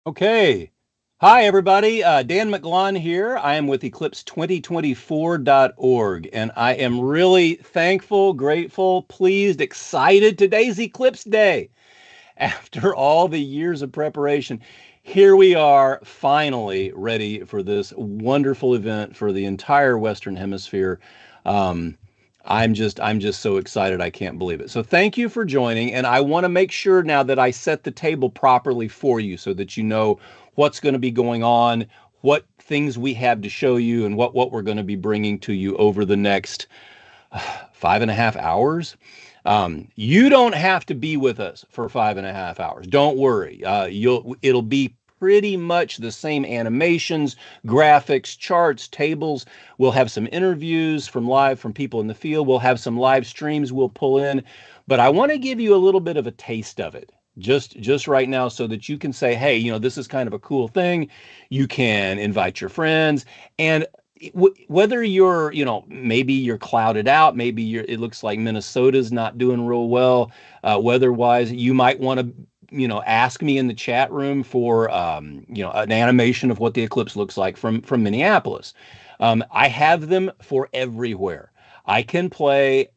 Okay. Hi, everybody. Dan McGlon here. I am with Eclipse2024.org, and I am really thankful, grateful, pleased, excited. Today's Eclipse Day. After all the years of preparation, here we are finally ready for this wonderful event for the entire Western Hemisphere. Um, I'm just so excited. I can't believe it. So thank you for joining. And I want to make sure now that I set the table properly for you so that you know what's going to be going on, what things we have to show you, and what we're going to be bringing to you over the next 5.5 hours. You don't have to be with us for 5.5 hours. Don't worry. It'll be pretty much the same animations, graphics, charts, tables. We'll have some interviews from people in the field. We'll have some live streams we'll pull in. But I want to give you a little bit of a taste of it. Just right now so that you can say, hey, this is kind of a cool thing. You can invite your friends. And whether you're, maybe you're clouded out, maybe it looks like Minnesota's not doing real well weather-wise, you might want to, ask me in the chat room for, an animation of what the eclipse looks like from Minneapolis. I have them for everywhere. I can play.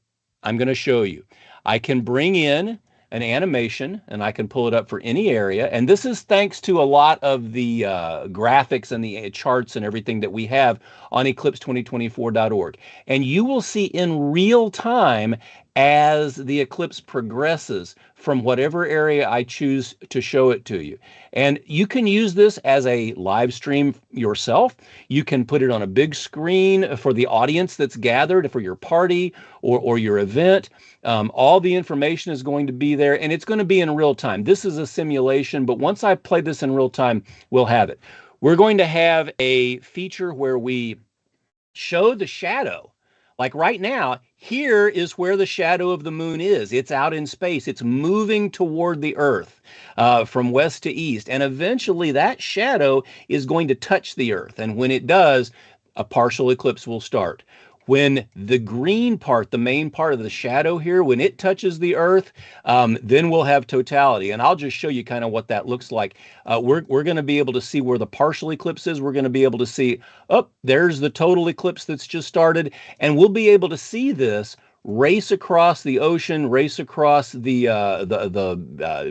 I'm going to show you. I can bring in an animation and I can pull it up for any area. And this is thanks to a lot of the graphics and the charts and everything that we have on eclipse2024.org. And you will see in real time as the eclipse progresses from whatever area I choose to show it to you. And you can use this as a live stream yourself. You can put it on a big screen for the audience that's gathered for your party or your event. All the information is going to be there, and it's going to be in real time. This is a simulation, but once I play this in real time, we'll have it. We're going to have a feature where we show the shadow. Like right now, here is where the shadow of the moon is. It's out in space. It's moving toward the Earth from west to east. And eventually that shadow is going to touch the Earth. And when it does, a partial eclipse will start. When the green part, the main part of the shadow here, when it touches the Earth, then we'll have totality. And I'll just show you kind of what that looks like. We're going to be able to see where the partial eclipse is. We're going to be able to see, oh, there's the total eclipse that's just started. And we'll be able to see this race across the ocean, race across the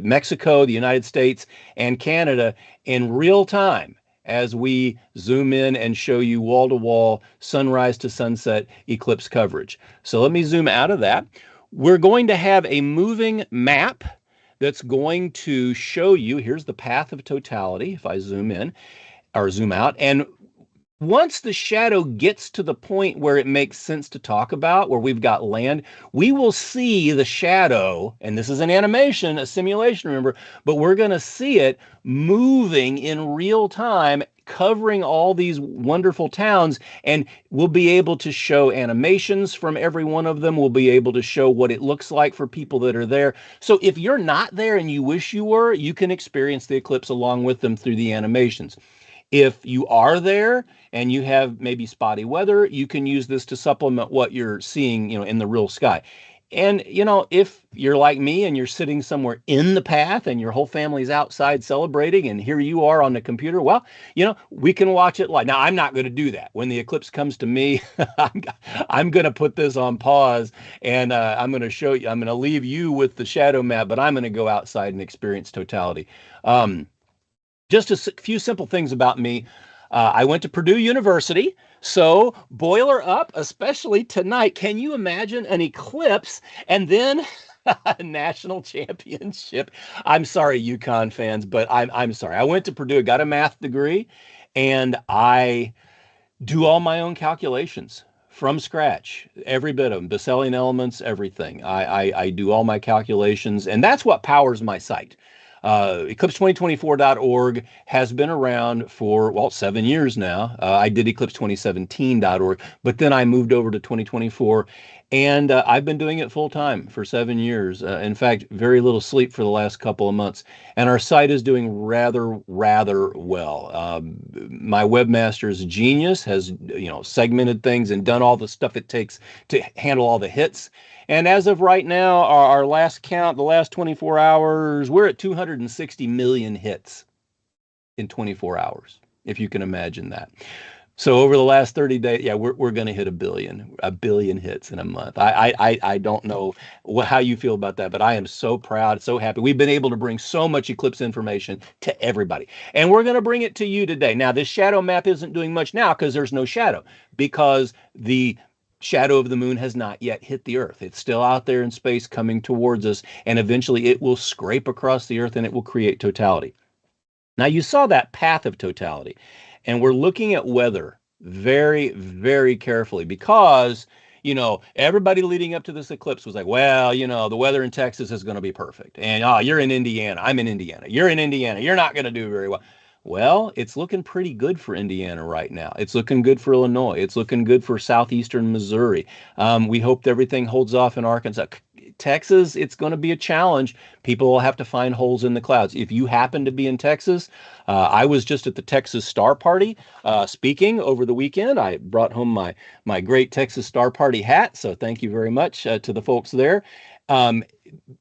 Mexico, the United States, and Canada in real time as we zoom in and show you wall-to-wall, sunrise to sunset eclipse coverage. So let me zoom out of that. We're going to have a moving map that's going to show you, here's the path of totality, if I zoom in or zoom out, and once the shadow gets to the point where it makes sense to talk about, where we've got land, we will see the shadow, and this is an animation, a simulation, remember, but we're going to see it moving in real time, covering all these wonderful towns, and we'll be able to show animations from every one of them. We'll be able to show what it looks like for people that are there. So if you're not there and you wish you were, you can experience the eclipse along with them through the animations. If you are there and you have maybe spotty weather, you can use this to supplement what you're seeing, in the real sky. And, if you're like me and you're sitting somewhere in the path and your whole family's outside celebrating and here you are on the computer, well, we can watch it live. Now, I'm not going to do that. When the eclipse comes to me, I'm going to put this on pause and I'm going to show you, I'm going to leave you with the shadow map, but I'm going to go outside and experience totality. Just a few simple things about me. I went to Purdue University, so boiler up, especially tonight. Can you imagine an eclipse and then a national championship? I'm sorry, UConn fans, but I'm sorry. I went to Purdue, got a math degree, and I do all my own calculations from scratch, every bit of them, Besselian elements, everything. I do all my calculations, and that's what powers my site. Eclipse2024.org has been around for, well, 7 years now. I did Eclipse2017.org, but then I moved over to 2024, and I've been doing it full time for 7 years. In fact, very little sleep for the last couple of months. And our site is doing rather well. My webmaster's genius has, segmented things and done all the stuff it takes to handle all the hits. And as of right now, our last count, the last 24 hours, we're at 260 million hits. in 24 hours, if you can imagine that. So over the last 30 days, yeah, we're going to hit a billion hits in a month. I don't know how you feel about that, but I am so proud, so happy. We've been able to bring so much eclipse information to everybody, and we're going to bring it to you today. Now, this shadow map isn't doing much now because there's no shadow, because the shadow of the moon has not yet hit the Earth. It's still out there in space coming towards us, and eventually it will scrape across the Earth and it will create totality. Now, you saw that path of totality, and we're looking at weather very, very carefully because, everybody leading up to this eclipse was like, well, the weather in Texas is going to be perfect. And, oh, you're in Indiana. I'm in Indiana. You're in Indiana. You're not going to do very well. Well, it's looking pretty good for Indiana right now. It's looking good for Illinois. It's looking good for southeastern Missouri. We hope everything holds off in Arkansas. Texas, it's going to be a challenge. People will have to find holes in the clouds. If you happen to be in Texas, I was just at the Texas Star Party speaking over the weekend. I brought home my great Texas Star Party hat, so thank you very much to the folks there. Um,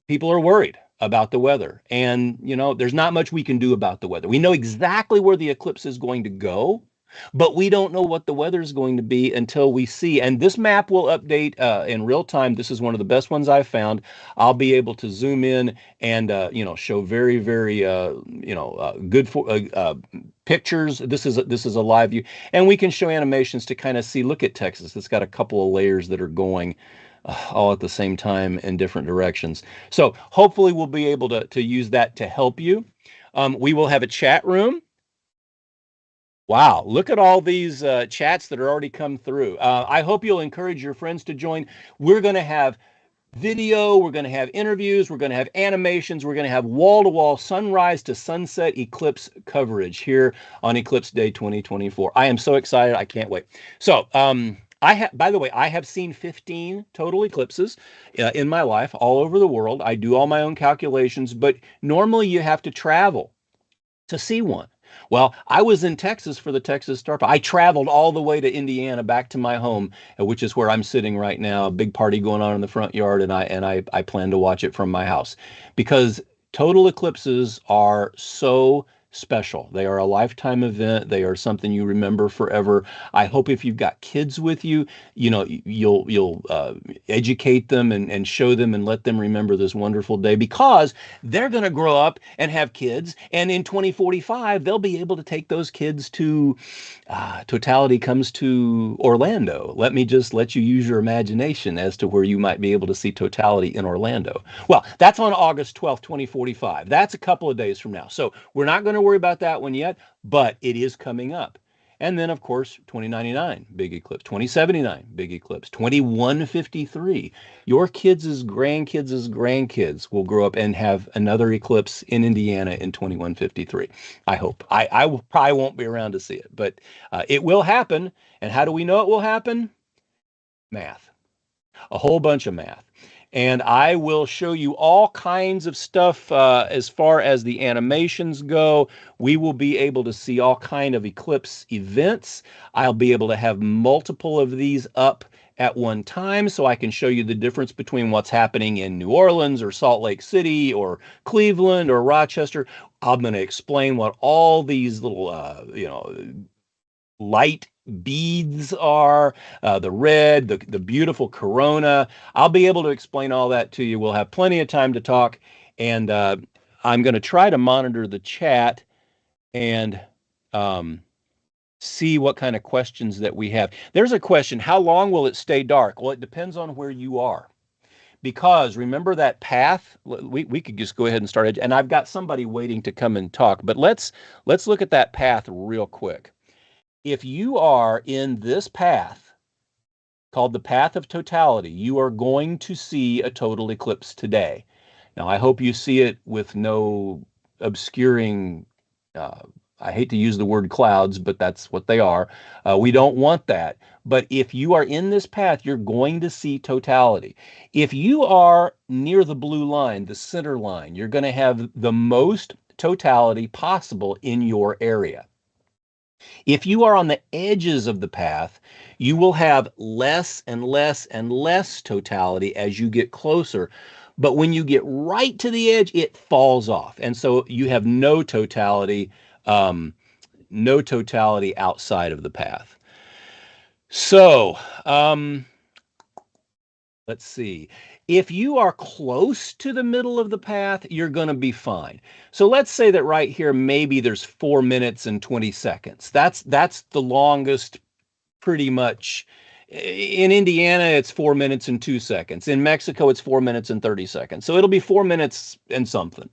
People are worried about the weather, and there's not much we can do about the weather. We know exactly where the eclipse is going to go, but we don't know what the weather is going to be until we see. And this map will update in real time. This is one of the best ones I've found. I'll be able to zoom in and show very, very good pictures. This is a live view, and we can show animations to kind of see. Look at Texas. It's got a couple of layers that are going all at the same time in different directions. So hopefully we'll be able to use that to help you. We will have a chat room. Wow, look at all these chats that are already come through. I hope you'll encourage your friends to join. We're going to have video, we're going to have interviews, we're going to have animations, we're going to have wall-to-wall sunrise to sunset eclipse coverage here on Eclipse Day 2024. I am so excited. I can't wait. So, by the way, I have seen 15 total eclipses in my life all over the world. I do all my own calculations, but normally you have to travel to see one. Well, I was in Texas for the Texas Star Party. I traveled all the way to Indiana back to my home, which is where I'm sitting right now. A big party going on in the front yard, and I plan to watch it from my house because total eclipses are so special. They are a lifetime event. They are something you remember forever. I hope if you've got kids with you, you'll educate them and show them and let them remember this wonderful day, because they're going to grow up and have kids, and in 2045 they'll be able to take those kids to Totality comes to Orlando. Let me just let you use your imagination as to where you might be able to see Totality in Orlando. Well, that's on August 12th, 2045. That's a couple of days from now. So we're not going to worry about that one yet, but it is coming up. And then, of course, 2099, big eclipse. 2079, big eclipse. 2153. Your kids' grandkids will grow up and have another eclipse in Indiana in 2153. I hope. I probably won't be around to see it, but it will happen. And how do we know it will happen? Math. A whole bunch of math. And I will show you all kinds of stuff as far as the animations go. We will be able to see all kind of eclipse events. I'll be able to have multiple of these up at one time, so I can show you the difference between what's happening in New Orleans or Salt Lake City or Cleveland or Rochester. I'm going to explain what all these little, light beads are, the red, the beautiful corona. I'll be able to explain all that to you. We'll have plenty of time to talk, and I'm going to try to monitor the chat and see what kind of questions that we have. There's a question: how long will it stay dark? Well, it depends on where you are. Because remember that path, we could just go ahead and start, and I've got somebody waiting to come and talk, but let's look at that path real quick. If you are in this path called the path of totality, you are going to see a total eclipse today. Now, I hope you see it with no obscuring, I hate to use the word clouds, but that's what they are. We don't want that. But if you are in this path, you're going to see totality. If you are near the blue line, the center line, you're going to have the most totality possible in your area. If you are on the edges of the path, you will have less and less and less totality as you get closer. But when you get right to the edge, it falls off. And so you have no totality Um, no totality outside of the path. So, let's see. If you are close to the middle of the path, you're going to be fine. So let's say that right here, maybe there's 4 minutes and 20 seconds. That's the longest, pretty much. In Indiana, it's 4 minutes and 2 seconds. In Mexico, it's 4 minutes and 30 seconds. So it'll be 4 minutes and something.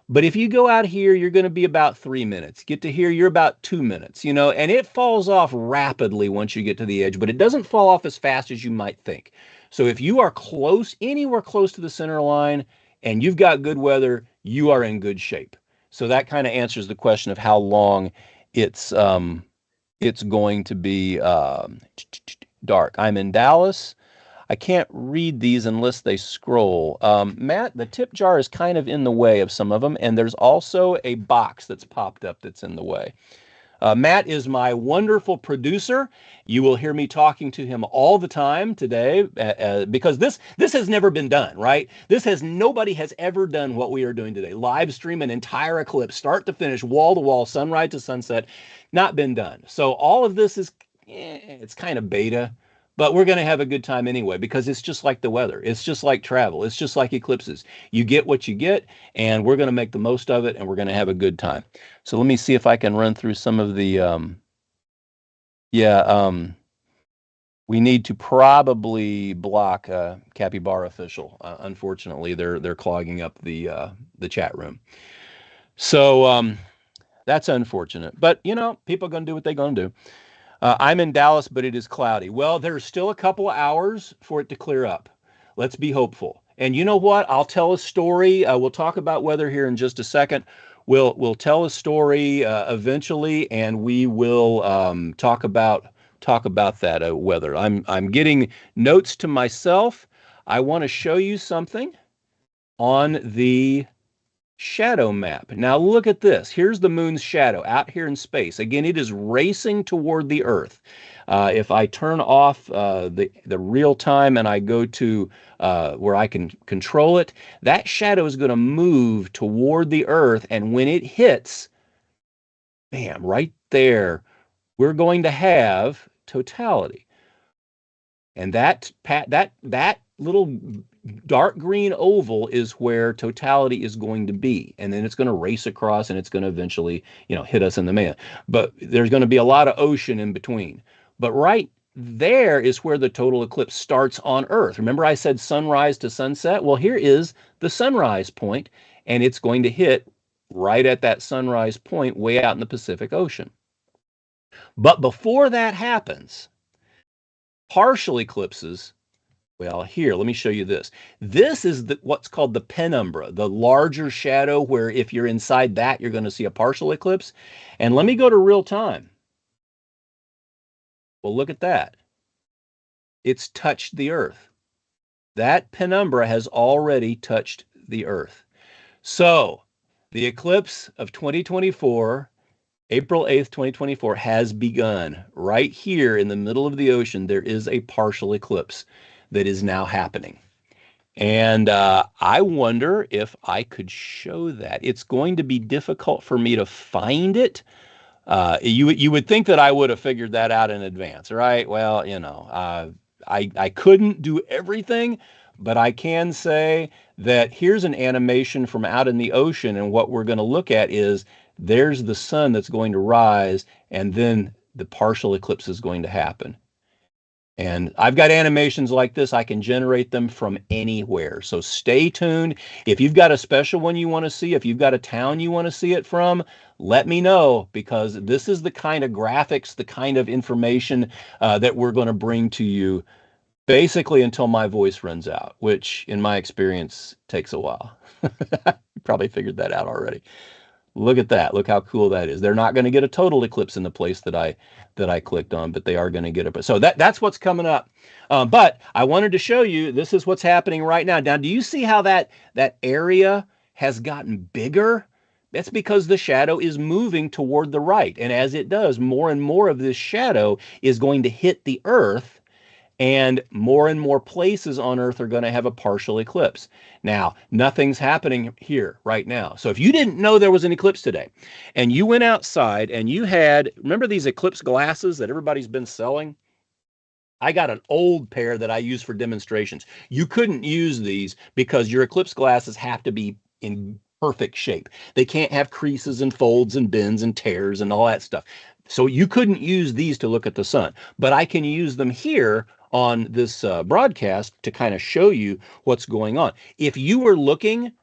But if you go out here, you're going to be about 3 minutes. Get to here, you're about 2 minutes, and it falls off rapidly once you get to the edge, but it doesn't fall off as fast as you might think. So if you are close, anywhere close to the center line, and you've got good weather, you are in good shape. So that kind of answers the question of how long it's going to be dark. I'm in Dallas. I can't read these unless they scroll. Matt, the tip jar is kind of in the way of some of them, and there's also a box that's popped up that's in the way. Matt is my wonderful producer. You will hear me talking to him all the time today because this has never been done, right? Nobody has ever done what we are doing today. Live stream an entire eclipse, start to finish, wall to wall, sunrise to sunset, not been done. So all of this is, it's kind of beta. But we're going to have a good time anyway because it's just like the weather. It's just like travel. It's just like eclipses. You get what you get, and we're going to make the most of it, and we're going to have a good time. So let me see if I can run through some of the, we need to probably block Capybara Official. Unfortunately, they're clogging up the chat room. So that's unfortunate. But, people are going to do what they're going to do. I'm in Dallas, but it is cloudy. Well, there's still a couple of hours for it to clear up. Let's be hopeful. And you know what? I'll tell a story. We'll talk about weather here in just a second. We'll tell a story eventually, and we will talk about that weather. I'm getting notes to myself. I want to show you something on the shadow map. Now look at this. Here's the moon's shadow out here in space. Again, it is racing toward the Earth. If I turn off the real time and I go to where I can control it, that shadow is going to move toward the Earth, and when it hits, bam, right there, we're going to have totality. And that little dark green oval is where totality is going to be. And then it's going to race across, and it's going to eventually, hit us in the man. But there's going to be a lot of ocean in between. But right there is where the total eclipse starts on Earth. Remember I said sunrise to sunset? Well, here is the sunrise point, and it's going to hit right at that sunrise point way out in the Pacific Ocean. But before that happens, partial eclipses, well, here, let me show you this. This is what's called the penumbra, the larger shadow where if you're inside that, you're going to see a partial eclipse. And let me go to real time. Well, look at that. It's touched the Earth. That penumbra has already touched the Earth. So the eclipse of 2024, April 8th, 2024, has begun. Right here in the middle of the ocean, there is a partial eclipse that is now happening. And I wonder if I could show that. It's going to be difficult for me to find it. You would think that I would have figured that out in advance, right? Well, I couldn't do everything, but I can say that here's an animation from out in the ocean, and what we're going to look at is there's the sun that's going to rise, and then the partial eclipse is going to happen. And I've got animations like this. I can generate them from anywhere. So stay tuned. If you've got a special one you want to see, if you've got a town you want to see it from, let me know, because this is the kind of graphics, the kind of information that we're going to bring to you basically until my voice runs out, which in my experience takes a while. You probably figured that out already. Look at that. Look how cool that is. They're not going to get a total eclipse in the place that I clicked on, but they are going to get it. So that's what's coming up. But I wanted to show you, this is what's happening right now. Now, do you see how that area has gotten bigger? That's because the shadow is moving toward the right. And as it does, more and more of this shadow is going to hit the Earth. and more places on Earth are going to have a partial eclipse. Now, nothing's happening here right now. So if you didn't know there was an eclipse today, and you went outside and you had, remember these eclipse glasses that everybody's been selling? I got an old pair that I use for demonstrations. You couldn't use these because your eclipse glasses have to be in perfect shape. They can't have creases and folds and bends and tears and all that stuff. So you couldn't use these to look at the sun, but I can use them here on this broadcast to kind of show you what's going on. If you were looking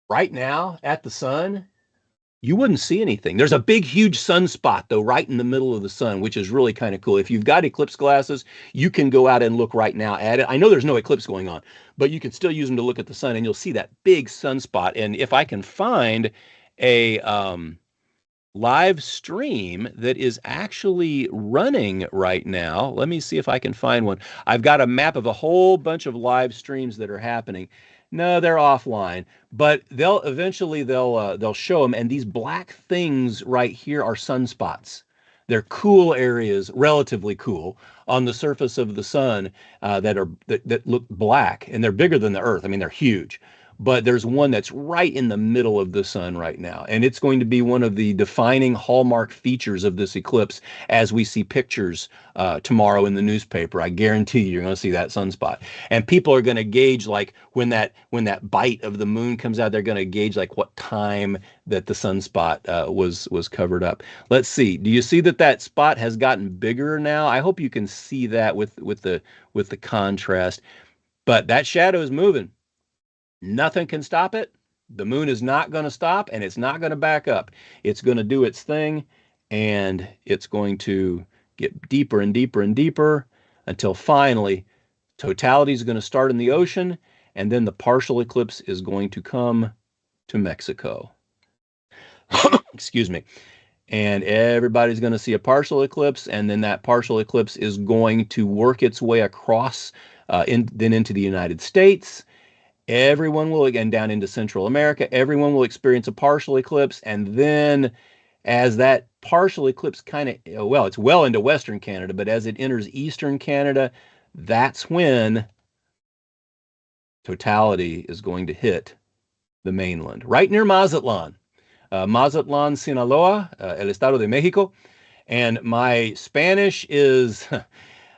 right now at the sun, you wouldn't see anything. There's a big, huge sunspot, though, right in the middle of the sun, which is really kind of cool. If you've got eclipse glasses, you can go out and look right now at it. I know there's no eclipse going on, but you can still use them to look at the sun, and you'll see that big sunspot. And if I can find a live stream that is actually running right now. Let me see if I can find one. I've got a map of a whole bunch of live streams that are happening. No, they're offline, but they'll eventually they'll show them. And these black things right here are sunspots. They're cool areas, relatively cool, on the surface of the sun that look black, and they're bigger than the Earth. I mean, they're huge. But there's one that's right in the middle of the sun right now. And it's going to be one of the defining hallmark features of this eclipse as we see pictures tomorrow in the newspaper. I guarantee you're going to see that sunspot. And people are going to gauge, like, when that bite of the moon comes out, they're going to gauge like what time that the sunspot was covered up. Let's see. Do you see that spot has gotten bigger now? I hope you can see that with the contrast. But that shadow is moving. Nothing can stop it. The moon is not going to stop, and it's not going to back up. It's going to do its thing, and it's going to get deeper and deeper and deeper until finally totality is going to start in the ocean, and then the partial eclipse is going to come to Mexico. Excuse me. And everybody's going to see a partial eclipse, and then that partial eclipse is going to work its way across then into the United States. Everyone will, again, down into Central America, everyone will experience a partial eclipse. And then as that partial eclipse kind of, well, it's well into Western Canada, but as it enters Eastern Canada, that's when totality is going to hit the mainland, right near Mazatlan. Mazatlan, Sinaloa, el Estado de Mexico. And my Spanish is...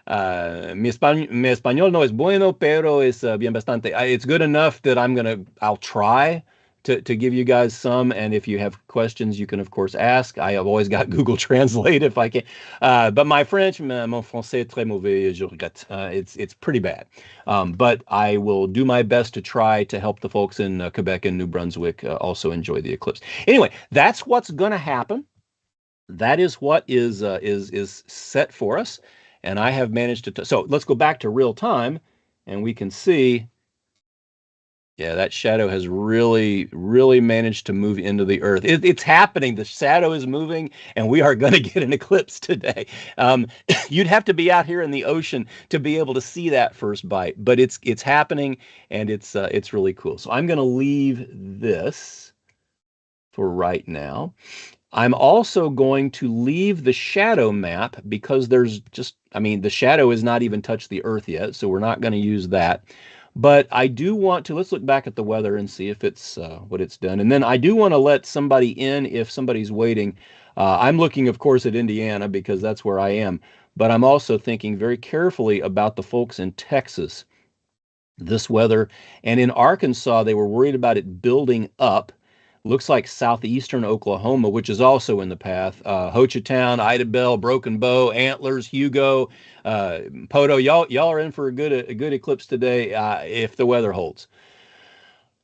mi español no es bueno, pero es bien bastante. It's good enough that I'll try to give you guys some. And if you have questions, you can, of course, ask. I have always got Google Translate if I can. But my French, mon français est très mauvais, je regrette. It's pretty bad. But I will do my best to try to help the folks in Quebec and New Brunswick also enjoy the eclipse. Anyway, that's what's going to happen. That is what is set for us. And I have managed to, so let's go back to real time, and we can see, yeah, that shadow has really, really managed to move into the Earth. It's happening. The shadow is moving, and we are going to get an eclipse today. You'd have to be out here in the ocean to be able to see that first bite, but it's happening, and it's really cool. So I'm going to leave this for right now. I'm also going to leave the shadow map because there's just, I mean, the shadow has not even touched the Earth yet, so we're not going to use that. But I do want to, let's look back at the weather and see if it's what it's done. And then I do want to let somebody in if somebody's waiting. I'm looking, of course, at Indiana because that's where I am. But I'm also thinking very carefully about the folks in Texas, this weather. And in Arkansas, they were worried about it building up. Looks like southeastern Oklahoma, which is also in the path. Hochatown, Idabel, Broken Bow, Antlers, Hugo, Poto. Y'all are in for a good eclipse today if the weather holds.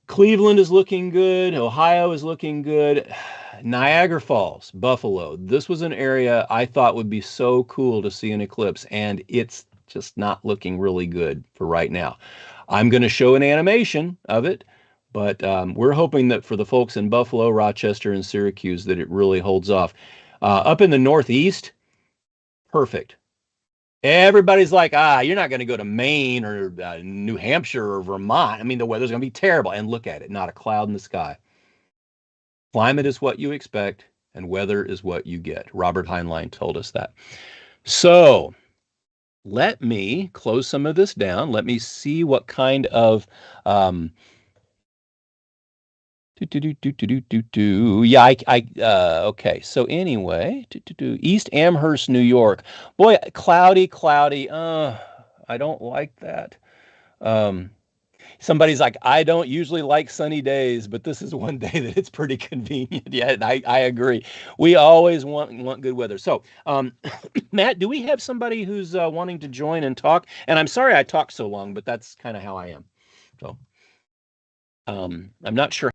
Cleveland is looking good. Ohio is looking good. Niagara Falls, Buffalo. This was an area I thought would be so cool to see an eclipse, and it's just not looking really good for right now. I'm going to show an animation of it. But we're hoping that for the folks in Buffalo, Rochester, and Syracuse that it really holds off. Up in the Northeast, perfect. Everybody's like, you're not going to go to Maine or New Hampshire or Vermont. I mean, the weather's going to be terrible. And look at it, not a cloud in the sky. Climate is what you expect, and weather is what you get. Robert Heinlein told us that. So Let me close some of this down. Let me see what kind of um, yeah, okay. So anyway, East Amherst, New York. Boy, cloudy, cloudy. I don't like that. Um, Somebody's like, I don't usually like sunny days, but this is one day that it's pretty convenient. Yeah, and I agree. We always want good weather. So, Matt, do we have somebody who's wanting to join and talk? And I'm sorry I talked so long, but that's kind of how I am. So, I'm not sure.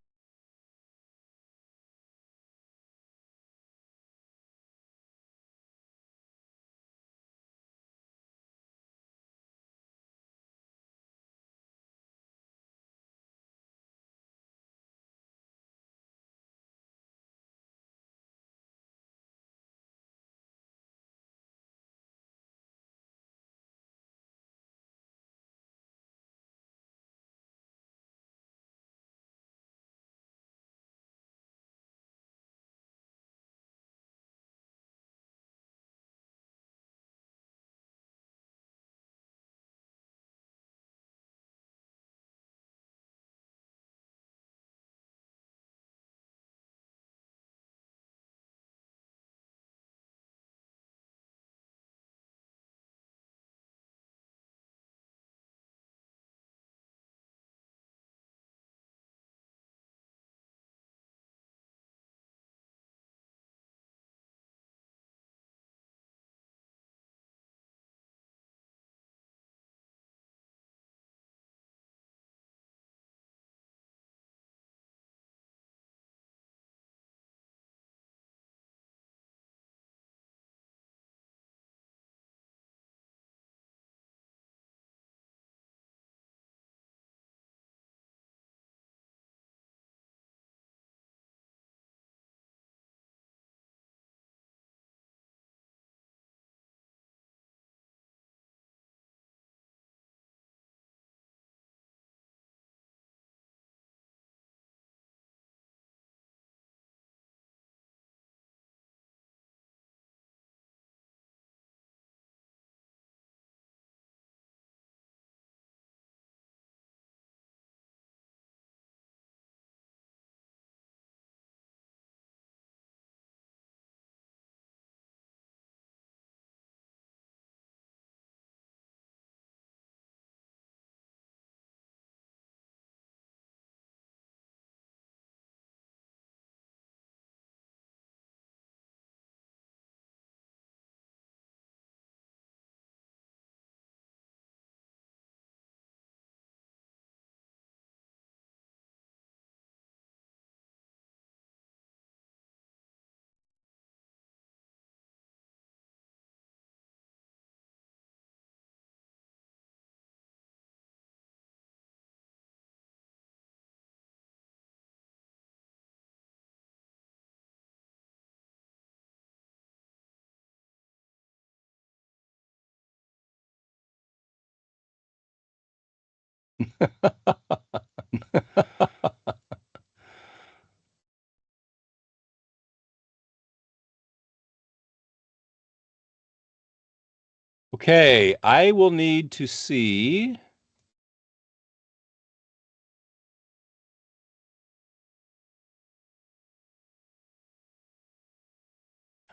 Okay, I will need to see.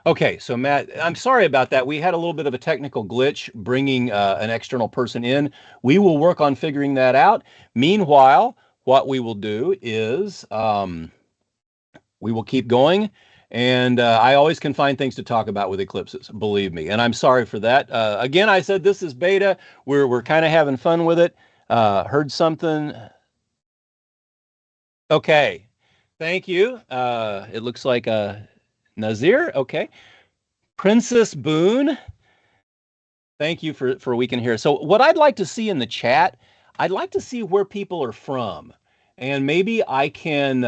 Okay, so Matt, I'm sorry about that. We had a little bit of a technical glitch bringing an external person in. We will work on figuring that out. Meanwhile, what we will do is we will keep going. And I always can find things to talk about with eclipses, believe me. And I'm sorry for that. Again, I said this is beta. We're kind of having fun with it. Heard something. Okay. Thank you. It looks like Nazir. Okay. Princess Boone. Thank you for we can hear. So what I'd like to see in the chat, I'd like to see where people are from. And maybe I can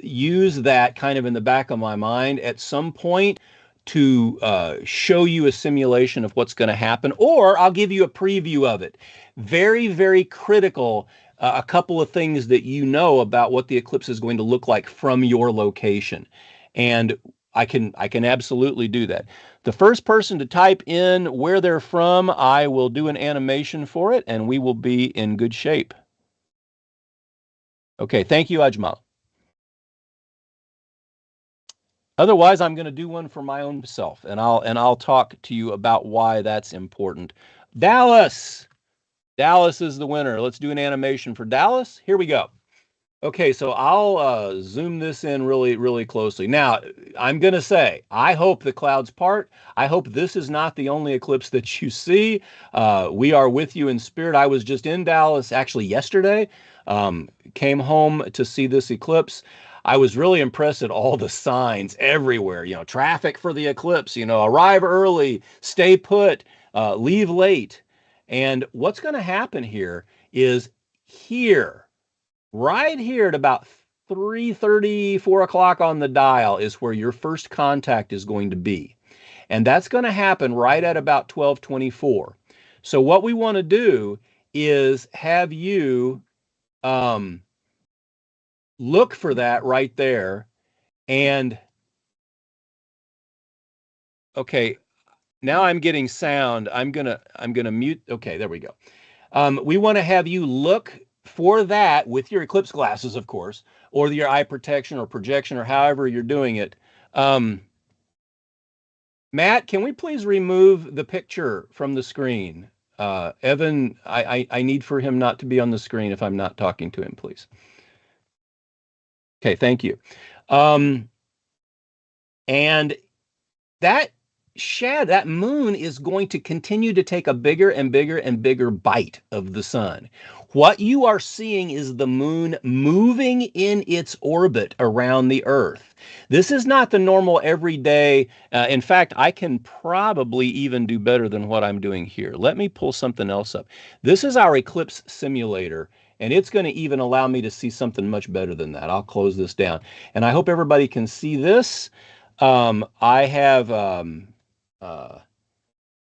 use that kind of in the back of my mind at some point to show you a simulation of what's going to happen, or I'll give you a preview of it. Very, very critical. A couple of things that you know about what the eclipse is going to look like from your location. And I can absolutely do that. The first person to type in where they're from, I will do an animation for it, and we will be in good shape. Okay, thank you, Ajmal. Otherwise, I'm going to do one for my own self, and I'll talk to you about why that's important. Dallas. Dallas is the winner. Let's do an animation for Dallas. Here we go. Okay, so I'll zoom this in really, really closely. Now, I'm going to say, I hope the clouds part. I hope this is not the only eclipse that you see. We are with you in spirit. I was just in Dallas actually yesterday, came home to see this eclipse. I was really impressed at all the signs everywhere, traffic for the eclipse, arrive early, stay put, leave late. And what's going to happen here is here right here at about 3:30, 4 o'clock on the dial is where your first contact is going to be. And that's going to happen right at about 12:24. So what we want to do is have you um, look for that right there. And okay, now I'm getting sound. I'm gonna mute. Okay, there we go. We want to have you look for that with your eclipse glasses, of course, or your eye protection or projection or however you're doing it. Um, Matt, can we please remove the picture from the screen? Evan, I need for him not to be on the screen if I'm not talking to him, please. Okay, thank you. Um, and that that moon is going to continue to take a bigger and bigger and bigger bite of the sun. What you are seeing is the moon moving in its orbit around the earth. This is not the normal everyday. In fact, I can probably even do better than what I'm doing here. Let me pull something else up. This is our eclipse simulator, and it's going to even allow me to see something much better than that. I'll close this down, and I hope everybody can see this. I have uh,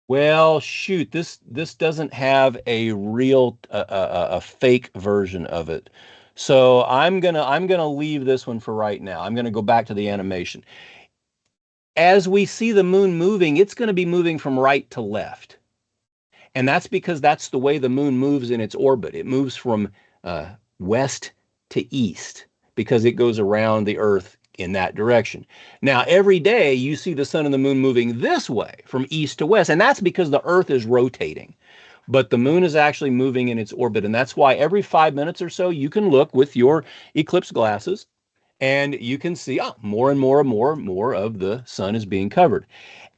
well, shoot, this doesn't have a real a fake version of it. So I'm gonna leave this one for right now. I'm gonna go back to the animation. As we see the moon moving, it's going to be moving from right to left. And that's because that's the way the moon moves in its orbit. It moves from west to east because it goes around the Earth in that direction. Now, every day you see the sun and the moon moving this way from east to west, and that's because the Earth is rotating. But the moon is actually moving in its orbit, and that's why every 5 minutes or so you can look with your eclipse glasses and you can see more and more and more and more of the sun is being covered.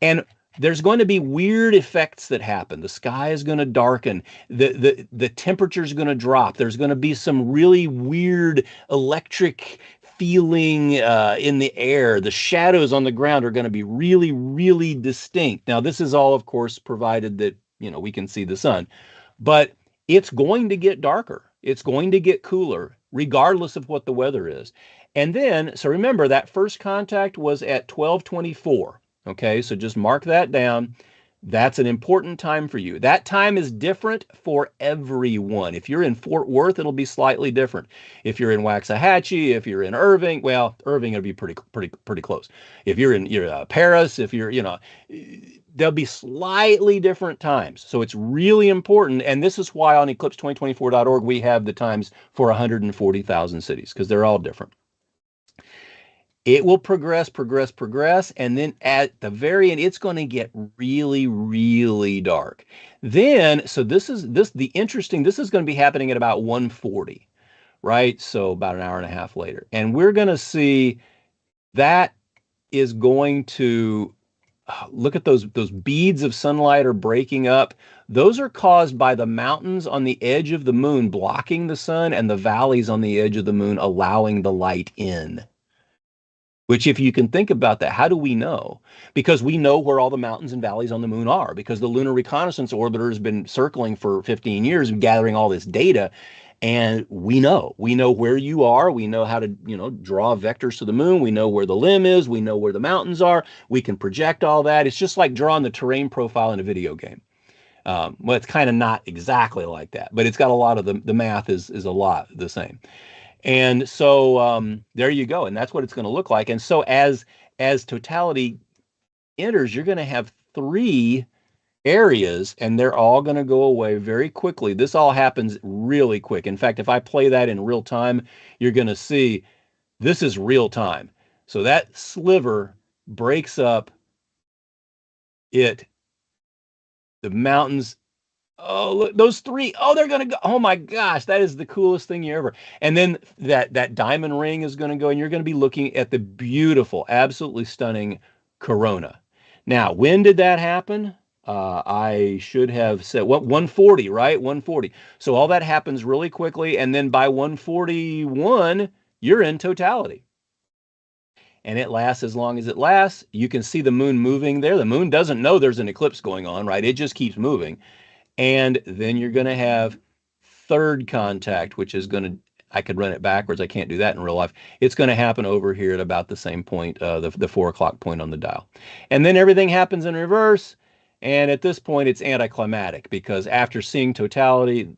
And there's going to be weird effects that happen. The sky is going to darken. The temperature is going to drop. There's going to be some really weird electric feeling in the air. The shadows on the ground are going to be really, really distinct. Now, this is all, of course, provided that we can see the sun, but it's going to get darker. It's going to get cooler, regardless of what the weather is. And then, so remember that first contact was at 12:24. Okay, so just mark that down. That's an important time for you. That time is different for everyone. If you're in Fort Worth, it'll be slightly different. If you're in Waxahachie, if you're in Irving, well, Irving will be pretty close. If you're Paris, if you're, there'll be slightly different times. So it's really important. And this is why on eclipse2024.org we have the times for 140,000 cities because they're all different. It will progress, progress, progress, and then at the very end, it's going to get really, really dark. Then, so this is this is going to be happening at about 1:40, right? So about an hour and a half later. And we're going to see that is going to look at those beads of sunlight are breaking up. Those are caused by the mountains on the edge of the moon blocking the sun and the valleys on the edge of the moon allowing the light in. Which, if you can think about that, how do we know? Because we know where all the mountains and valleys on the moon are, because the Lunar Reconnaissance Orbiter has been circling for 15 years and gathering all this data. And we know where you are. We know how to, draw vectors to the moon. We know where the limb is. We know where the mountains are. We can project all that. It's just like drawing the terrain profile in a video game. Well, it's kind of not exactly like that, but it's got a lot of the math is a lot the same. And so there you go. And that's what it's going to look like. And so as as totality enters, you're going to have 3 areas, and they're all going to go away very quickly. This all happens really quick. In fact, if I play that in real time, you're going to see this is real time. So that sliver breaks up it, the mountains. Oh, look, those 3. Oh, they're gonna go. Oh my gosh, that is the coolest thing you ever. And then that diamond ring is gonna go, and you're gonna be looking at the beautiful, absolutely stunning corona. Now, when did that happen? I should have said what 140, right? 140. So all that happens really quickly, and then by 141, you're in totality. And it lasts as long as it lasts. You can see the moon moving there. The moon doesn't know there's an eclipse going on, right? It just keeps moving. And then you're going to have third contact, which is going to, I could run it backwards. I can't do that in real life. It's going to happen over here at about the same point, the 4 o'clock point on the dial. And then everything happens in reverse. And at this point, it's anticlimactic because after seeing totality,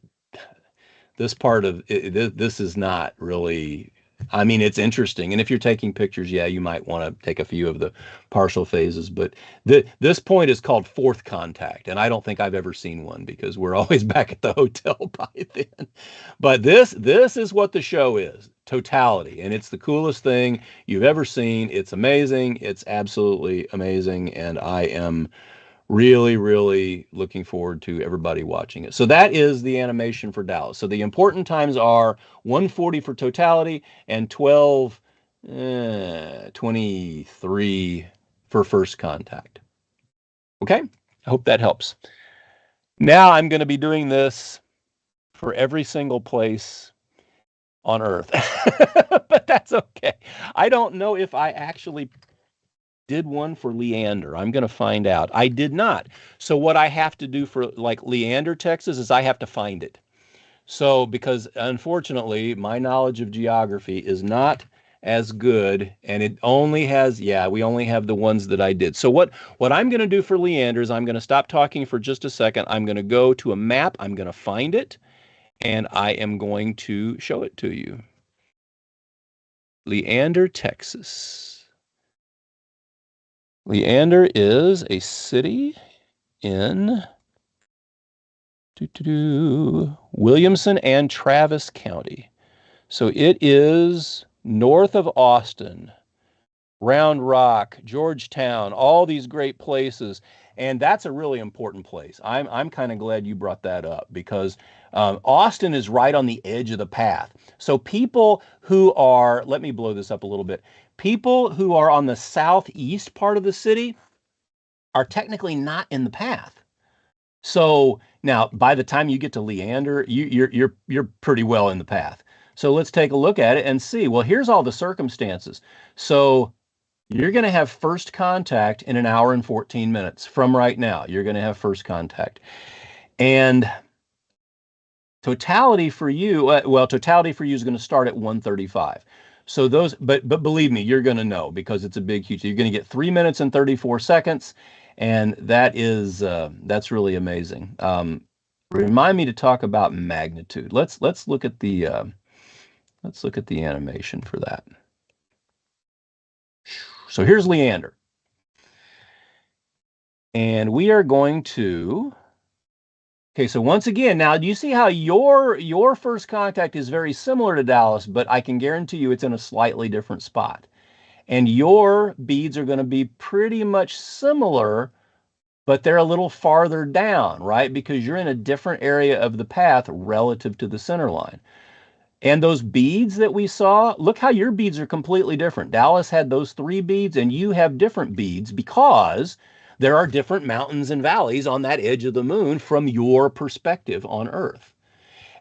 this part of it, this is not really, I mean, it's interesting. And if you're taking pictures, yeah, you might want to take a few of the partial phases. But this point is called fourth contact. And I don't think I've ever seen one because we're always back at the hotel by then. But this is what the show is, totality. And it's the coolest thing you've ever seen. It's amazing. It's absolutely amazing. And I am really, really looking forward to everybody watching it. So that is the animation for Dallas. So the important times are 140 for totality and 12:23 for first contact. Okay, I hope that helps. Now I'm going to be doing this for every single place on Earth, but that's okay. I don't know if I actually did one for Leander. I'm going to find out. I did not. So what I have to do for like Leander, Texas, is I have to find it. So because unfortunately my knowledge of geography is not as good, and it only has, yeah, we only have the ones that I did. So what I'm going to do for Leander is I'm going to stop talking for just a second. I'm going to go to a map. I'm going to find it, and I am going to show it to you. Leander, Texas. Leander is a city in Williamson and Travis County. So it is north of Austin, Round Rock, Georgetown, all these great places. And that's a really important place. I'm kind of glad you brought that up because Austin is right on the edge of the path. So people who are, let me blow this up a little bit. People who are on the southeast part of the city are technically not in the path. So now, by the time you get to Leander, you're pretty well in the path. So let's take a look at it and see. Well, here's all the circumstances. So you're going to have first contact in 1 hour and 14 minutes from right now. You're going to have first contact. And totality for you, totality for you is going to start at 1:35. So those, but believe me, you're going to know because it's a big, huge. You're going to get 3 minutes and 34 seconds, and that is that's really amazing. Remind me to talk about magnitude. Let's look at the animation for that. So here's Leander, and we are going to. Okay, so once again, now do you see how your first contact is very similar to Dallas, but I can guarantee you it's in a slightly different spot. And your beads are going to be pretty much similar, but they're a little farther down, right? Because you're in a different area of the path relative to the center line. And those beads that we saw, look how your beads are completely different. Dallas had those 3 beads, and you have different beads because there are different mountains and valleys on that edge of the moon from your perspective on Earth.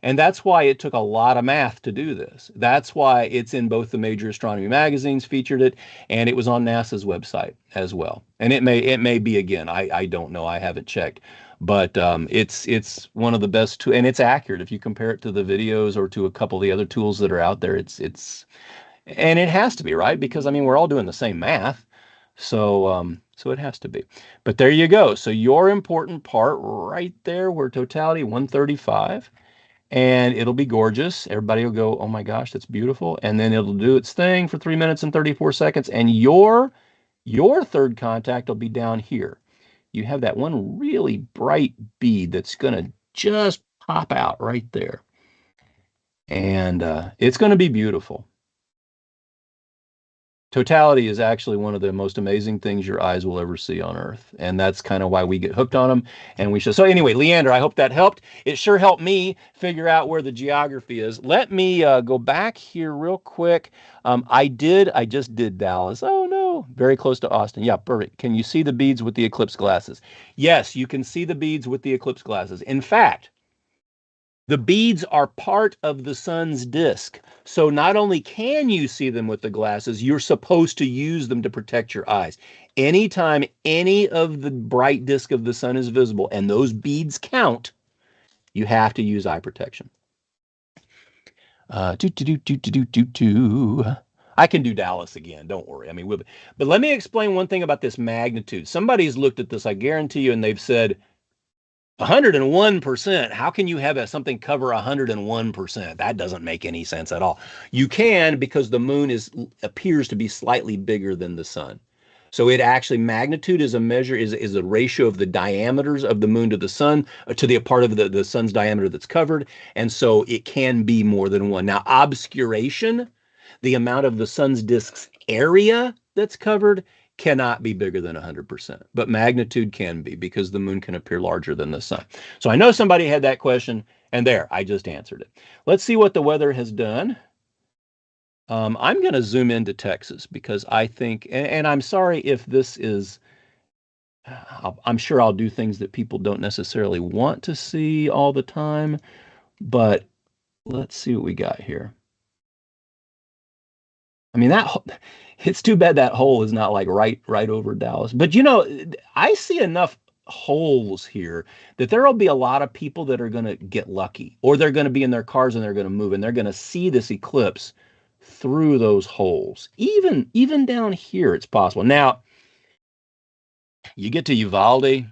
And that's why it took a lot of math to do this. That's why it's in both the major astronomy magazines featured it, and it was on NASA's website as well. And it may be again. I don't know. I haven't checked, but it's one of the best and it's accurate if you compare it to the videos or to a couple of the other tools that are out there. It's and it has to be, right, because I mean we're all doing the same math, so so it has to be. But there you go. So your important part right there, where totality 135. And it'll be gorgeous. Everybody will go, oh my gosh, that's beautiful. And then it'll do its thing for 3 minutes and 34 seconds. And your Your third contact will be down here. You have that one really bright bead that's going to just pop out right there. And it's going to be beautiful. Totality is actually one of the most amazing things your eyes will ever see on Earth. And that's kind of why we get hooked on them. And we should. So, anyway, Leander, I hope that helped. It sure helped me figure out where the geography is. Let me go back here real quick. I just did Dallas. Oh, no. Very close to Austin. Yeah, perfect. Can you see the beads with the eclipse glasses? Yes, you can see the beads with the eclipse glasses. In fact, the beads are part of the sun's disk. So not only can you see them with the glasses, you're supposed to use them to protect your eyes. Anytime any of the bright disk of the sun is visible and those beads count, you have to use eye protection. Do, do, do, do, do, do, do, do. I can do Dallas again. Don't worry. I mean, but let me explain one thing about this magnitude. Somebody's looked at this, I guarantee you, and they've said, 101%. How can you have something cover 101%? That doesn't make any sense at all. You can, because the moon appears to be slightly bigger than the sun. So it actually, magnitude is a measure, is a ratio of the diameters of the moon to the sun, to the part of the sun's diameter that's covered. And so it can be more than one. Now, obscuration, the amount of the sun's disk's area that's covered, cannot be bigger than 100%, but magnitude can be, because the moon can appear larger than the sun. So I know somebody had that question, and there, I just answered it. Let's see what the weather has done. I'm going to zoom into Texas because I think, and I'm sorry if this is, I'm sure I'll do things that people don't necessarily want to see all the time, but let's see what we got here. I mean, it's too bad that hole is not like right over Dallas. But I see enough holes here that there'll be a lot of people that are going to get lucky, or they're going to be in their cars and they're going to move and they're going to see this eclipse through those holes. Even down here, it's possible. Now, you get to Uvalde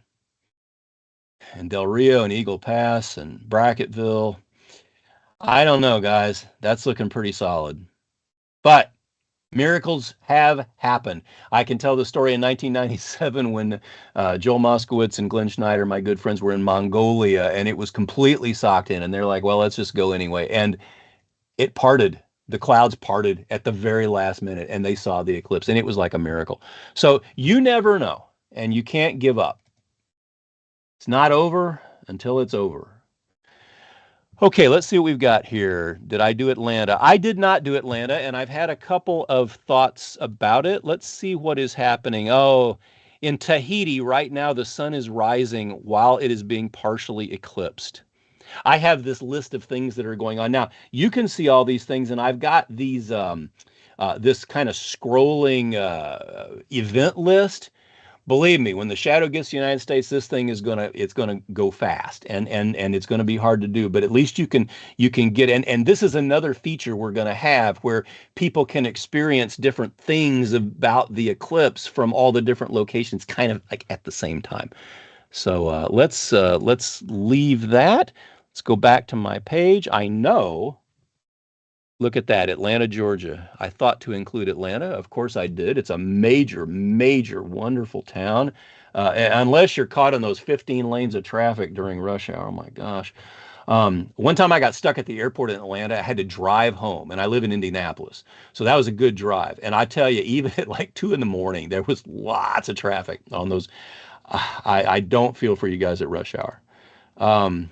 and Del Rio and Eagle Pass and Bracketville. I don't know, guys. That's looking pretty solid. But miracles have happened. I can tell the story in 1997 when Joel Moskowitz and Glenn Schneider, my good friends, were in Mongolia, and it was completely socked in. And they're like, well, let's just go anyway. And it parted. The clouds parted at the very last minute, and they saw the eclipse, and it was like a miracle. So you never know, and you can't give up. It's not over until it's over. Okay, let's see what we've got here. Did I do Atlanta? I did not do Atlanta, and I've had a couple of thoughts about it. Let's see what is happening. Oh, in Tahiti right now, the sun is rising while it is being partially eclipsed. I have this list of things that are going on. Now, you can see all these things, and I've got these this kind of scrolling event list. Believe me, when the shadow gets to the United States, this thing is gonna go fast, and it's gonna be hard to do. But at least you can get in. And this is another feature we're gonna have where people can experience different things about the eclipse from all the different locations, kind of like at the same time. So let's leave that. Let's go back to my page. I know. Look at that, Atlanta, Georgia. I thought to include Atlanta. Of course I did. It's a major, major, wonderful town. Unless you're caught in those 15 lanes of traffic during rush hour. Oh my gosh. One time I got stuck at the airport in Atlanta. I had to drive home, and I live in Indianapolis. So that was a good drive. And I tell you, even at like 2 in the morning, there was lots of traffic on those. I don't feel for you guys at rush hour. Um,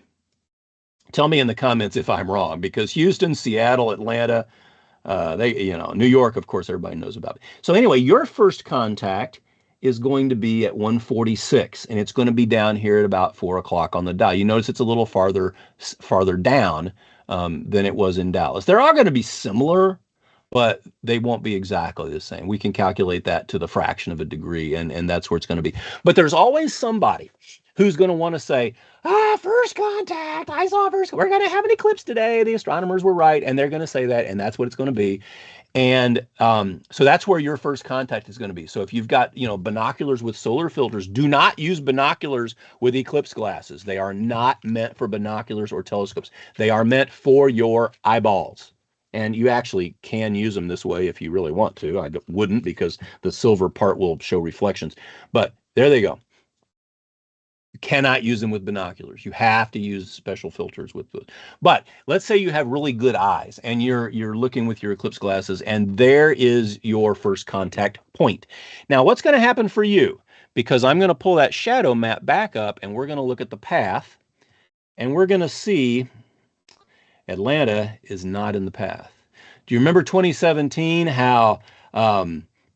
Tell me in the comments if I'm wrong, because Houston, Seattle, Atlanta, New York, of course, everybody knows about it. So anyway, your first contact is going to be at 146, and it's going to be down here at about 4 o'clock on the dial. You notice it's a little farther down than it was in Dallas. They're all going to be similar, but they won't be exactly the same. We can calculate that to the fraction of a degree, and that's where it's going to be. But there's always somebody who's going to want to say, first contact, I saw first, we're going to have an eclipse today. The astronomers were right. And they're going to say that, and that's what it's going to be. And so that's where your first contact is going to be. So if you've got, binoculars with solar filters, do not use binoculars with eclipse glasses. They are not meant for binoculars or telescopes. They are meant for your eyeballs. And you actually can use them this way if you really want to. I wouldn't, because the silver part will show reflections. But there they go. You cannot use them with binoculars. You have to use special filters with those. But let's say you have really good eyes and you're looking with your Eclipse glasses, and there is your first contact point. Now, what's going to happen for you? Because I'm going to pull that shadow map back up, and we're going to look at the path, and we're going to see Atlanta is not in the path. Do you remember 2017, how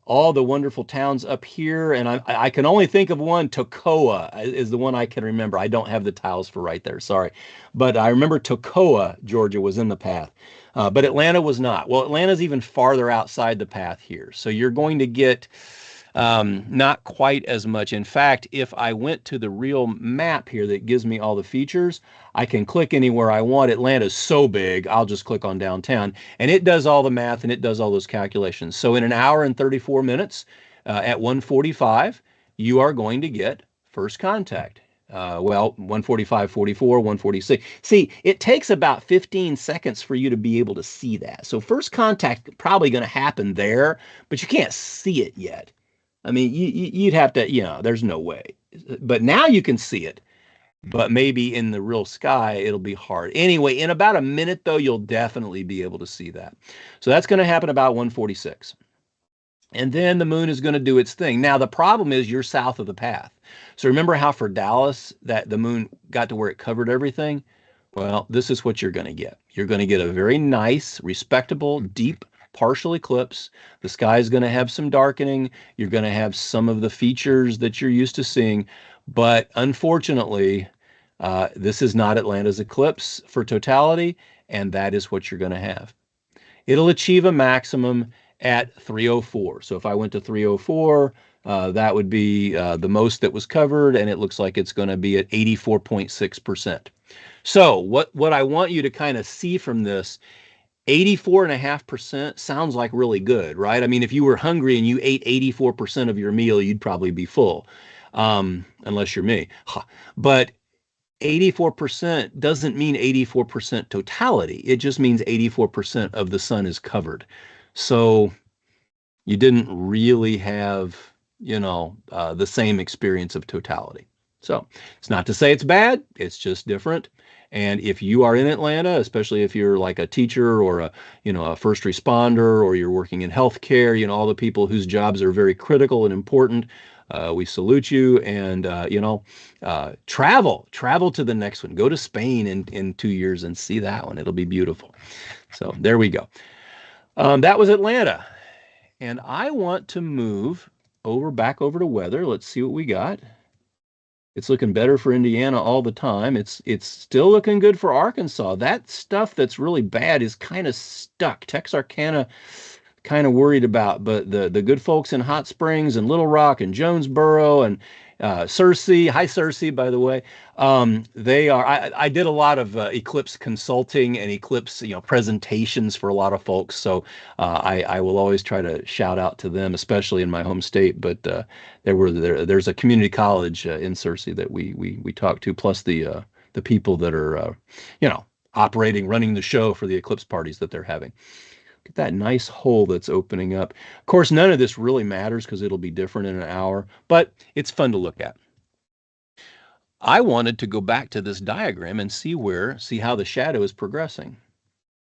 all the wonderful towns up here, and I can only think of one. Toccoa is the one I can remember. I don't have the tiles for right there, sorry. But I remember Toccoa, Georgia was in the path. But Atlanta was not. Well, Atlanta's even farther outside the path here. So you're going to get not quite as much. In fact, if I went to the real map here that gives me all the features, I can click anywhere I want. Atlanta's so big, I'll just click on downtown, and it does all the math and it does all those calculations. So in an hour and 34 minutes at 1:45, you are going to get first contact. Well, 1:45, 44, 1:46. See, it takes about 15 seconds for you to be able to see that. So first contact probably going to happen there, but you can't see it yet. I mean, you'd have to, there's no way. But now you can see it. But maybe in the real sky, it'll be hard. Anyway, in about a minute, though, you'll definitely be able to see that. So that's going to happen about 1:46. And then the moon is going to do its thing. Now, the problem is you're south of the path. So remember how for Dallas that the moon got to where it covered everything? Well, this is what you're going to get. You're going to get a very nice, respectable, deep partial eclipse. The sky is going to have some darkening. You're going to have some of the features that you're used to seeing. But unfortunately, this is not Atlanta's eclipse for totality, and that is what you're going to have. It'll achieve a maximum at 304. So if I went to 304, that would be the most that was covered, and it looks like it's going to be at 84.6%. So what I want you to kind of see from this, 84.5% sounds like really good, right? I mean, if you were hungry and you ate 84% of your meal, you'd probably be full, unless you're me. But 84% doesn't mean 84% totality. It just means 84% of the sun is covered. So you didn't really have, the same experience of totality. So it's not to say it's bad, it's just different. And if you are in Atlanta, especially if you're like a teacher or a first responder, or you're working in healthcare, all the people whose jobs are very critical and important, we salute you. And travel to the next one. Go to Spain in 2 years and see that one. It'll be beautiful. So there we go. That was Atlanta. And I want to move back over to weather. Let's see what we got. It's looking better for Indiana all the time. It's still looking good for Arkansas. That stuff that's really bad is kind of stuck. Texarkana kind of worried about, but the good folks in Hot Springs and Little Rock and Jonesboro and Searcy, hi Searcy, by the way, they are. I did a lot of Eclipse consulting and Eclipse, presentations for a lot of folks. So I will always try to shout out to them, especially in my home state. But there's a community college in Searcy that we talked to, plus the people that are operating, running the show for the Eclipse parties that they're having. Get that nice hole that's opening up. Of course, none of this really matters because it'll be different in an hour, but it's fun to look at. I wanted to go back to this diagram and see how the shadow is progressing.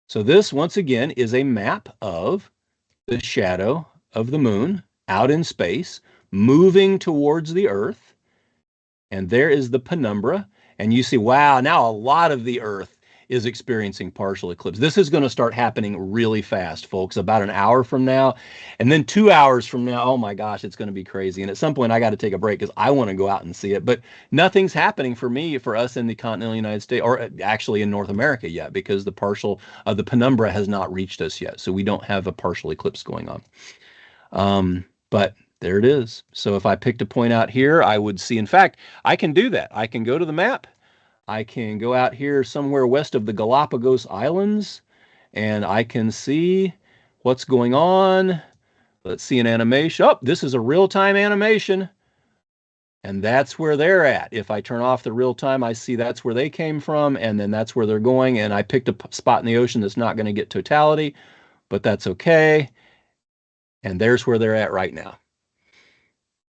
So this, once again, is a map of the shadow of the moon out in space, moving towards the Earth. And there is the penumbra. And you see, wow, now a lot of the Earth is experiencing partial eclipse. This is going to start happening really fast, folks, about an hour from now. And then 2 hours from now, oh my gosh, it's going to be crazy. And at some point I got to take a break because I want to go out and see it. But nothing's happening for us in the continental United States, or actually in North America yet, because the penumbra has not reached us yet. So we don't have a partial eclipse going on. But there it is. So if I picked a point out here, I would see, in fact, I can do that. I can go to the map. I can go out here somewhere west of the Galapagos Islands, and I can see what's going on. Let's see an animation. Oh, this is a real-time animation. And that's where they're at. If I turn off the real time, I see that's where they came from, and then that's where they're going. And I picked a spot in the ocean that's not going to get totality, but that's okay. And there's where they're at right now.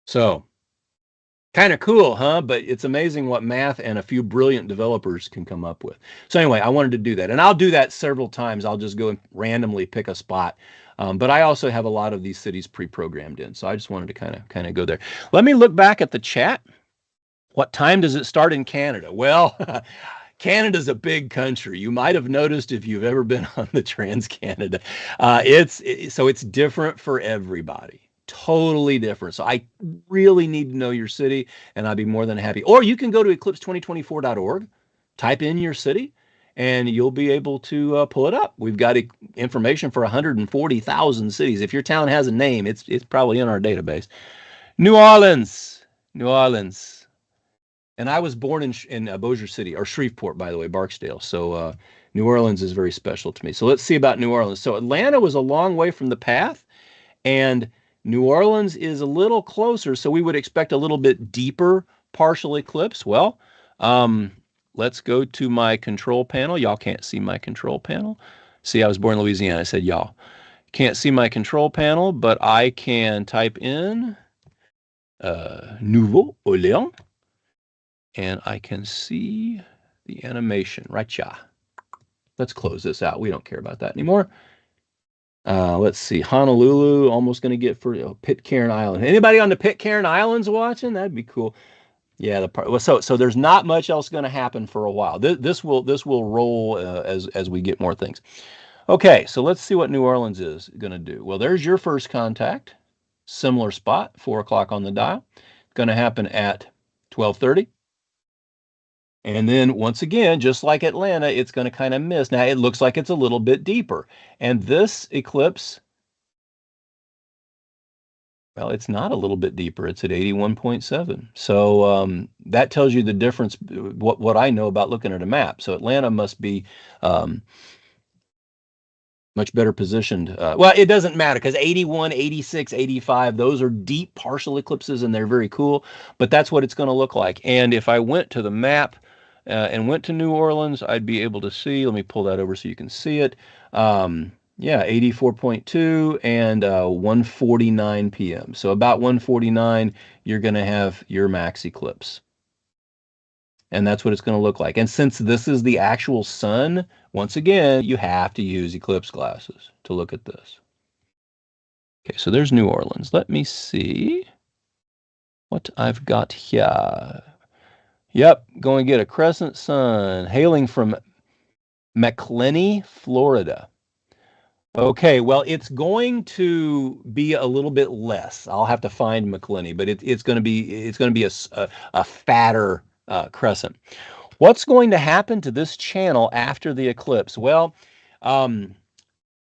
So kind of cool, huh? But it's amazing what math and a few brilliant developers can come up with. So anyway, I wanted to do that, and I'll do that several times. I'll just go and randomly pick a spot. But I also have a lot of these cities pre-programmed in, so I just wanted to kind of go there. Let me look back at the chat. What time does it start in Canada? Well, Canada's a big country. You might have noticed if you've ever been on the Trans-Canada. So it's different for everybody. Totally different. So I really need to know your city, and I'd be more than happy. Or you can go to eclipse2024.org, type in your city, and you'll be able to pull it up. We've got information for 140,000 cities. If your town has a name, it's probably in our database. New Orleans, New Orleans. And I was born in Bossier City, or Shreveport, by the way, Barksdale. So New Orleans is very special to me. So let's see about New Orleans. So Atlanta was a long way from the path, and New Orleans is a little closer. So we would expect a little bit deeper partial eclipse. Well, let's go to my control panel. Y'all can't see my control panel. See, I was born in Louisiana. I said y'all. Can't see my control panel, but I can type in Nouveau Orleans. And I can see the animation. Right-ya. Let's close this out. We don't care about that anymore. Let's see. Honolulu, almost going to get for Pitcairn Island. Anybody on the Pitcairn Islands watching? That'd be cool. Yeah, so there's not much else going to happen for a while. This will roll as we get more things. Okay, so let's see what New Orleans is going to do. Well, there's your first contact. Similar spot, 4 o'clock on the dial. It's going to happen at 12:30. And then once again, just like Atlanta, it's going to kind of miss. Now it looks like it's a little bit deeper. And this eclipse, well, it's not a little bit deeper. It's at 81.7. So that tells you the difference, what I know about looking at a map. So Atlanta must be much better positioned. Well, it doesn't matter because 81, 86, 85, those are deep partial eclipses and they're very cool. But that's what it's going to look like. And if I went to the map, and went to New Orleans, I'd be able to see, let me pull that over so you can see it. Yeah, 84.2 and 1:49 p.m. So about 1:49, you're going to have your max eclipse. And that's what it's going to look like. And since this is the actual sun, once again, you have to use eclipse glasses to look at this. Okay, so there's New Orleans. Let me see what I've got here. Yep, going to get a crescent sun, hailing from McLenny, Florida. Okay, well, it's going to be a little bit less. I'll have to find McLenny, but it's going to be a fatter crescent. What's going to happen to this channel after the eclipse? Well,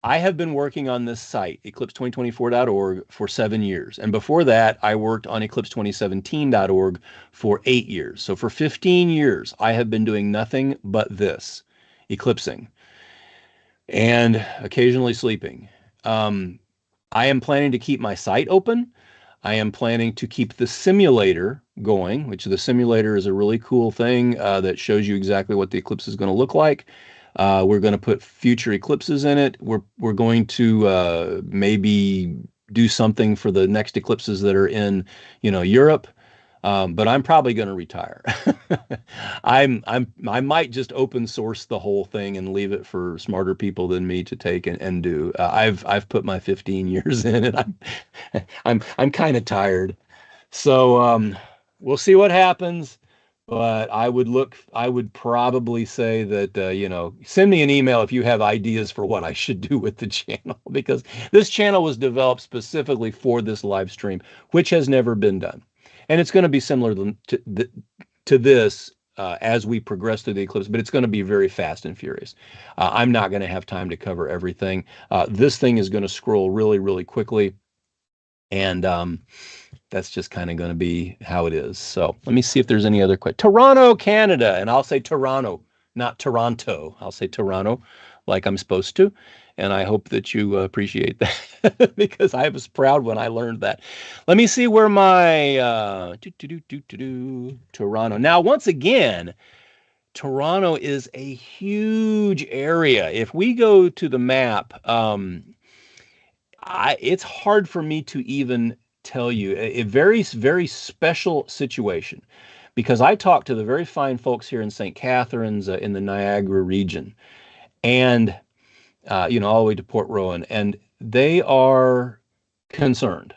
I have been working on this site, eclipse2024.org, for 7 years. And before that, I worked on eclipse2017.org for 8 years. So for 15 years, I have been doing nothing but this, eclipsing, and occasionally sleeping. I am planning to keep my site open. I am planning to keep the simulator going, which the simulator is a really cool thing that shows you exactly what the eclipse is going to look like. We're going to put future eclipses in it. We're going to maybe do something for the next eclipses that are in, Europe. But I'm probably going to retire. I might just open source the whole thing and leave it for smarter people than me to take and do. I've put my 15 years in, and I'm kind of tired. So we'll see what happens. But I would probably say that, send me an email if you have ideas for what I should do with the channel, because this channel was developed specifically for this live stream, which has never been done. And it's going to be similar to this as we progress through the eclipse, but it's going to be very fast and furious. I'm not going to have time to cover everything. This thing is going to scroll really, really quickly. And that's just kind of going to be how it is. So let me see if there's any other questions. Toronto, Canada. And I'll say Toronto, not Toronto. I'll say Toronto like I'm supposed to. And I hope that you appreciate that because I was proud when I learned that. Let me see where my Toronto. Now, once again, Toronto is a huge area. If we go to the map, it's hard for me to even tell you a very, very special situation because I talked to the very fine folks here in St. Catharines in the Niagara region and, all the way to Port Rowan, and they are concerned,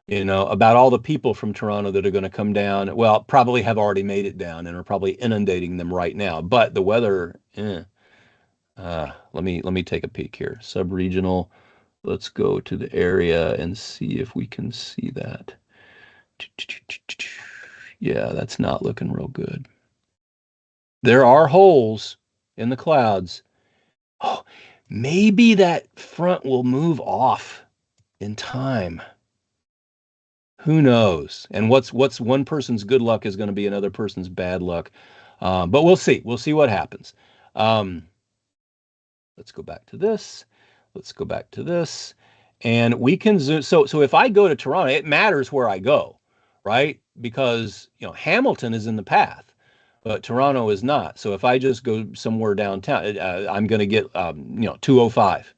about all the people from Toronto that are going to come down. Well, probably have already made it down and are probably inundating them right now. But the weather, let me take a peek here. Subregional. Let's go to the area and see if we can see that. Yeah, that's not looking real good. There are holes in the clouds. Oh, maybe that front will move off in time. Who knows? And what's one person's good luck is going to be another person's bad luck. But we'll see. We'll see what happens. Um, let's go back to this. Let's go back to this. And we can zoom. So if I go to Toronto, it matters where I go, right? Because, Hamilton is in the path, but Toronto is not. So if I just go somewhere downtown, I'm going to get, 205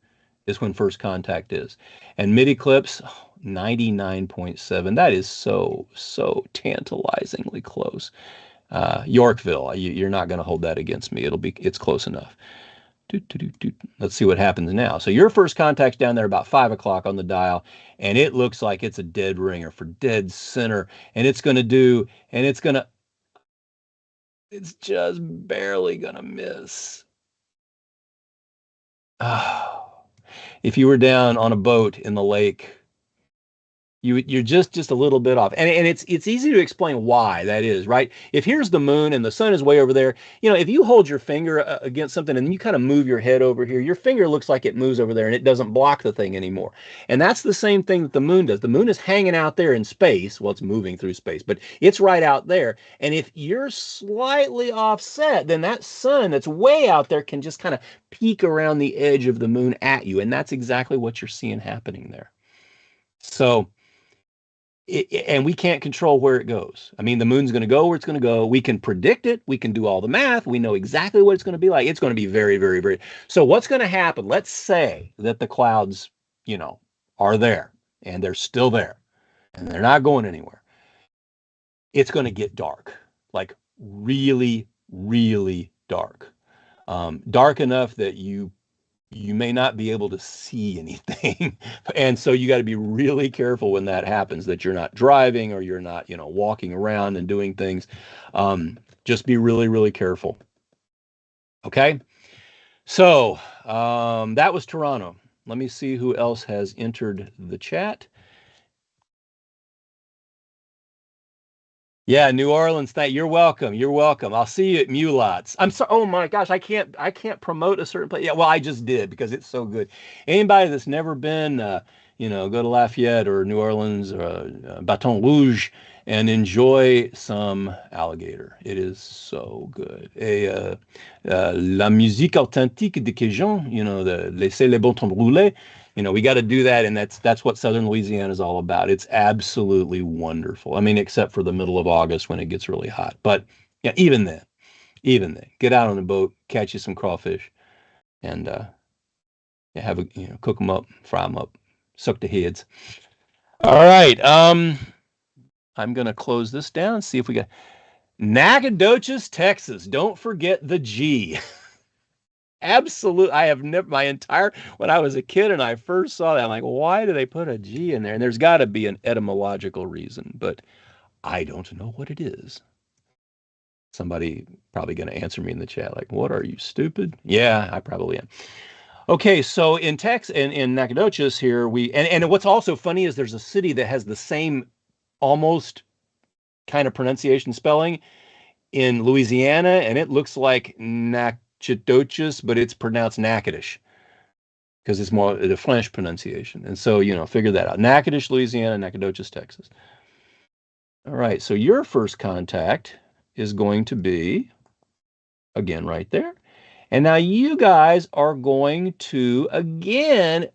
is when first contact is. And mid-eclipse, 99.7. That is so, so tantalizingly close. Yorkville, you're not going to hold that against me. It's close enough. Let's see what happens now. So your first contact's down there about 5 o'clock on the dial, and it looks like it's a dead ringer for dead center. And it's just barely going to miss. Oh, if you were down on a boat in the lake, you're just a little bit off, and it's easy to explain why that is, right? If here's the moon and the sun is way over there, if you hold your finger against something and then you kind of move your head over here, your finger looks like it moves over there and it doesn't block the thing anymore. And that's the same thing that the moon does. The moon is hanging out there in space. Well, it's moving through space, but it's right out there. And if you're slightly offset, then that sun that's way out there can just kind of peek around the edge of the moon at you, and that's exactly what you're seeing happening there. So. And we can't control where it goes. I mean, the moon's going to go where it's going to go. We can predict it. We can do all the math. We know exactly what it's going to be like. It's going to be very, very, very. So what's going to happen? Let's say that the clouds, are there and they're still there and they're not going anywhere. It's going to get dark, like really, really dark. Dark enough that you may not be able to see anything. And so you got to be really careful when that happens, that you're not driving or you're not, walking around and doing things. Just be really, really careful. Okay. So that was Toronto. Let me see who else has entered the chat. Yeah, New Orleans. You're welcome. You're welcome. I'll see you at Mulots. I'm sorry. Oh my gosh, I can't promote a certain place. Yeah, well, I just did because it's so good. Anybody that's never been, go to Lafayette or New Orleans or Baton Rouge and enjoy some alligator. It is so good. La musique authentique de Cajun, laisser les bon temps rouler. We got to do that, and that's what Southern Louisiana is all about. It's absolutely wonderful. I mean, except for the middle of August when it gets really hot. But yeah, even then, get out on a boat, catch you some crawfish, and have cook them up, fry them up, suck the heads. All right, I'm gonna close this down. See if we got Nacogdoches, Texas. Don't forget the G. Absolute. I have never when I was a kid and I first saw that, I'm like, why do they put a G in there? And there's got to be an etymological reason, but I don't know what it is. Somebody probably going to answer me in the chat, like, what are you, stupid? Yeah, I probably am. Okay, so in Texas, in Nacogdoches here, and what's also funny is there's a city that has the same almost kind of pronunciation spelling in Louisiana, and it looks like Nacogdoches, but it's pronounced Natchitoches because it's more the French pronunciation. And so, figure that out. Natchitoches, Louisiana, Nacogdoches, Texas. All right, so your first contact is going to be, again, right there. And now you guys are going to, again,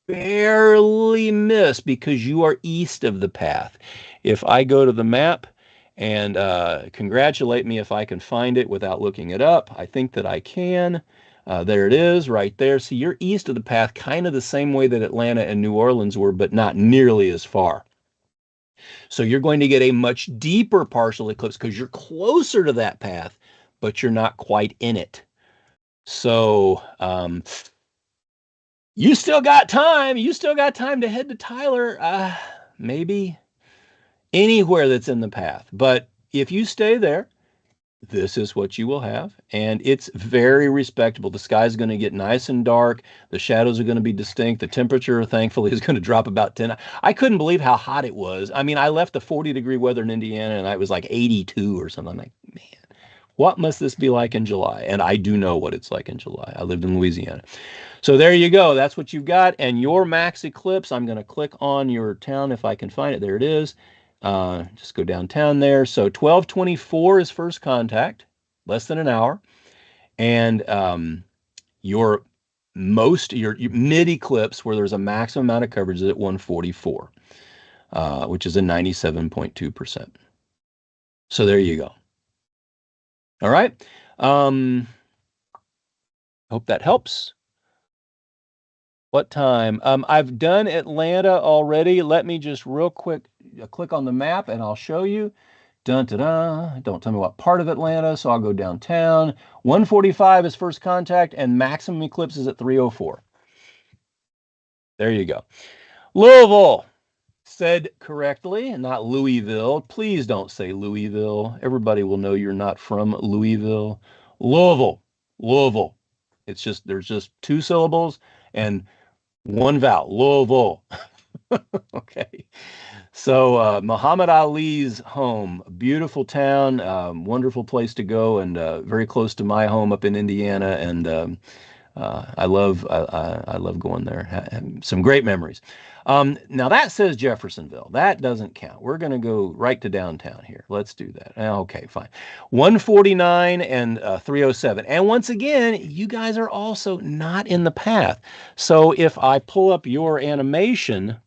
barely miss because you are east of the path. If I go to the map and congratulate me if I can find it without looking it up, I think that I can. There it is right there. See, you're east of the path, kind of the same way that Atlanta and New Orleans were, but not nearly as far. So you're going to get a much deeper partial eclipse because you're closer to that path, but you're not quite in it. So you still got time. You still got time to head to Tyler. Maybe anywhere that's in the path. But if you stay there, this is what you will have. And it's very respectable. The sky's going to get nice and dark. The shadows are going to be distinct. The temperature, thankfully, is going to drop about 10. I couldn't believe how hot it was. I mean, I left the 40-degree weather in Indiana and I was like 82 or something. I'm like, man, what must this be like in July? And I do know what it's like in July. I lived in Louisiana. So there you go. That's what you've got. And your max eclipse, I'm going to click on your town if I can find it. There it is. Just go downtown there. So 1224 is first contact, less than an hour. And your your mid eclipse, where there's a maximum amount of coverage, is at 144, which is a 97.2%. So there you go. All right. Hope that helps. What time? I've done Atlanta already. Let me just real quick click on the map and I'll show you. Dun, dun, dun. Don't tell me what part of Atlanta, so I'll go downtown. 145 is first contact and maximum eclipse is at 304. There you go. Louisville, said correctly, not Louisville. Please don't say Louisville. Everybody will know you're not from Louisville. Louisville, Louisville. It's just, there's just two syllables and one vowel, Louisville. Okay. So Muhammad Ali's home, beautiful town, wonderful place to go, and very close to my home up in Indiana. And I love going there. Some great memories. Now that says Jeffersonville. That doesn't count. We're going to go right to downtown here. Let's do that. Okay, fine. 149 and 307. And once again, you guys are also not in the path. So if I pull up your animation,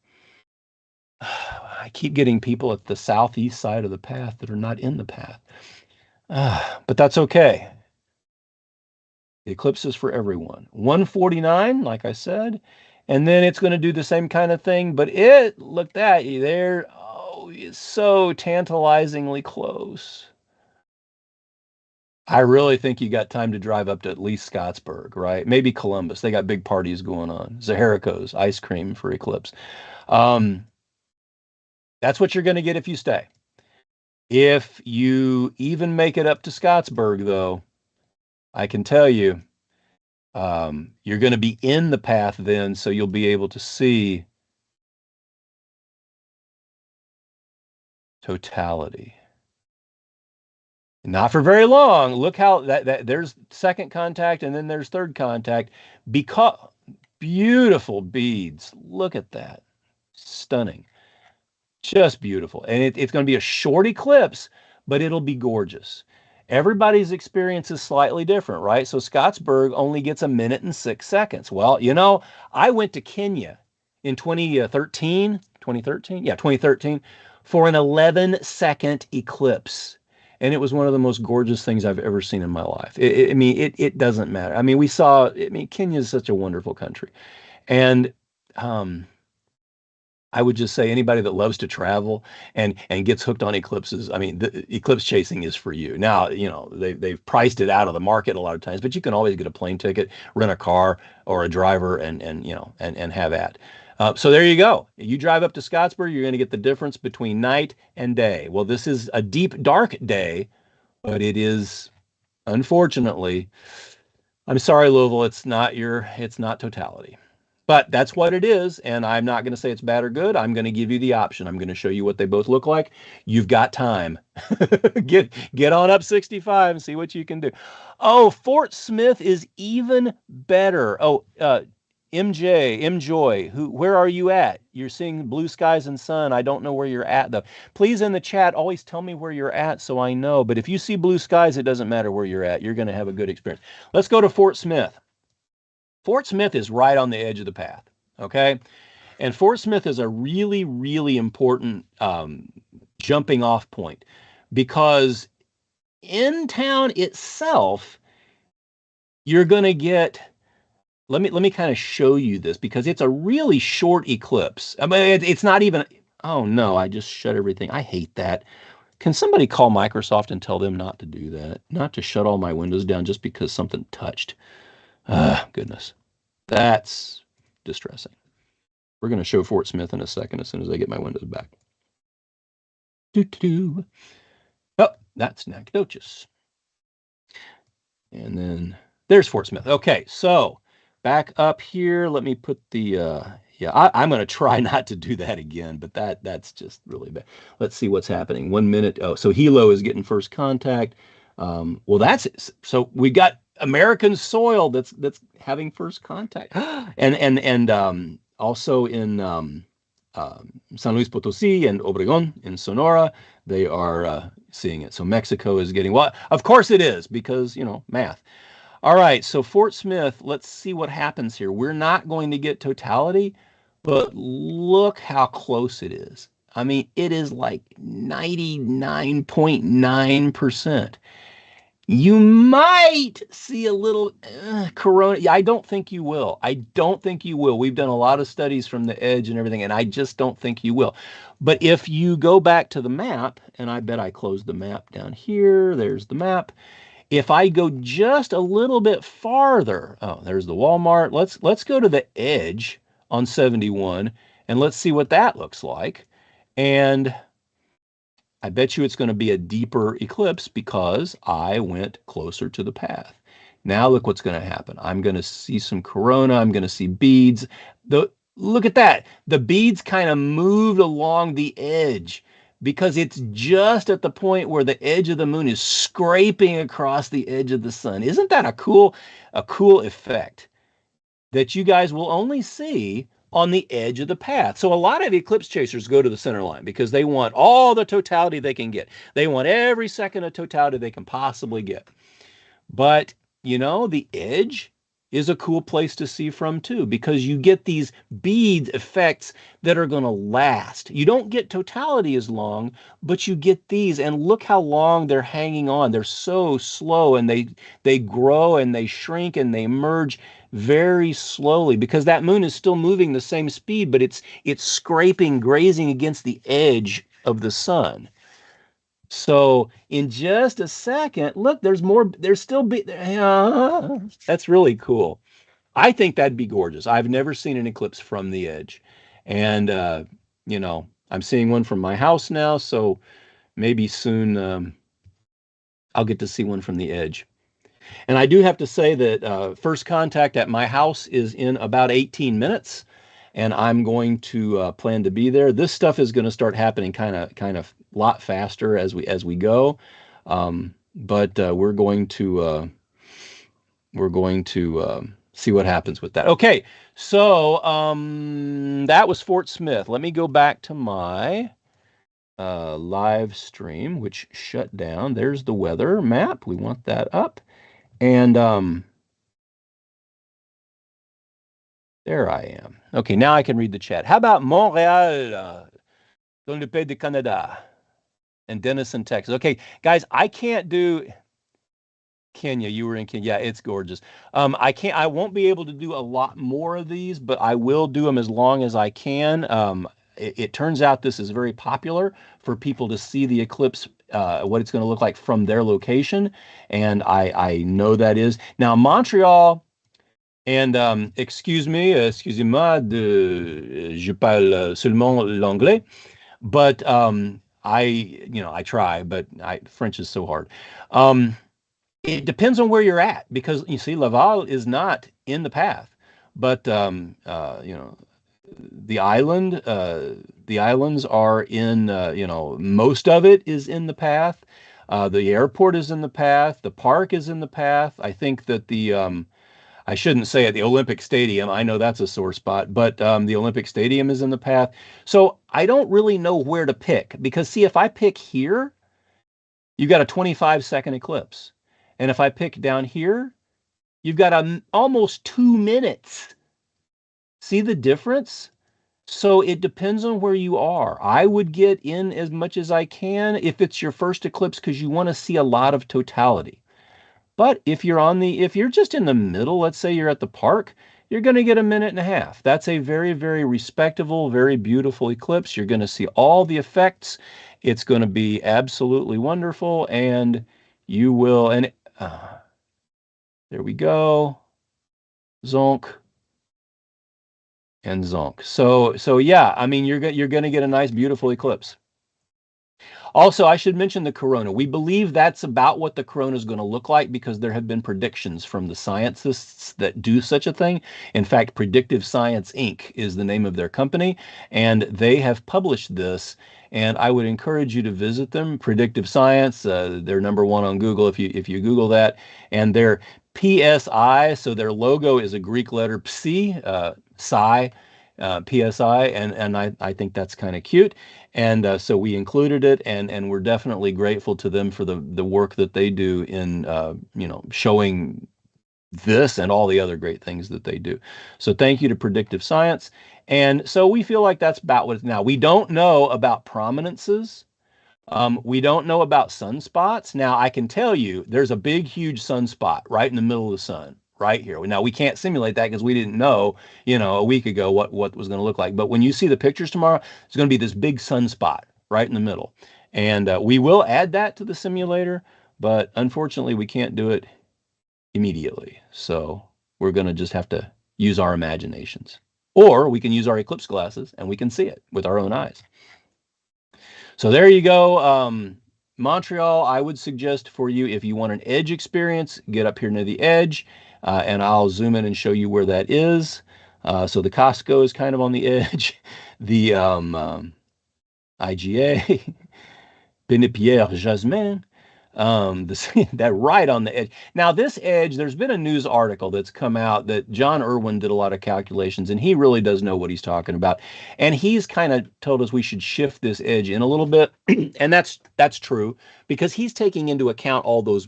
I keep getting people at the southeast side of the path that are not in the path. But that's okay. The eclipse is for everyone. 149, like I said, and then it's going to do the same kind of thing, but it, look at you there. Oh, it's so tantalizingly close. I really think you got time to drive up to at least Scottsburg, right? Maybe Columbus. They got big parties going on. Zaharico's ice cream for eclipse. That's what you're going to get if you stay. If you even make it up to Scottsburg, though, I can tell you, you're going to be in the path then, so you'll be able to see totality. Not for very long. Look how that there's second contact and then there's third contact. Because beautiful beads. Look at that. Stunning. Just beautiful. And it's going to be a short eclipse, but it'll be gorgeous. Everybody's experience is slightly different, right? So Scottsburg only gets 1 minute and 6 seconds. Well, you know, I went to Kenya in 2013, 2013, for an 11-second eclipse. And it was one of the most gorgeous things I've ever seen in my life. It doesn't matter. I mean, Kenya is such a wonderful country. And I would just say anybody that loves to travel and gets hooked on eclipses, I mean, the eclipse chasing is for you. Now, you know, they've priced it out of the market a lot of times, but you can always get a plane ticket, rent a car or a driver and have at. So there you go. You drive up to Scottsburg, you're going to get the difference between night and day. Well, this is a deep, dark day, but it is, unfortunately, I'm sorry, Louisville, it's not totality. But that's what it is, and I'm not going to say it's bad or good. I'm going to give you the option. I'm going to show you what they both look like. You've got time. Get on up 65 and see what you can do. Oh, Fort Smith is even better. Oh, MJoy, where are you at? You're seeing blue skies and sun. I don't know where you're at though. Please in the chat always tell me where you're at so I know. But if you see blue skies, it doesn't matter where you're at. You're going to have a good experience. Let's go to Fort Smith. Fort Smith is right on the edge of the path. Okay. And Fort Smith is a really, really important jumping off point because in town itself, you're going to get. Let me kind of show you this because it's a really short eclipse. I mean, it's not even. Oh no, I just shut everything. I hate that. Can somebody call Microsoft and tell them not to do that? Not to shut all my windows down just because something touched. Ah, goodness. That's distressing. We're going to show Fort Smith in a second as soon as I get my windows back. Doo-doo. Oh, that's Nacogdoches. And then there's Fort Smith. Okay, so back up here. Let me put the yeah. I'm going to try not to do that again, but that's just really bad. Let's see what's happening. 1 minute. Oh, so Hilo is getting first contact. Well, that's so we got American soil that's having first contact, and also in San Luis Potosí and Obregón in Sonora, they are seeing it. So Mexico is getting, well, of course it is because, math. All right, so Fort Smith, let's see what happens here. We're not going to get totality, but look how close it is. I mean, it is like 99.9%. You might see a little corona. Yeah, I don't think you will. I don't think you will. We've done a lot of studies from the edge and everything, and I just don't think you will. But if you go back to the map, and I bet I closed the map down here. There's the map. If I go just a little bit farther, oh, there's the Walmart. Let's go to the edge on 71, and let's see what that looks like. And I bet you it's going to be a deeper eclipse because I went closer to the path. Now look what's going to happen. I'm going to see some corona. I'm going to see beads. Look at that. The beads kind of moved along the edge because it's just at the point where the edge of the moon is scraping across the edge of the sun. Isn't that a cool effect that you guys will only see on the edge of the path? So a lot of eclipse chasers go to the center line because they want all the totality they can get. They want every second of totality they can possibly get. But, the edge is a cool place to see from too, because you get these bead effects that are going to last. You don't get totality as long, but you get these, and look how long they're hanging on. They're so slow, and they grow and they shrink and they merge very slowly because that moon is still moving the same speed, but it's scraping, grazing against the edge of the sun. So in just a second, look, there's more. There's still that's really cool. I think that'd be gorgeous. I've never seen an eclipse from the edge, and I'm seeing one from my house now, so maybe soon I'll get to see one from the edge. And I do have to say that first contact at my house is in about 18 minutes, and I'm going to plan to be there. This stuff is going to start happening kind of a lot faster as we go, but we're going to see what happens with that. Okay, so that was Fort Smith. Let me go back to my live stream, which shut down. There's the weather map. We want that up. And there I am. Okay, now I can read the chat. How about Montréal, dans le pays du Canada, and Denison, Texas? Okay, guys, I can't do Kenya. You were in Kenya. Yeah, it's gorgeous. I won't be able to do a lot more of these, but I will do them as long as I can. It turns out this is very popular for people to see the eclipse, what it's going to look like from their location, and I know that is. Now, Montreal, and excusez-moi, je parle seulement l'anglais, but I try, but French is so hard. It depends on where you're at because you see, Laval is not in the path, but the islands are in, most of it is in the path. The airport is in the path. The park is in the path. I think that I shouldn't say at the Olympic Stadium. I know that's a sore spot, but the Olympic Stadium is in the path. So I don't really know where to pick because, see, if I pick here, you got a 25-second eclipse. And if I pick down here, you've got almost 2 minutes. See the difference? So it depends on where you are. I would get in as much as I can if it's your first eclipse because you want to see a lot of totality. But if you're just in the middle, let's say you're at the park, you're going to get a minute and a half. That's a very, very respectable, very beautiful eclipse. You're going to see all the effects. It's going to be absolutely wonderful, and you will. And there we go, zonk and zonk. So yeah, I mean you're going to get a nice, beautiful eclipse. Also, I should mention the corona. We believe that's about what the corona is going to look like because there have been predictions from the scientists that do such a thing. In fact, Predictive Science Inc. is the name of their company, and they have published this. And I would encourage you to visit them. Predictive Science, they're number one on Google if you Google that, and their PSI. So their logo is a Greek letter psi, psi. PSI, and I think that's kind of cute. And so we included it, and we're definitely grateful to them for the work that they do in showing this and all the other great things that they do. So thank you to Predictive Science. And so we feel like that's about what it's now. We don't know about prominences. We don't know about sunspots. Now, I can tell you there's a big, huge sunspot right in the middle of the sun, right here. Now, we can't simulate that because we didn't know, a week ago what was going to look like. But when you see the pictures tomorrow, it's going to be this big sunspot right in the middle. And we will add that to the simulator, but unfortunately, we can't do it immediately. So we're going to just have to use our imaginations. Or we can use our eclipse glasses and we can see it with our own eyes. So there you go. Montreal, I would suggest for you, if you want an edge experience, get up here near the edge, and I'll zoom in and show you where that is. So the Costco is kind of on the edge. The IGA, Benipier Jasmin, that right on the edge. Now, this edge, there's been a news article that's come out that John Irwin did a lot of calculations, and he really does know what he's talking about. And he's kind of told us we should shift this edge in a little bit, and that's true because he's taking into account all those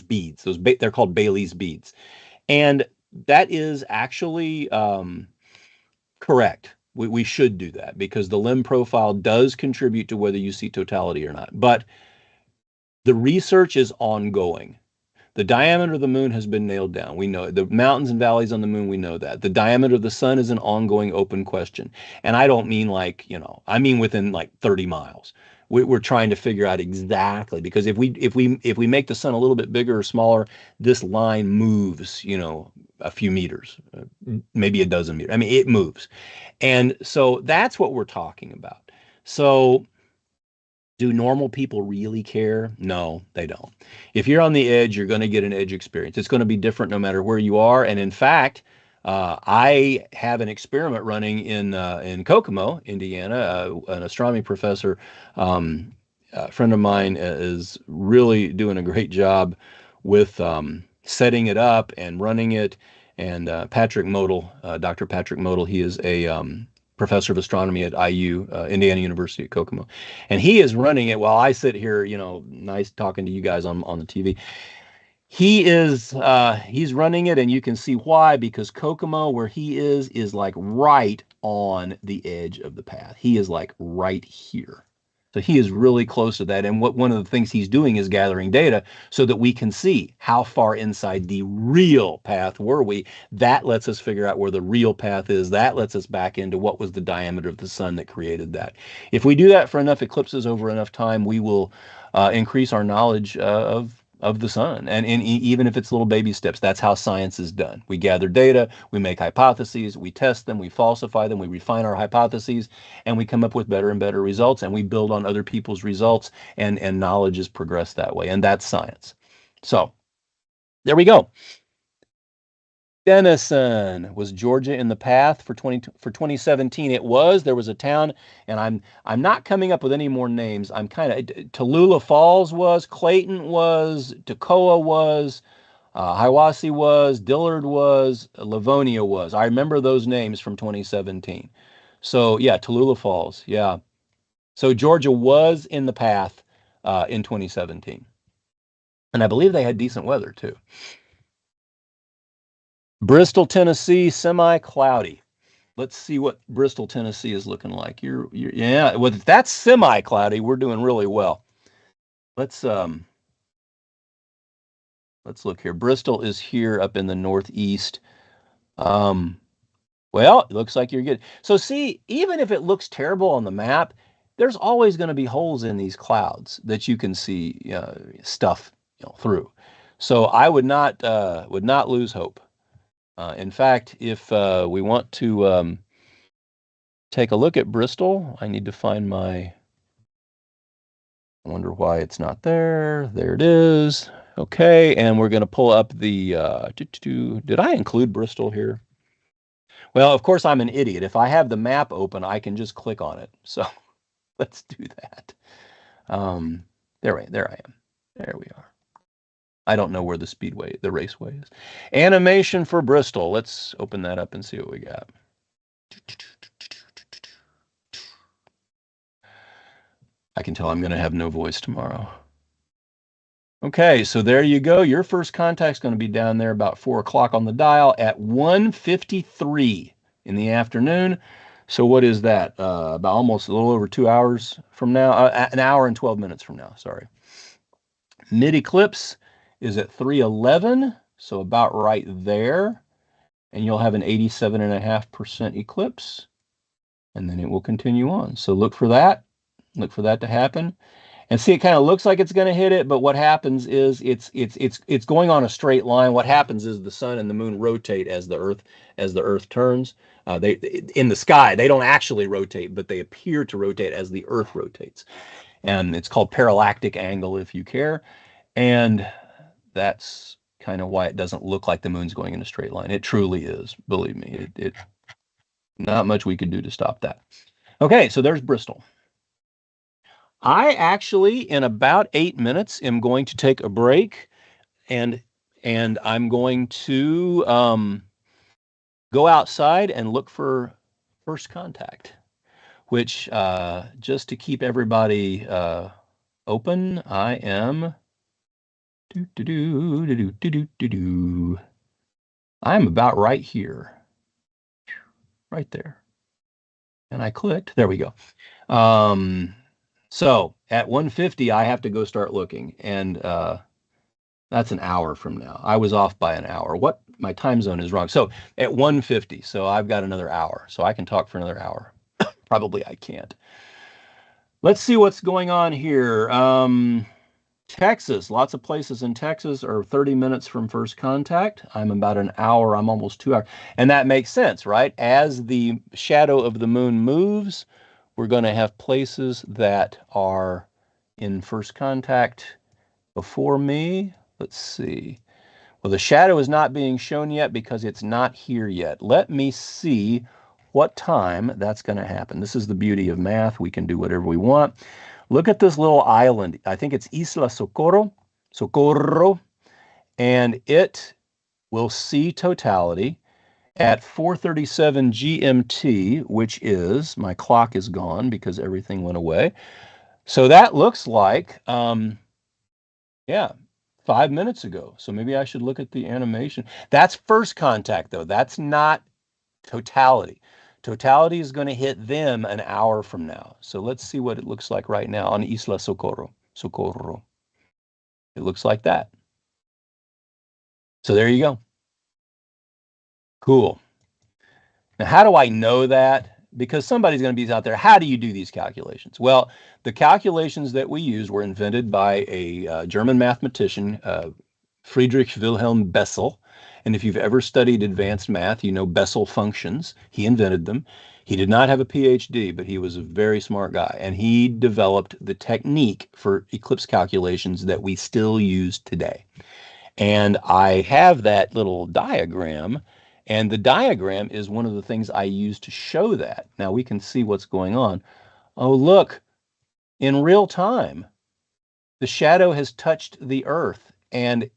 beads. They're called Bailey's beads, and that is actually correct. We should do that because the limb profile does contribute to whether you see totality or not. But the research is ongoing. The diameter of the moon has been nailed down. We know it. The mountains and valleys on the moon, we know that. The diameter of the sun is an ongoing open question. And I don't mean I mean within like 30 miles. We're trying to figure out exactly because if we make the sun a little bit bigger or smaller, this line moves, a few meters, maybe a dozen meters. I mean, it moves. And so that's what we're talking about. So do normal people really care? No, they don't. If you're on the edge, you're going to get an edge experience. It's going to be different no matter where you are. And in fact, I have an experiment running in Kokomo, Indiana. An astronomy professor, a friend of mine, is really doing a great job with setting it up and running it. And Patrick Modal, Dr. Patrick Modal, he is a professor of astronomy at IU, Indiana University at Kokomo. And he is running it while I sit here, nice talking to you guys on the TV. He's running it, and you can see why, because Kokomo, where he is like right on the edge of the path. He is like right here. So he is really close to that. And one of the things he's doing is gathering data so that we can see how far inside the real path were we. That lets us figure out where the real path is. That lets us back into what was the diameter of the sun that created that. If we do that for enough eclipses over enough time, we will increase our knowledge of the sun. And even if it's little baby steps, that's how science is done. We gather data, we make hypotheses, we test them, we falsify them, we refine our hypotheses, and we come up with better and better results, and we build on other people's results, and knowledge is progressed that way. And that's science. So there we go. Denison, was Georgia in the path for 2017? It was. There was a town, and I'm not coming up with any more names. I'm kind of Tallulah Falls was, Clayton was, Toccoa was. Hiwassee was, Dillard was, Livonia was. I remember those names from 2017. So yeah, Tallulah Falls. Yeah. So Georgia was in the path in 2017. And I believe they had decent weather too. Bristol, Tennessee, semi-cloudy. Let's see what Bristol, Tennessee is looking like. Yeah, well, if that's semi-cloudy, we're doing really well. Let's let's look here. Bristol is here up in the northeast. Um, well, it looks like you're good. So see, even if it looks terrible on the map, there's always going to be holes in these clouds that you can see stuff through. So I would not lose hope. In fact, if we want to take a look at Bristol, I need to find my. I wonder why it's not there. There it is. Okay, and we're going to pull up the. Did I include Bristol here? Well, of course, I'm an idiot. If I have the map open, I can just click on it. So let's do that. There I am. There we are. I don't know where the raceway is. Animation for Bristol. Let's open that up and see what we got. I can tell I'm going to have no voice tomorrow. Okay, so there you go. Your first contact's going to be down there about 4 o'clock on the dial at 1:53 in the afternoon. So what is that? About almost a little over 2 hours from now. An hour and 12 minutes from now. Sorry. Mid eclipse is at 3:11, so about right there, and you'll have an 87.5% eclipse, and then it will continue on. So look for that. Look for that to happen. And see, it kind of looks like it's going to hit it, but what happens is it's going on a straight line. What happens is the sun and the moon rotate as the Earth turns. They in the sky they don't actually rotate, but they appear to rotate as the Earth rotates, and it's called parallactic angle if you care. And that's kind of why it doesn't look like the moon's going in a straight line. It truly is. Believe me, it not much we can do to stop that. Okay, so there's Bristol. I actually, in about 8 minutes, am going to take a break, and I'm going to go outside and look for first contact, which just to keep everybody open, I am I'm about right here, right there, and I clicked. There we go. So at 1:50, I have to go start looking, and that's an hour from now. I was off by an hour. What? My time zone is wrong. So at 1:50, so I've got another hour. So I can talk for another hour. Probably I can't. Let's see what's going on here. Texas, lots of places in Texas are 30 minutes from first contact. I'm about an hour. I'm almost 2 hours. And that makes sense, right? As the shadow of the moon moves, we're going to have places that are in first contact before me. Let's see. Well, the shadow is not being shown yet because it's not here yet. Let me see what time that's going to happen. This is the beauty of math. We can do whatever we want. Look at this little island. I think it's Isla Socorro, and it will see totality at 4:37 GMT, which is, my clock is gone because everything went away. So that looks like, yeah, 5 minutes ago. So maybe I should look at the animation. That's first contact, though. That's not totality. Totality is going to hit them an hour from now. So let's see what it looks like right now on Isla Socorro. It looks like that. So there you go. Cool. Now, how do I know that? Because somebody's going to be out there. How do you do these calculations? Well, the calculations that we use were invented by a German mathematician, Friedrich Wilhelm Bessel. And if you've ever studied advanced math, you know Bessel functions. He invented them. He did not have a PhD, but he was a very smart guy. And he developed the technique for eclipse calculations that we still use today. And I have that little diagram, and the diagram is one of the things I use to show that. Now we can see what's going on. Oh, look, in real time, the shadow has touched the Earth, and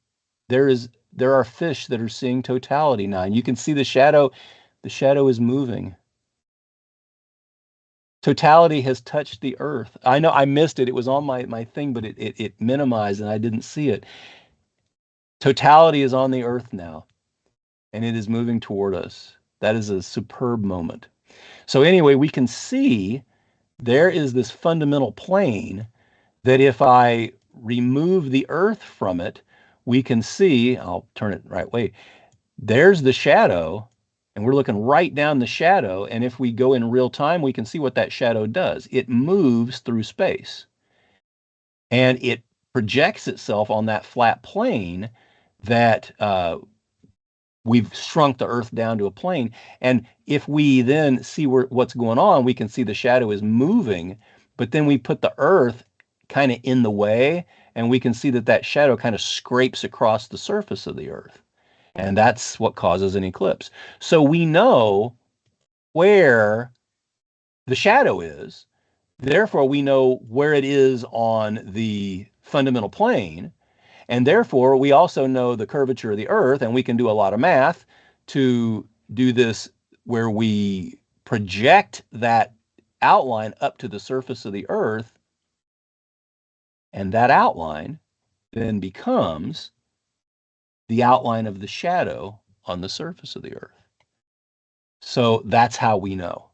there is there are fish that are seeing totality now. And you can see the shadow is moving. Totality has touched the earth. I know I missed it. It was on my thing, but it minimized and I didn't see it. Totality is on the earth now, and it is moving toward us. That is a superb moment. So anyway, we can see there is this fundamental plane that if I remove the earth from it, we can see, I'll turn it the right way, there's the shadow, and we're looking right down the shadow. And if we go in real time, we can see what that shadow does. It moves through space and it projects itself on that flat plane that we've shrunk the earth down to a plane. And if we then see what's going on, we can see the shadow is moving, but then we put the earth kind of in the way, and we can see that that shadow kind of scrapes across the surface of the earth. And that's what causes an eclipse. So we know where the shadow is. Therefore, we know where it is on the fundamental plane. And therefore, we also know the curvature of the earth, and we can do a lot of math to do this where we project that outline up to the surface of the earth. And that outline then becomes the outline of the shadow on the surface of the earth. So that's how we know.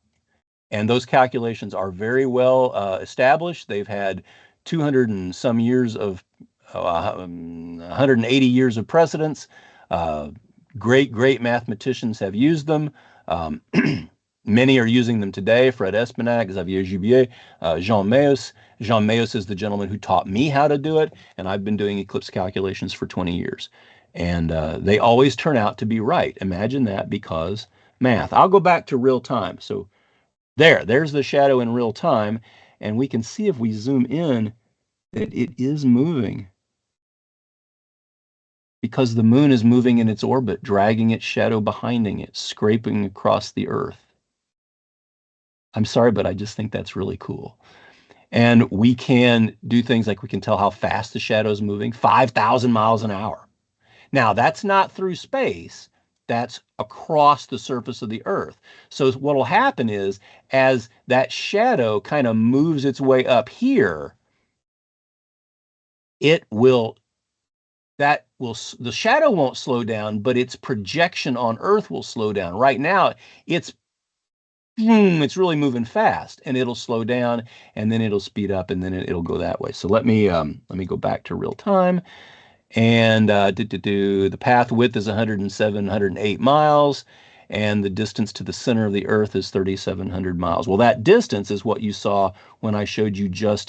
And those calculations are very well established. They've had 200 and some years of 180 years of precedence. Great mathematicians have used them. Many are using them today. Fred Espinac, Xavier Jubier, Jean Meus. Jean Meus is the gentleman who taught me how to do it, and I've been doing eclipse calculations for 20 years. And they always turn out to be right. Imagine that, because math. I'll go back to real time. So there's the shadow in real time, and we can see if we zoom in that it is moving, because the moon is moving in its orbit, dragging its shadow behind it, scraping across the earth. I'm sorry, but I just think that's really cool. And we can do things like we can tell how fast the shadow is moving, 5,000 miles an hour. Now, that's not through space. That's across the surface of the earth. So what will happen is, as that shadow kind of moves its way up here, the shadow won't slow down, but its projection on earth will slow down. Right now, it's really moving fast, and it'll slow down, and then it'll speed up, and then it'll go that way. So let me go back to real time. And the path width is 107, 108 miles, and the distance to the center of the earth is 3,700 miles. Well, that distance is what you saw when I showed you so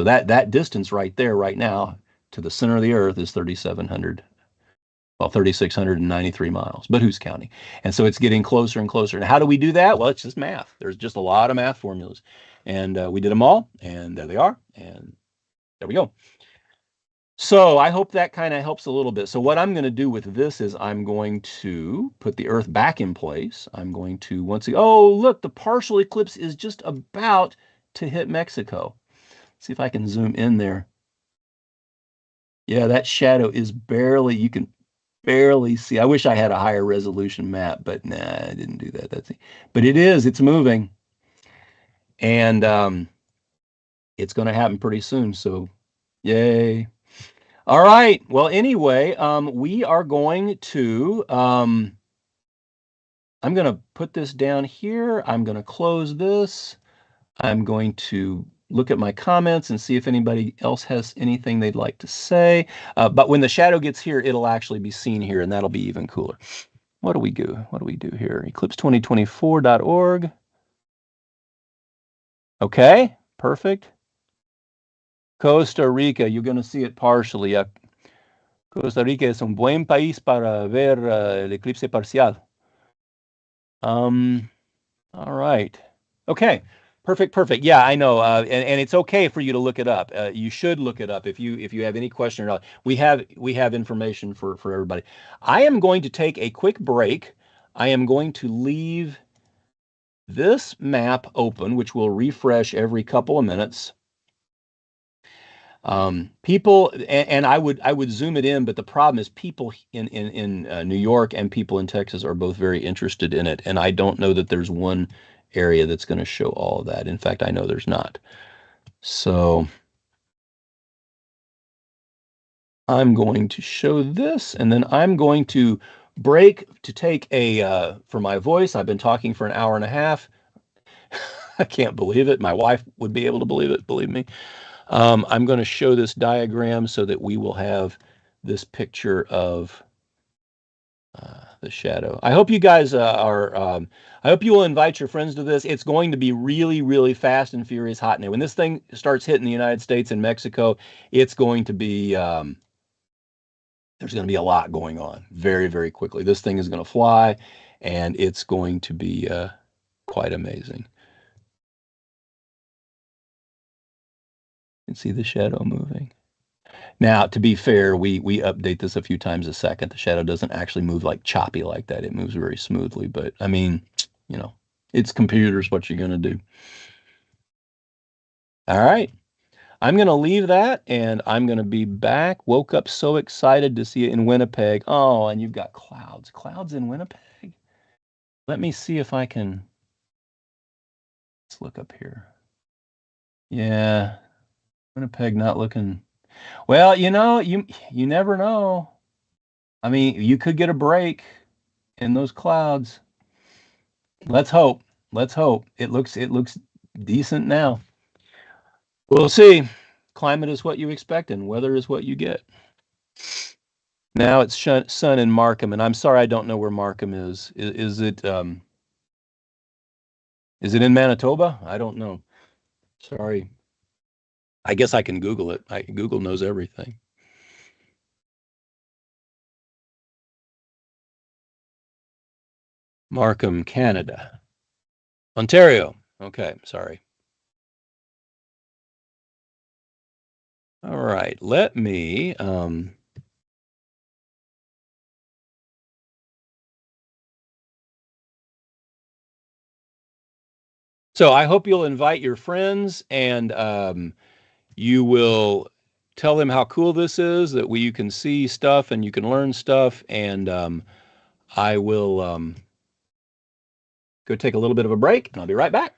that distance right there, right now, to the center of the earth is 3,693 miles, but who's counting? And so it's getting closer and closer. And how do we do that? Well, it's just math. There's just a lot of math formulas, and we did them all, and there they are, and there we go. So I hope that kind of helps a little bit. So what I'm going to do with this is I'm going to put the earth back in place. I'm going to once again, oh, look, the partial eclipse is just about to hit Mexico. See if I can zoom in there. Yeah, that shadow is barely, you can barely see. I wish I had a higher resolution map, but nah, I didn't do that. But it's moving. And it's going to happen pretty soon. So yay. All right. Well, anyway, we are going to, I'm going to put this down here. I'm going to close this. I'm going to look at my comments and see if anybody else has anything they'd like to say. But when the shadow gets here, it'll actually be seen here, and that'll be even cooler. What do we do? What do we do here? Eclipse2024.org. Okay, perfect. Costa Rica, you're going to see it partially. Costa Rica es un buen país para ver el eclipse parcial. All right. Okay. Perfect. Yeah, I know. And it's okay for you to look it up. You should look it up if you have any question or not. We have information for everybody. I am going to take a quick break. I am going to leave this map open, which will refresh every couple of minutes. People, and I would zoom it in, but the problem is people in New York and people in Texas are both very interested in it, and I don't know that there's one area that's going to show all of that. In fact, I know there's not. So I'm going to show this, and then I'm going to break to take a for my voice. I've been talking for an hour and a half. I can't believe it. My wife would be able to believe it, believe me. I'm going to show this diagram so that we will have this picture of the shadow. I hope you guys are. I hope you will invite your friends to this. It's going to be really, really fast and furious hot now. When this thing starts hitting the United States and Mexico, it's going to be. There's going to be a lot going on very, very quickly. This thing is going to fly, and it's going to be quite amazing. You can see the shadow moving. Now, to be fair, we update this a few times a second. The shadow doesn't actually move like choppy like that. It moves very smoothly. But I mean, you know, it's computers. What you're gonna do? All right, I'm gonna leave that, and I'm gonna be back. Woke up so excited to see it in Winnipeg. Oh, and you've got clouds. Clouds in Winnipeg. Let me see if I can. Let's look up here. Yeah, Winnipeg not looking. Well, you never know. I mean, you could get a break in those clouds. Let's hope. Let's hope. It looks decent now. We'll see. Climate is what you expect, and weather is what you get. Now it's sun in Markham, and I'm sorry I don't know where Markham is. Is it in Manitoba? I don't know. Sorry. I guess I can Google it. Google knows everything. Markham, Canada. Ontario. Okay, sorry. All right. Let me so I hope you'll invite your friends, and you will tell them how cool this is, that you can see stuff and you can learn stuff. And I will go take a little bit of a break, and I'll be right back.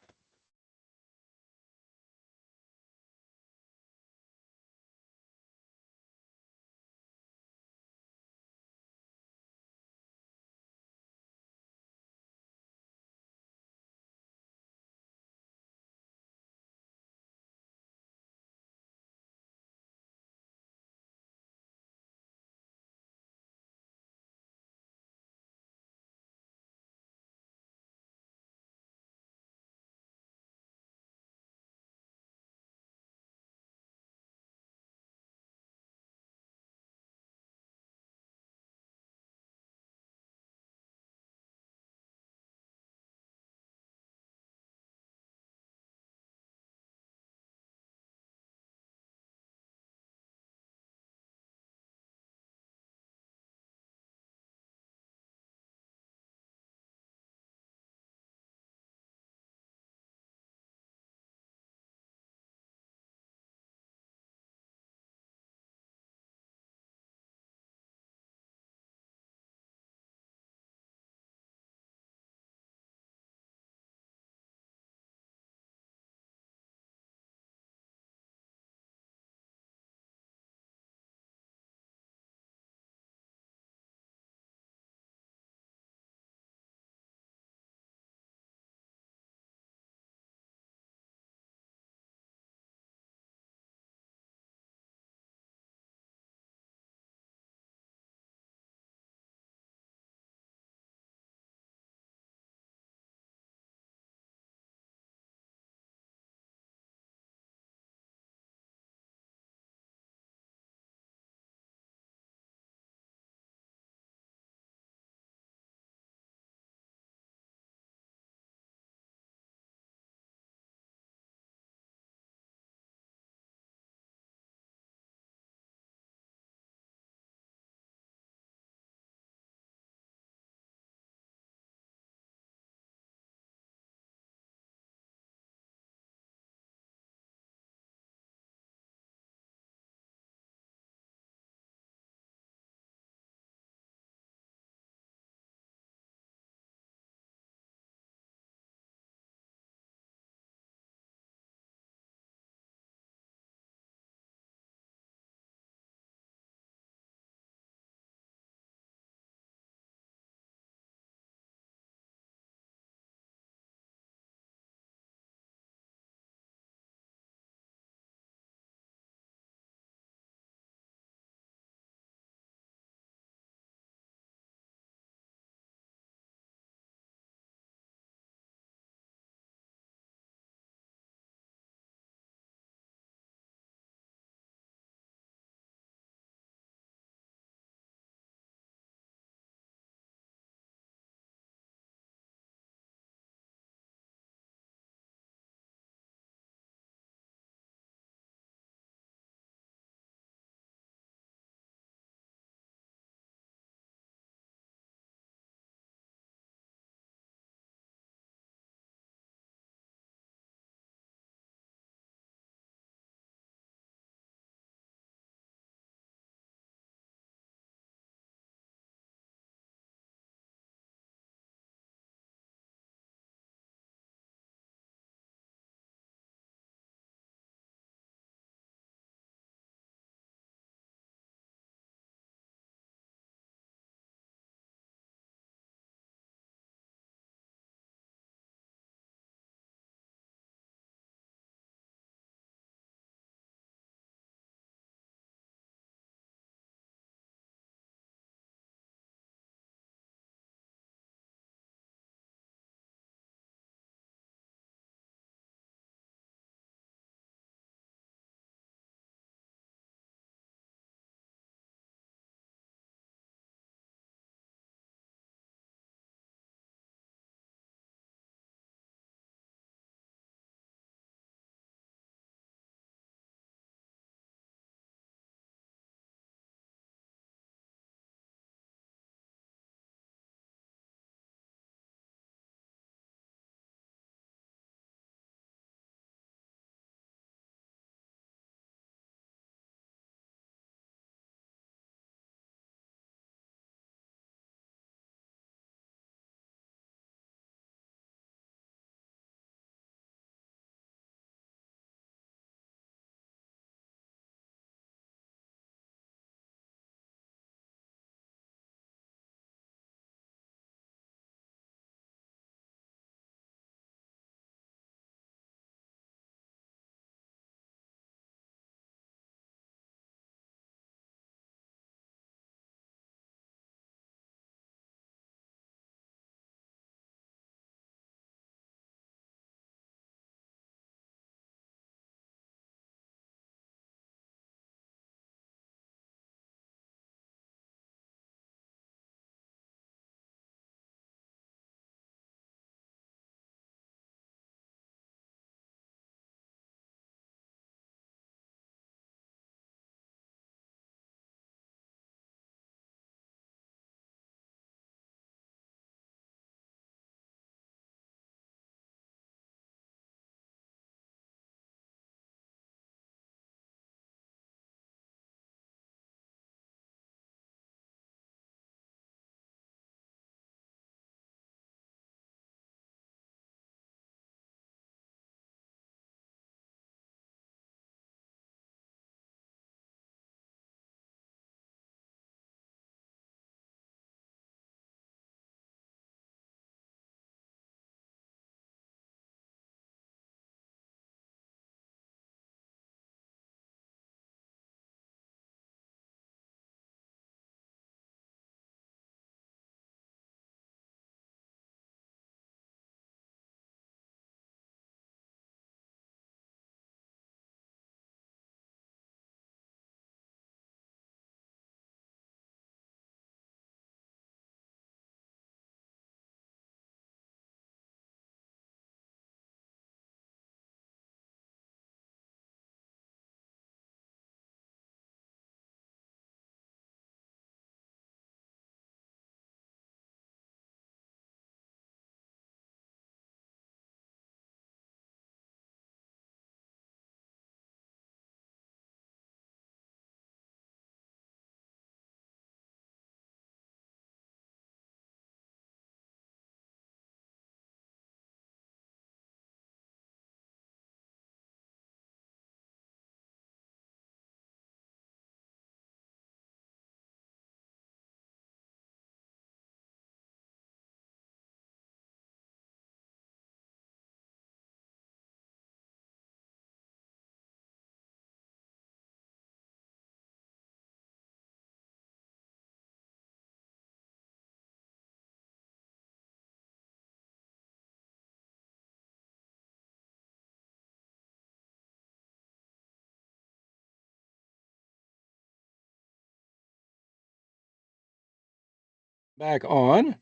Back on.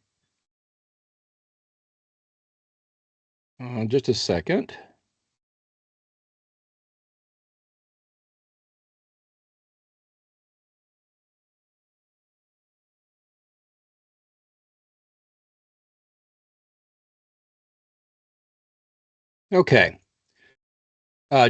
Just a second. Okay.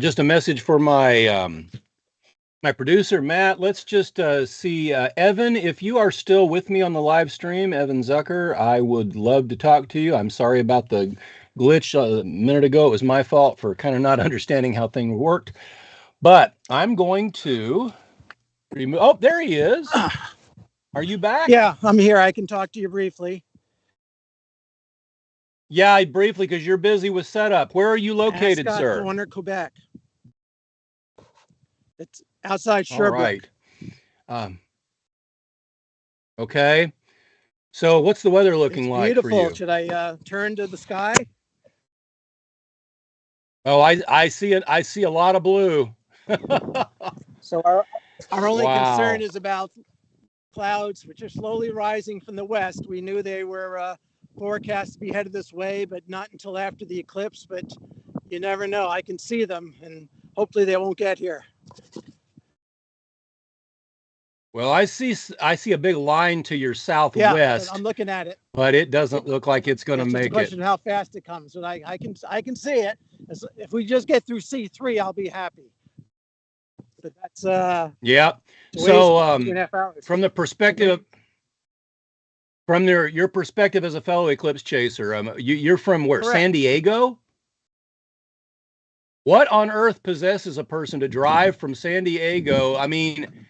Just a message for my producer, Matt. Let's just see. Evan, if you are still with me on the live stream, Evan Zucker, I would love to talk to you. I'm sorry about the glitch a minute ago. It was my fault for kind of not understanding how things worked. But I'm going to remove. Oh, there he is. Are you back? Yeah, I'm here. I can talk to you briefly. Yeah, briefly, because you're busy with setup. Where are you located, Ascot sir? Corner, Quebec. It's outside Sherbrooke. All right. Okay. So what's the weather looking It's like for beautiful. you? Should I turn to the sky? Oh, I see it. I see a lot of blue. So our only concern Wow. is about clouds, which are slowly rising from the west. We knew they were forecast to be headed this way, but not until after the eclipse. But you never know. I can see them, and hopefully they won't get here. Well, I see a big line to your Yeah, southwest, I'm looking at it. but it doesn't look like it's going to It's just a make it. question of how fast it comes. But I can see it. If we just get through C3, I'll be happy. But that's Yeah. it's a ways So, 2.5 hours. from the perspective, from your perspective as a fellow eclipse chaser, you're from where? Correct. San Diego? What on earth possesses a person to drive from San Diego? I mean,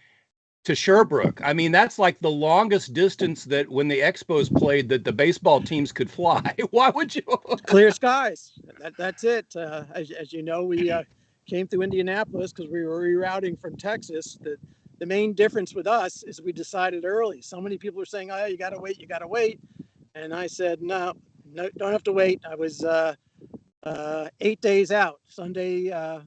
to Sherbrooke. I mean, that's like the longest distance that when the Expos played that the baseball teams could fly. Why would you? Clear skies. That's it. As you know, we came through Indianapolis because we were rerouting from Texas. The main difference with us is we decided early. So many people were saying, "Oh, you got to wait, you got to wait," and I said, "No, don't have to wait." I was 8 days out. Sunday, a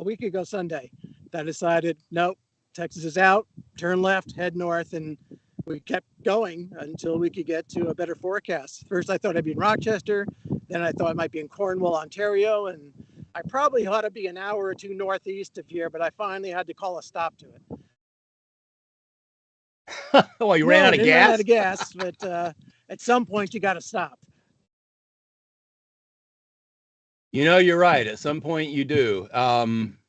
week ago Sunday, I decided, nope, Texas is out. Turn left, head north, and we kept going until we could get to a better forecast. First, I thought I'd be in Rochester. Then I thought I might be in Cornwall, Ontario, and I probably ought to be an hour or two northeast of here, but I finally had to call a stop to it. Well, you ran out of gas? Ran out of gas, but at some point you got to stop. You know, you're right. At some point you do.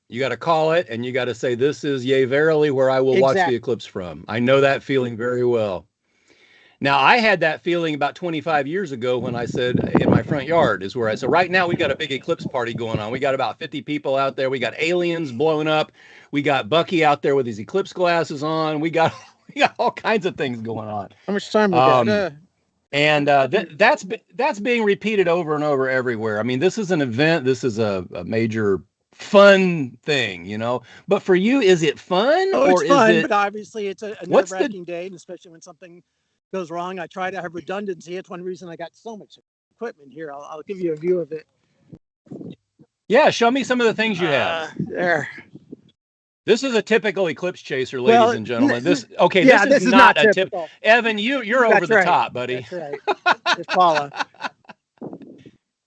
You got to call it and you got to say, this is yea, verily, where I will watch the eclipse from. I know that feeling very well. Now, I had that feeling about 25 years ago when I said in my front yard is where I said, right now we got a big eclipse party going on. We got about 50 people out there. We got aliens blowing up. We got Bucky out there with his eclipse glasses on. We got all kinds of things going on. How much time we got? And that's being repeated over and over everywhere. I mean, this is an event. This is a major fun thing, you know. But for you, is it fun? Oh, it's fun, but obviously it's a nerve-wracking day, and especially when something goes wrong. I try to have redundancy. It's one reason I got so much equipment here. I'll give you a view of it. Yeah, show me some of the things you have. There. This is a typical eclipse chaser, ladies and gentlemen. This is not a typical. Evan, you're over the top, buddy. That's right. It's Paula.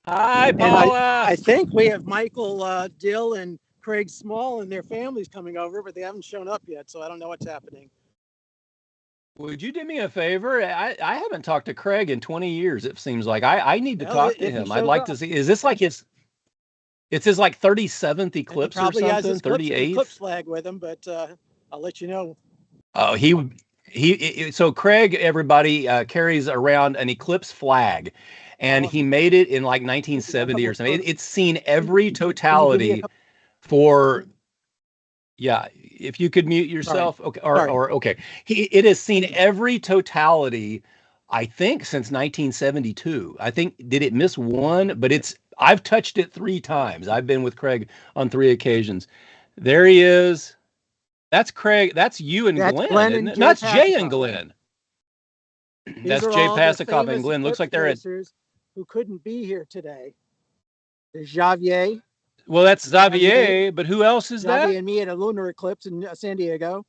Hi, Paula. I think we have Michael Dill and Craig Small and their families coming over, but they haven't shown up yet, so I don't know what's happening. Would you do me a favor? I haven't talked to Craig in 20 years, it seems like. I need to talk to him. I'd like to see. Is this like it's his like 37th eclipse or something? Probably has his 38th eclipse flag with him, but I'll let you know. Oh, so Craig, everybody carries around an eclipse flag, and he made it in like 1970 or something. It's seen every totality for. Yeah, if you could mute yourself, okay, or okay. It has seen every totality, I think, since 1972. I think, did it miss one? But I've touched it 3 times. I've been with Craig on 3 occasions. There he is. That's Craig. That's you and Glenn, isn't it? No, that's Jay and Glenn. That's Jay Pasikoff and Glenn. Looks like they're at. Who couldn't be here today. There's Javier. Well, that's Xavier, but who else is that? Xavier and me at a lunar eclipse in San Diego.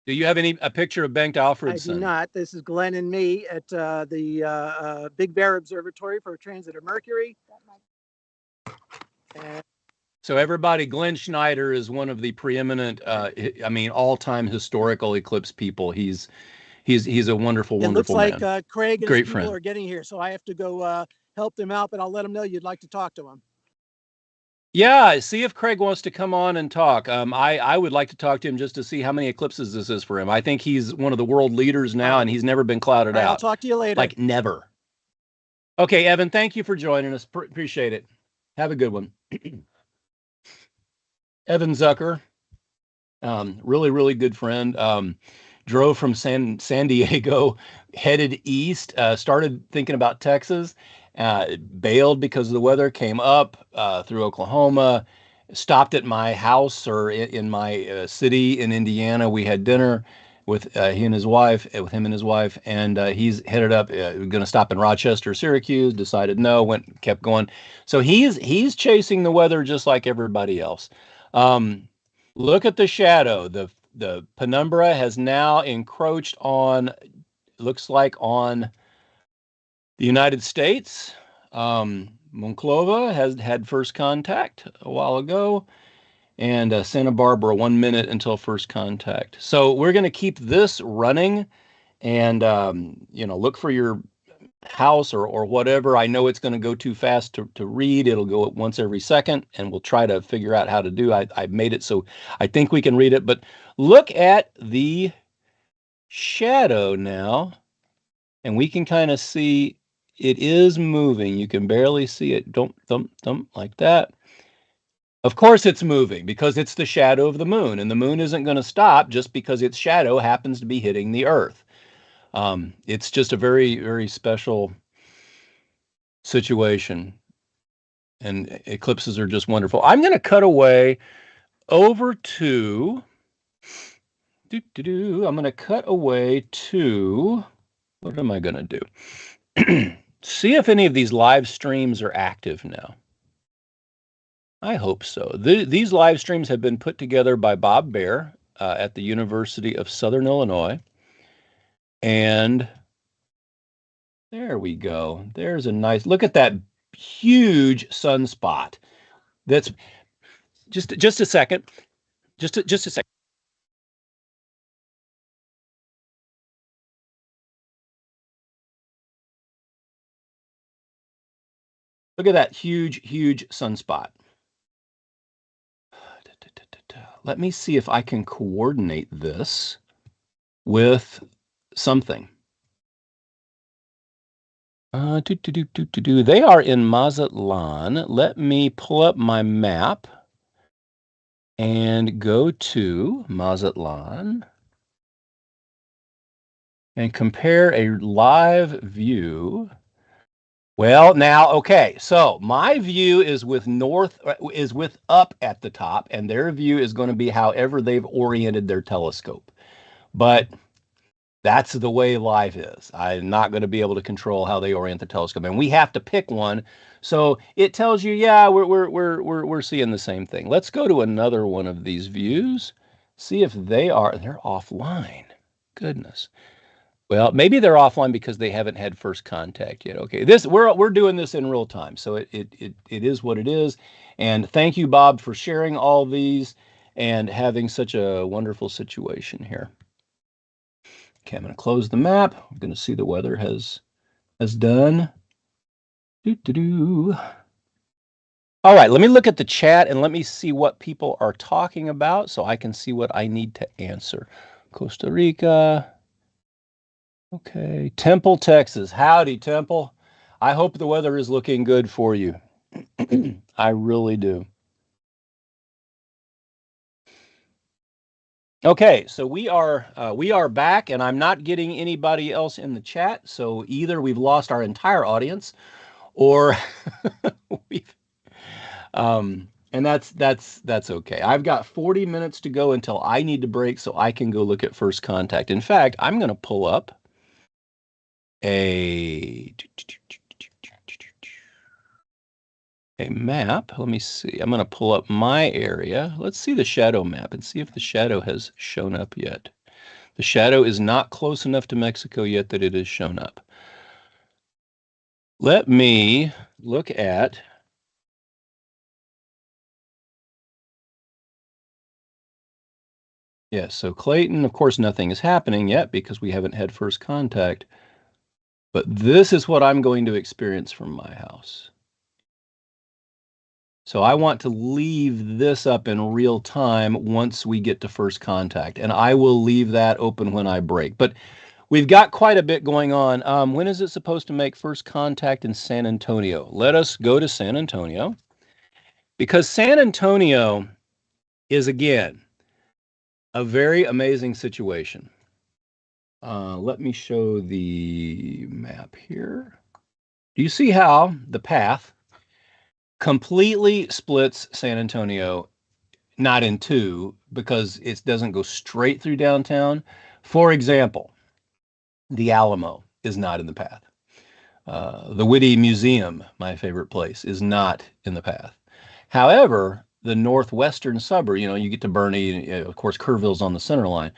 Do you have a picture of Bengt I do Alfredson? not. This is Glenn and me at the Big Bear Observatory for transit of Mercury. And So everybody, Glenn Schneider is one of the preeminent, all-time historical eclipse people. He's a wonderful, it looks wonderful like man. Craig and his Great people friend. are getting here, so I have to go help them out, but I'll let them know you'd like to talk to them. Yeah, see if Craig wants to come on and talk. I would like to talk to him just to see how many eclipses this is for him. I think he's one of the world leaders now, and he's never been clouded All right, I'll out. talk to you later. Like never. Okay, Evan, thank you for joining us. Appreciate it. Have a good one. Evan Zucker, really, really good friend. Drove from San Diego, headed east, started thinking about Texas, bailed because of the weather, came up through Oklahoma, stopped at my house or in my city in Indiana. We had dinner with he and his wife, with him and his wife, and he's headed up, going to stop in Rochester, Syracuse, decided no, kept going. So he's chasing the weather just like everybody else. Um, Look at the shadow. The penumbra has now encroached on, looks like on the United States. Monclova has had first contact a while ago, and Santa Barbara 1 minute until first contact. So we're going to keep this running, and look for your house or whatever. I know it's going to go too fast to read. It'll go once every second, and we'll try to figure out how to do. I made it so I think we can read it, but look at the shadow now, and we can kind of see it is moving. You can barely see it. Don't thump thump like that. Of course it's moving because it's the shadow of the moon, and the moon isn't going to stop just because its shadow happens to be hitting the earth. It's just a very, very special situation, and eclipses are just wonderful. I'm going to cut away over to I'm going to cut away to what am I going to do? See if any of these live streams are active now. I hope so. These live streams have been put together by Bob Baer at the University of Southern Illinois. And there we go. There's a nice look at that huge sunspot. That's just a second. Just a second. Look at that huge, huge sunspot. Let me see if I can coordinate this with something. They are in Mazatlan. Let me pull up my map and go to Mazatlan and compare a live view. Well, now, okay, so my view is with up at the top, and their view is going to be however they've oriented their telescope. But that's the way life is. I'm not going to be able to control how they orient the telescope, and we have to pick one. So it tells you, yeah, we're seeing the same thing. Let's go to another one of these views, see if they're offline. Goodness. Well, maybe they're offline because they haven't had first contact yet. Okay, we're doing this in real time, so it is what it is. And thank you, Bob, for sharing all these and having such a wonderful situation here. Okay, I'm going to close the map. I'm going to see the weather has done. All right, let me look at the chat and let me see what people are talking about so I can see what I need to answer. Costa Rica. Okay, Temple, Texas. Howdy, Temple. I hope the weather is looking good for you. I really do. Okay, so we are back, and I'm not getting anybody else in the chat. So either we've lost our entire audience, or we've and that's okay. I've got 40 minutes to go until I need to break, so I can go look at first contact. In fact, I'm going to pull up a map. Let me see. I'm going to pull up my area. Let's see the shadow map and see if the shadow has shown up yet. The shadow is not close enough to Mexico yet that it has shown up. Let me look at yes, so Clayton, of course, nothing is happening yet because we haven't had first contact. But this is what I'm going to experience from my house. So I want to leave this up in real time once we get to first contact, and I will leave that open when I break. But we've got quite a bit going on. When is it supposed to make first contact in San Antonio? Let us go to San Antonio, because San Antonio is, again, a very amazing situation. Let me show the map here. Do you see how the path completely splits San Antonio, not in two, because it doesn't go straight through downtown? For example, the Alamo is not in the path. The Whitty Museum, my favorite place, is not in the path. However, the northwestern suburb, you get to Bernie, of course, Kerrville's on the center line.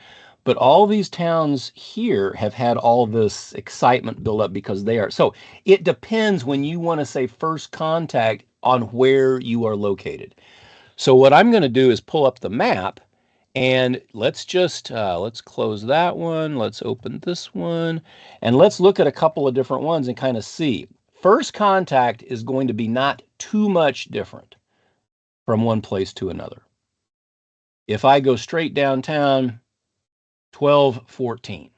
But all these towns here have had all this excitement build up because they are. So it depends when you want to say first contact on where you are located. So what I'm going to do is pull up the map, and let's close that one. Let's open this one, and let's look at a couple of different ones and kind of see. First contact is going to be not too much different from one place to another. If I go straight downtown, 12:14.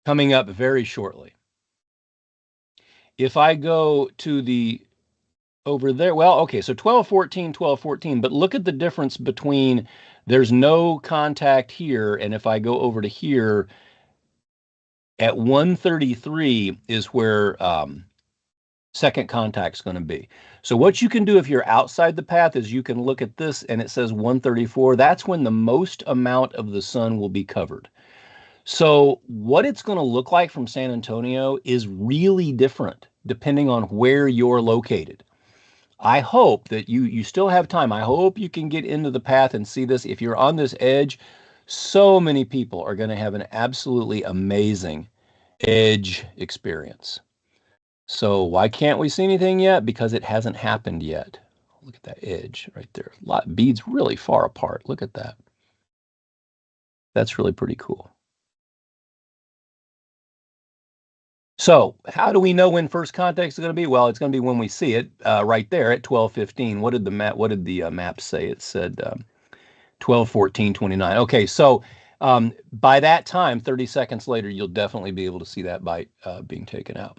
Coming up very shortly. If I go to the over there, well, okay, so 12:14, 12:14, but look at the difference between there's no contact here, and if I go over to here at 1:33 is where second contact's going to be. So what you can do if you're outside the path is you can look at this and it says 1:34. That's when the most amount of the sun will be covered. So what it's going to look like from San Antonio is really different depending on where you're located. I hope that you still have time. I hope you can get into the path and see this. If you're on this edge, so many people are going to have an absolutely amazing edge experience. So why can't we see anything yet? Because it hasn't happened yet. Look at that edge right there. A lot of beads really far apart. Look at that. That's really pretty cool. So how do we know when first contact is going to be? Well, it's going to be when we see it right there at 12:15. What did the map say? It said 12:14:29. Okay, so by that time, 30 seconds later, you'll definitely be able to see that bite being taken out.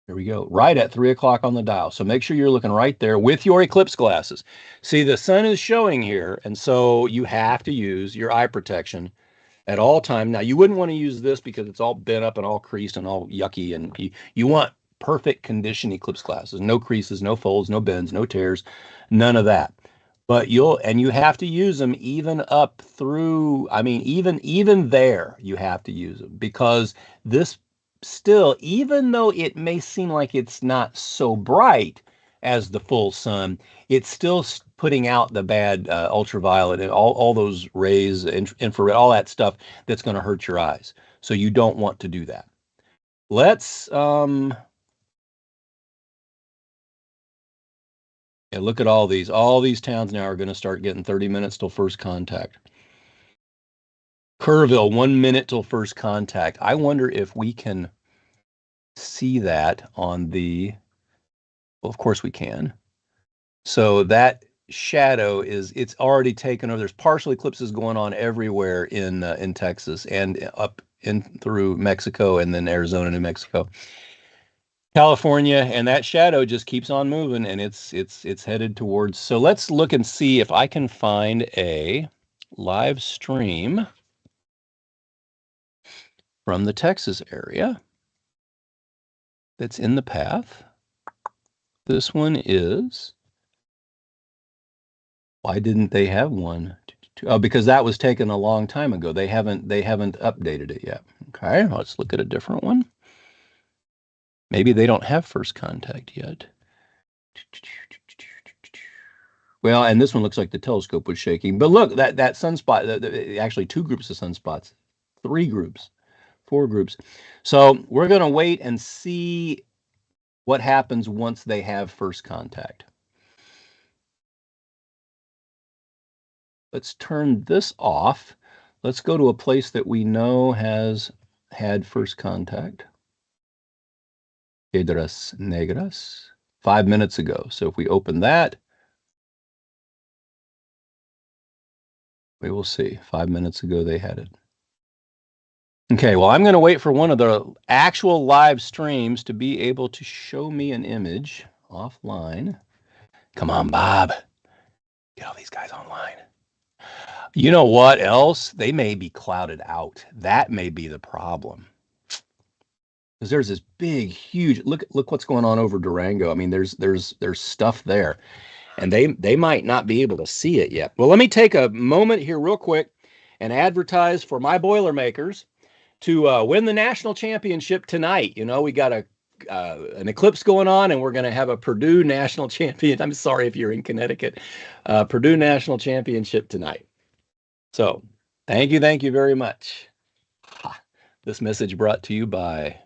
Here we go, right at 3 o'clock on the dial. So make sure you're looking right there with your eclipse glasses. See, the sun is showing here, and so you have to use your eye protection at all time. Now, you wouldn't want to use this because it's all bent up and all creased and all yucky, and you want perfect condition eclipse glasses. No creases, no folds, no bends, no tears, none of that. But you have to use them even up through, I mean, even there you have to use them, because this still, even though it may seem like it's not so bright as the full sun, it's still putting out the bad ultraviolet and all those rays, infrared, all that stuff that's going to hurt your eyes. So you don't want to do that. Let's yeah, look at all these. All these towns now are going to start getting 30 minutes till first contact. Kerrville, 1 minute till first contact. I wonder if we can see that on the, well, of course we can. So that shadow it's already taken over. There's partial eclipses going on everywhere in Texas and up in through Mexico and then Arizona, New Mexico, California, and that shadow just keeps on moving, and it's headed towards. So let's look and see if I can find a live stream from the Texas area that's in the path. This one is, why didn't they have one? Oh, because that was taken a long time ago. They haven't updated it yet. Okay, let's look at a different one. Maybe they don't have first contact yet. Well, and this one looks like the telescope was shaking. But look, that sunspot, actually two groups of sunspots, three groups, four groups. So we're going to wait and see what happens once they have first contact. Let's turn this off. Let's go to a place that we know has had first contact. Piedras Negras, 5 minutes ago. So if we open that, we will see. 5 minutes ago, they had it. Okay, well, I'm going to wait for one of the actual live streams to be able to show me an image offline. Come on, Bob. Get all these guys online. You know what else? They may be clouded out. That may be the problem. Because there's this big, huge look what's going on over Durango. I mean, there's stuff there. And they might not be able to see it yet. Well, let me take a moment here real quick and advertise for my Boilermakers to win the national championship tonight. You know, we got an Eclipse going on, and we're going to have a Purdue national champion. I'm sorry if you're in Connecticut. Purdue national championship tonight. So thank you very much. This message brought to you by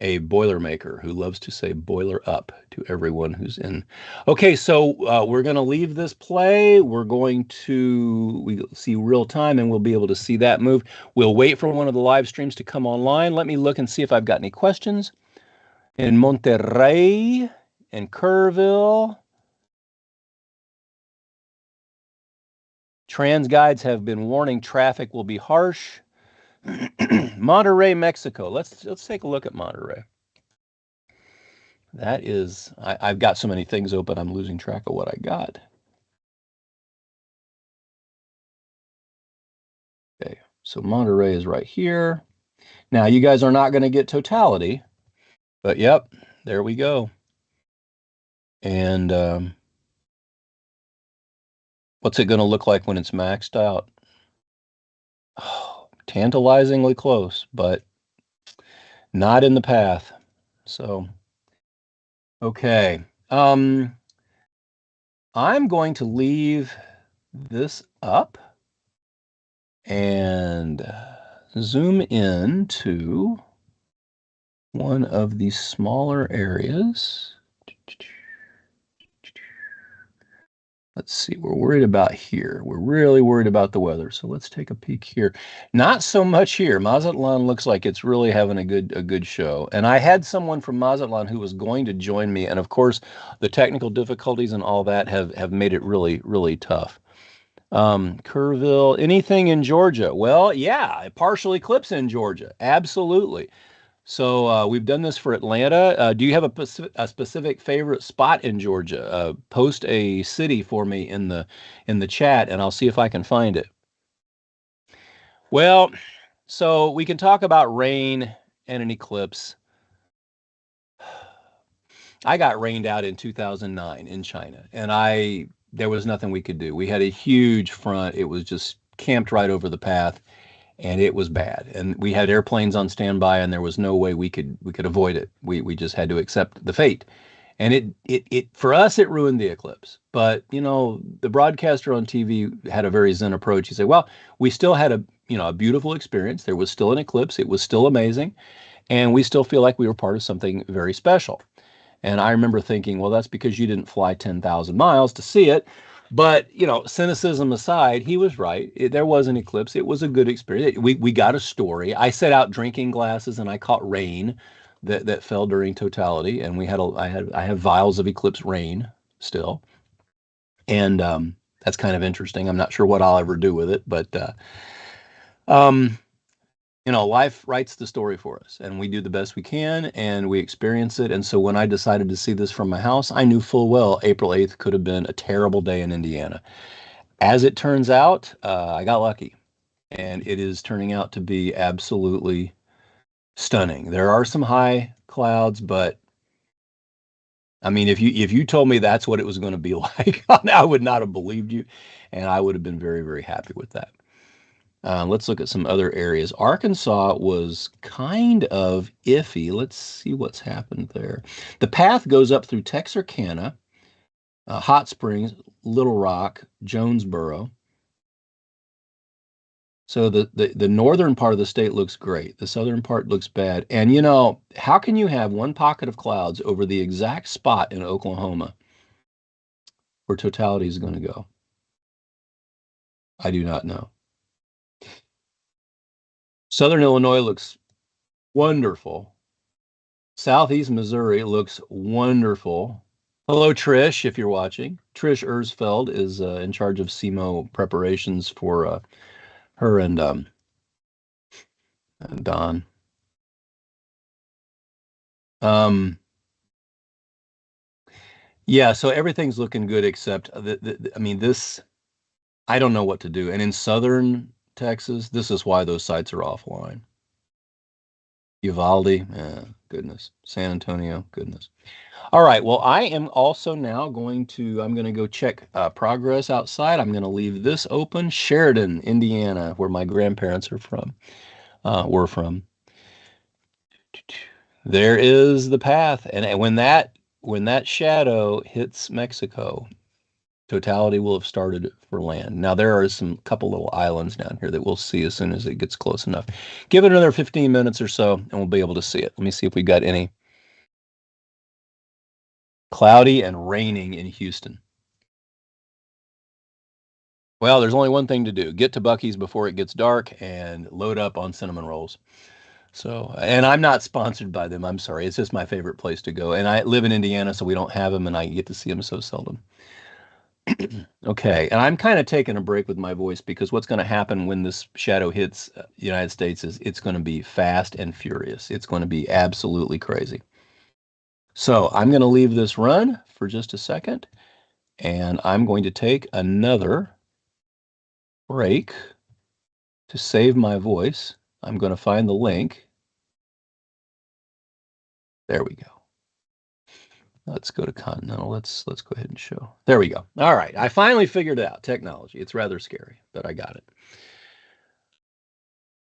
a Boilermaker who loves to say boiler up to everyone who's in. Okay, so we're going to leave this play. We're going to see real time, and we'll be able to see that move. We'll wait for one of the live streams to come online. Let me look and see if I've got any questions. In Monterrey, in Kerrville, trans guides have been warning traffic will be harsh. Monterrey, Mexico. Let's take a look at Monterrey. That is, I've got so many things open, I'm losing track of what I got. Okay, so Monterrey is right here. Now, you guys are not going to get Totality, but yep, there we go. And what's it going to look like when it's maxed out? Oh, tantalizingly close, but not in the path. So, okay. I'm going to leave this up and zoom in to one of these smaller areas. Let's see, we're worried about here. We're really worried about the weather. So let's take a peek here. Not so much here. Mazatlan looks like it's really having a good show. And I had someone from Mazatlan who was going to join me. And of course, the technical difficulties and all that have made it really tough. Kerrville, anything in Georgia? Well, yeah, a partial eclipse in Georgia. Absolutely. So we've done this for Atlanta. Do you have a specific favorite spot in Georgia? Post a city for me in the chat, and I'll see if I can find it. Well, so we can talk about rain and an eclipse. I got rained out in 2009 in China, and there was nothing we could do. We had a huge front. It was just camped right over the path. And it was bad. And we had airplanes on standby, and there was no way we could avoid it. We just had to accept the fate. And it for us, it ruined the eclipse. But, you know, the broadcaster on TV had a very zen approach. He said, well, we still had a beautiful experience. There was still an eclipse. It was still amazing. And we still feel like we were part of something very special. And I remember thinking, well, that's because you didn't fly 10,000 miles to see it. But, you know, cynicism aside, he was right. There was an eclipse. It was a good experience. We got a story. I set out drinking glasses, and I caught rain that fell during Totality. And I have vials of eclipse rain still. And that's kind of interesting. I'm not sure what I'll ever do with it, but you know, life writes the story for us, and we do the best we can, and we experience it. And so when I decided to see this from my house, I knew full well April 8th could have been a terrible day in Indiana. As it turns out, I got lucky, and it is turning out to be absolutely stunning. There are some high clouds, but I mean, if you told me that's what it was going to be like, I would not have believed you, and I would have been very happy with that. Let's look at some other areas. Arkansas was kind of iffy. Let's see what's happened there. The path goes up through Texarkana, Hot Springs, Little Rock, Jonesboro. So the northern part of the state looks great. The southern part looks bad. And you know, how can you have one pocket of clouds over the exact spot in Oklahoma where Totality is going to go? I do not know. Southern Illinois looks wonderful. Southeast Missouri looks wonderful. Hello, Trish, if you're watching. Trish Ersfeld is in charge of SEMO preparations for her and Don. Yeah, so everything's looking good except I mean, this, I don't know what to do. And in southern Texas, this is why those sites are offline. Uvalde, goodness. San Antonio, goodness. All right, well, I am also now I'm going to go check progress outside. I'm going to leave this open. Sheridan, Indiana, where my grandparents were from. There is the path. And when that shadow hits Mexico, Totality will have started for land. Now there are some couple little islands down here that we'll see as soon as it gets close enough. Give it another 15 minutes or so, and we'll be able to see it. Let me see if we got any. Cloudy and raining in Houston. Well, there's only one thing to do. Get to Buc-ee's before it gets dark and load up on cinnamon rolls. So, and I'm not sponsored by them. I'm sorry. It's just my favorite place to go. And I live in Indiana, so we don't have them, and I get to see them so seldom. Okay, and I'm kind of taking a break with my voice because what's going to happen when this shadow hits the United States is it's going to be fast and furious. It's going to be absolutely crazy. So I'm going to leave this run for just a second, and I'm going to take another break to save my voice. I'm going to find the link. There we go. Let's go to Continental. Let's go ahead and show. There we go. All right. I finally figured it out. Technology. It's rather scary, but I got it.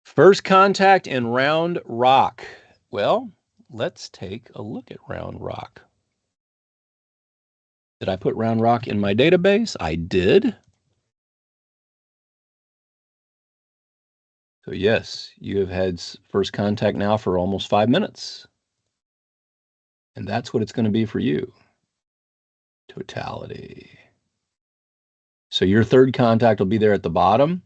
First contact in Round Rock. Well, let's take a look at Round Rock. Did I put Round Rock in my database? I did. So yes, you have had first contact now for almost 5 minutes. And that's what it's going to be for you. Totality. So your third contact will be there at the bottom,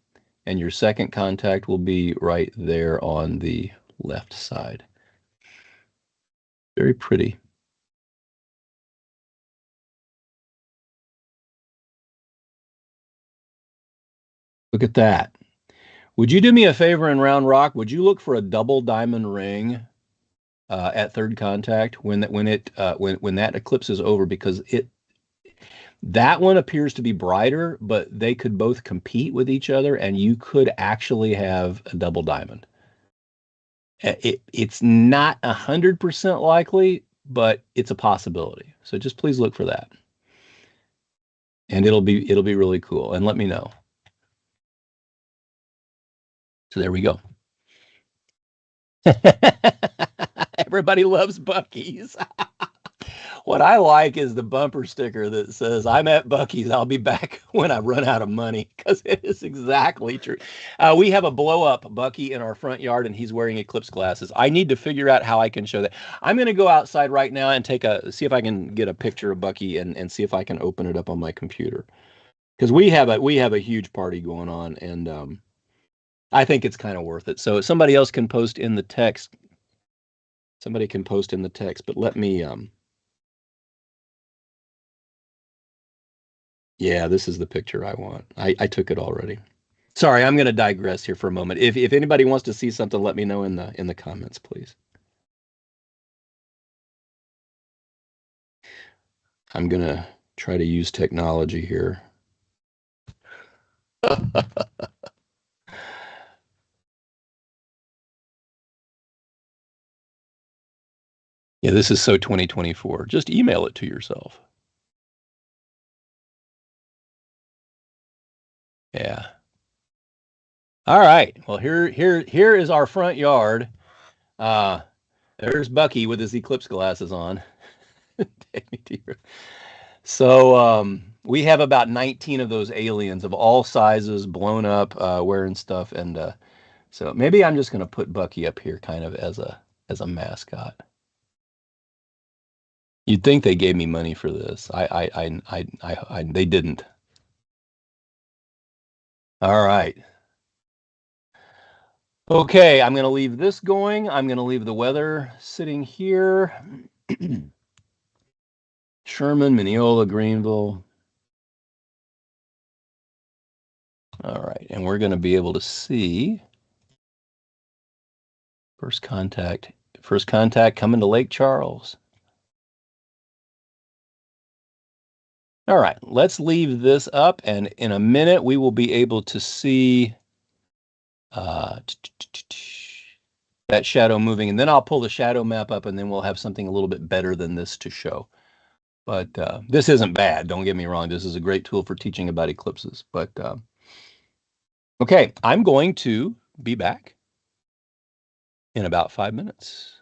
and your second contact will be right there on the left side. Very pretty. Look at that. Would you do me a favor in Round Rock? Would you look for a double diamond ring at third contact when that eclipse is over? Because that one appears to be brighter, but they could both compete with each other, and you could actually have a double diamond. It's not 100% likely, but it's a possibility. So just please look for that, and it'll be really cool. And let me know. So there we go. Everybody loves Buc-ee's. What I like is the bumper sticker that says, "I'm at Buc-ee's. I'll be back when I run out of money," because it is exactly true. We have a blow-up Buc-ee in our front yard, and he's wearing Eclipse glasses. I need to figure out how I can show that. I'm going to go outside right now and see if I can get a picture of Buc-ee and see if I can open it up on my computer. Because we have a huge party going on, and I think it's kind of worth it. So somebody else can post in the text. Somebody can post in the text, but let me yeah, this is the picture I want. I took it already. Sorry, I'm going to digress here for a moment. If anybody wants to see something, let me know in the comments, please. I'm going to try to use technology here. Yeah, this is so 2024. Just email it to yourself. Yeah. All right. Well, here is our front yard. There's Buc-ee with his Eclipse glasses on. So we have about 19 of those aliens of all sizes, blown up, wearing stuff, and so maybe I'm just gonna put Bucky up here, kind of as a mascot. You'd think they gave me money for this. They didn't. All right. Okay, I'm gonna leave this going. I'm gonna leave the weather sitting here. Sherman, Mineola, Greenville. All right, and we're gonna be able to see first contact. First contact coming to Lake Charles. All right, let's leave this up, and in a minute we will be able to see uh, that shadow moving, and then I'll pull the shadow map up, and then we'll have something a little bit better than this to show. But this isn't bad, don't get me wrong. This is a great tool for teaching about eclipses. But okay, I'm going to be back in about 5 minutes.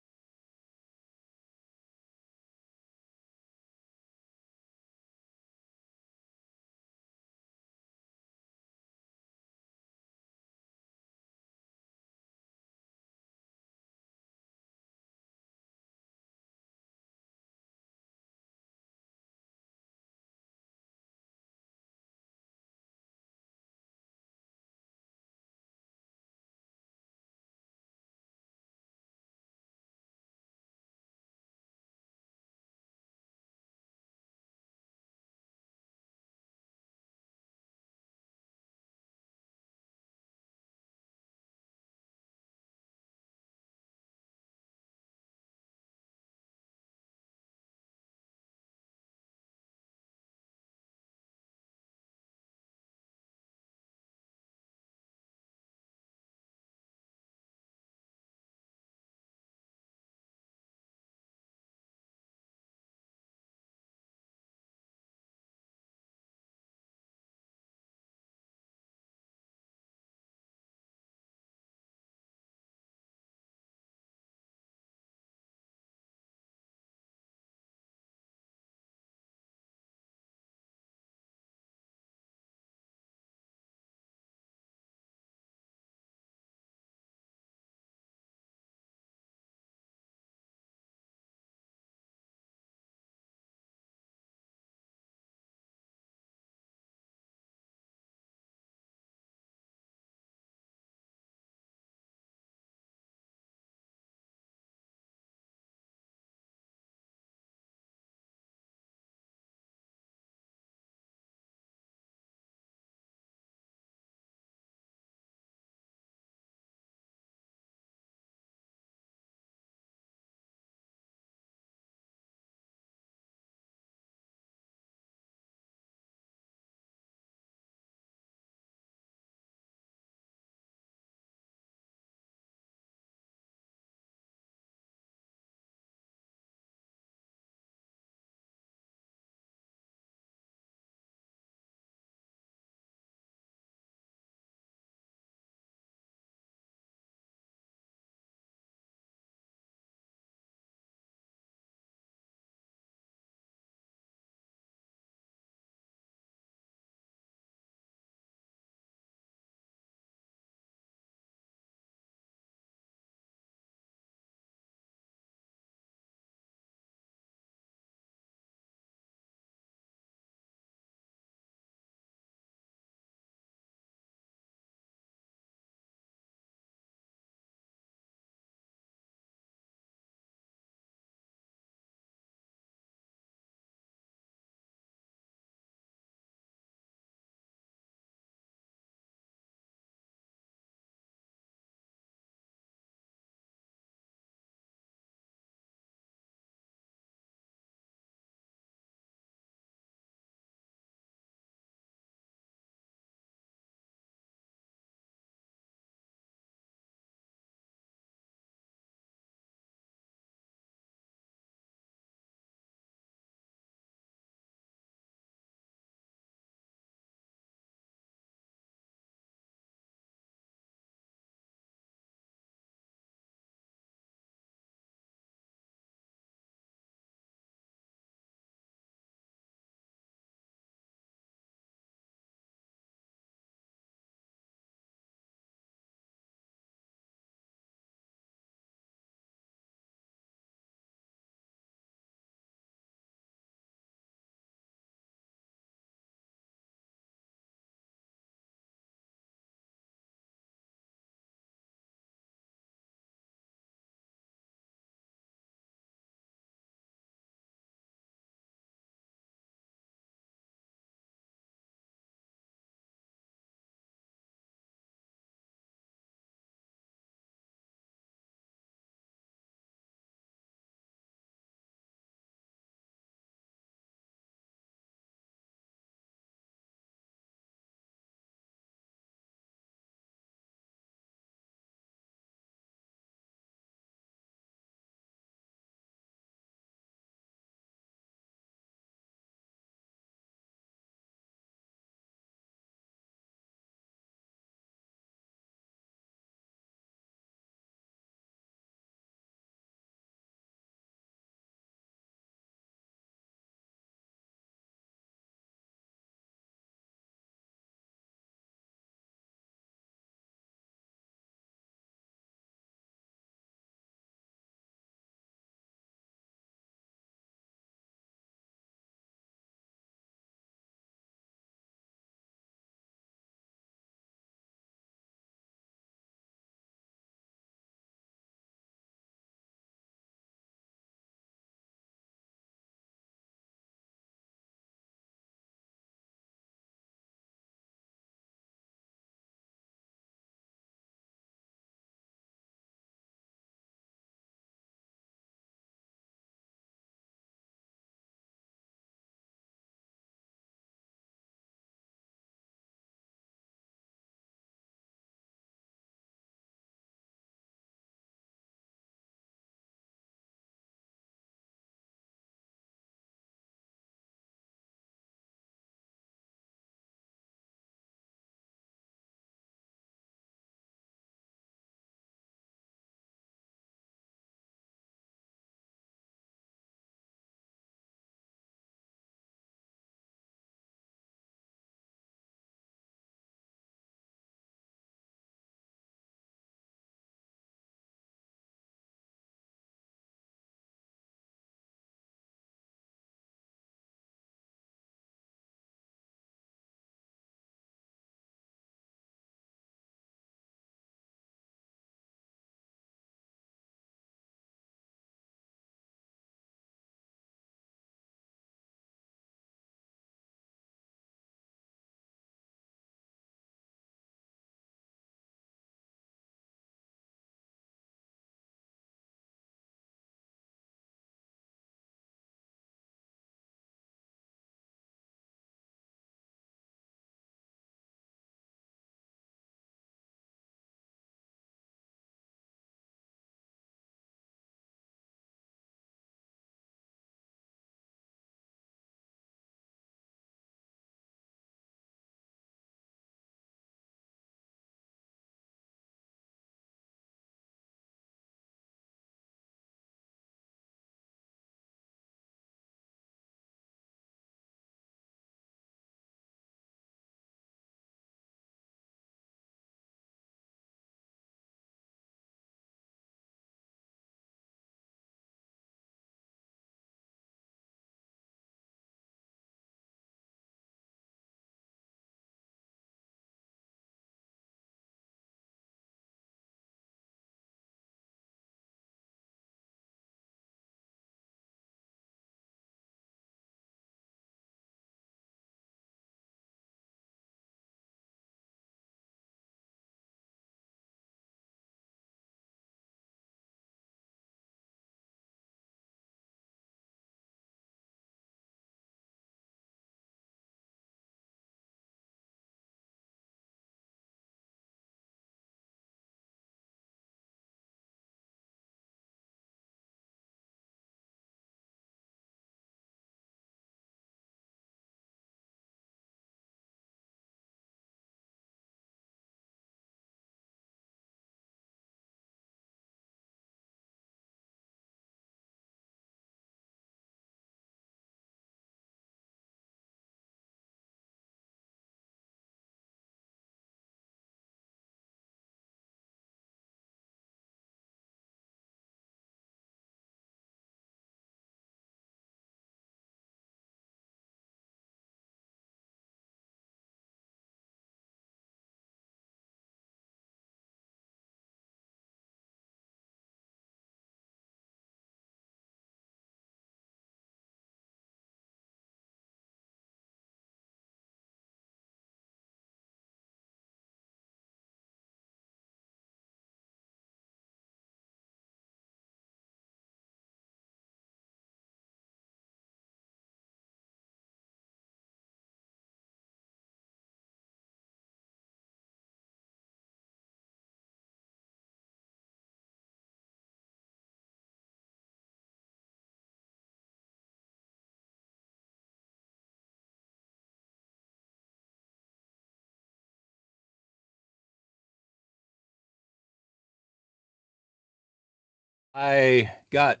I got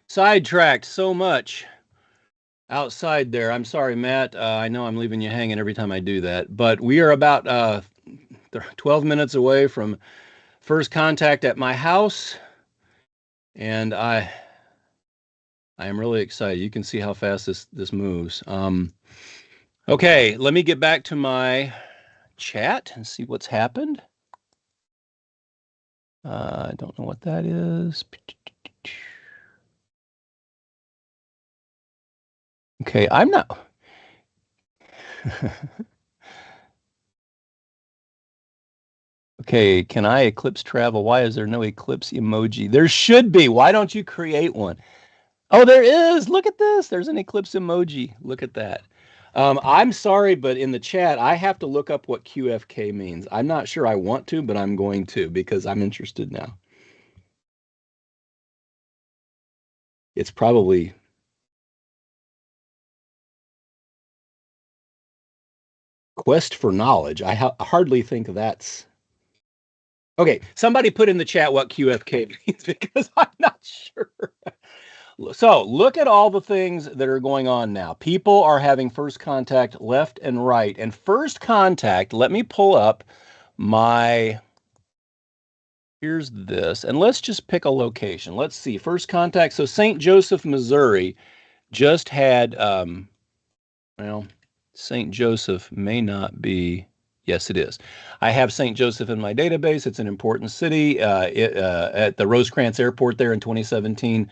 sidetracked so much outside there. I'm sorry, Matt. I know I'm leaving you hanging every time I do that, but we are about 12 minutes away from first contact at my house, and I am really excited. You can see how fast this moves. Okay, let me get back to my chat and see what's happened. I don't know what that is. Okay, I'm not. Okay, can I eclipse travel? Why is there no eclipse emoji? There should be. Why don't you create one? Oh, there is. Look at this. There's an eclipse emoji. Look at that. I'm sorry, but in the chat, I have to look up what QFK means. I'm not sure I want to, but I'm going to because I'm interested now. It's probably quest for knowledge. I hardly think that's okay. Somebody put in the chat what QFK means because I'm not sure. So look at all the things that are going on now. People are having first contact left and right. And first contact, let me pull up my, here's this. And let's just pick a location. Let's see, first contact. So St. Joseph, Missouri just had, well, St. Joseph may not be. Yes, it is. I have St. Joseph in my database. It's an important city. At the Rosecrans Airport there in 2017,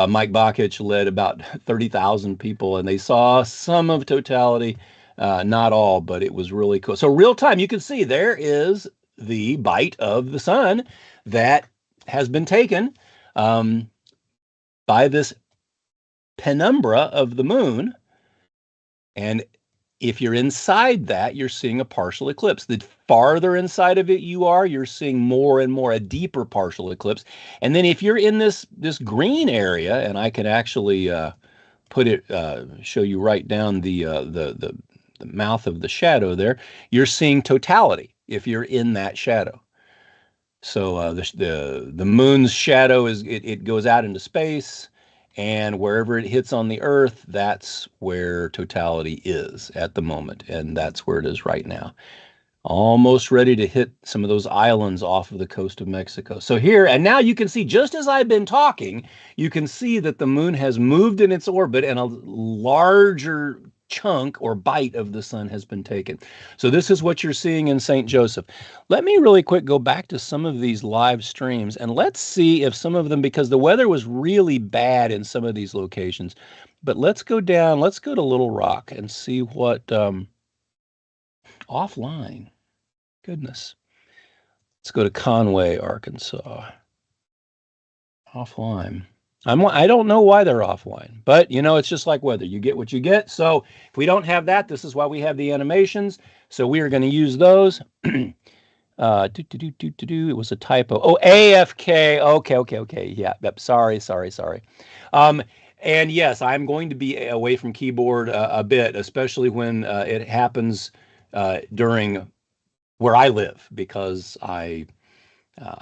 Mike Bakich led about 30,000 people, and they saw some of Totality, not all, but it was really cool. So real time, you can see there is the bite of the sun that has been taken um, by this penumbra of the moon. And if you're inside that, you're seeing a partial eclipse. The farther inside of it you are, you're seeing more and more a deeper partial eclipse. And then if you're in this green area, and I can actually put it show you right down the mouth of the shadow there, you're seeing totality if you're in that shadow. So the moon's shadow it goes out into space, and wherever it hits on the Earth, that's where totality is at the moment, and that's where it is right now. Almost ready to hit some of those islands off of the coast of Mexico. So here, and now you can see, just as I've been talking, you can see that the moon has moved in its orbit and a larger chunk or bite of the sun has been taken. So this is what you're seeing in St. Joseph. Let me really quick go back to some of these live streams and let's see if some of them, because the weather was really bad in some of these locations, but let's go down, let's go to Little Rock and see what offline. Goodness. Let's go to Conway, Arkansas. Offline. I don't know why they're offline, but you know, it's just like weather. You get what you get. So if we don't have that, this is why we have the animations. So we are going to use those. It was a typo. Oh, AFK. Okay. Yeah. Yep. Sorry. Um, and yes, I'm going to be away from keyboard a bit, especially when it happens during where I live, because I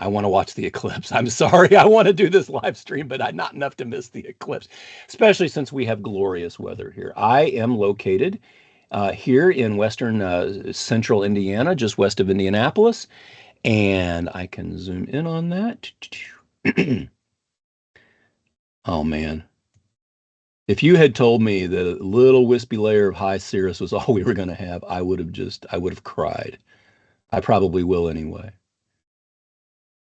want to watch the eclipse. I'm sorry, I want to do this live stream, but I'm not enough to miss the eclipse, especially since we have glorious weather here. I am located here in western central Indiana, just west of Indianapolis, and I can zoom in on that. Oh man. If you had told me that a little wispy layer of high cirrus was all we were going to have, I would have cried. I probably will anyway.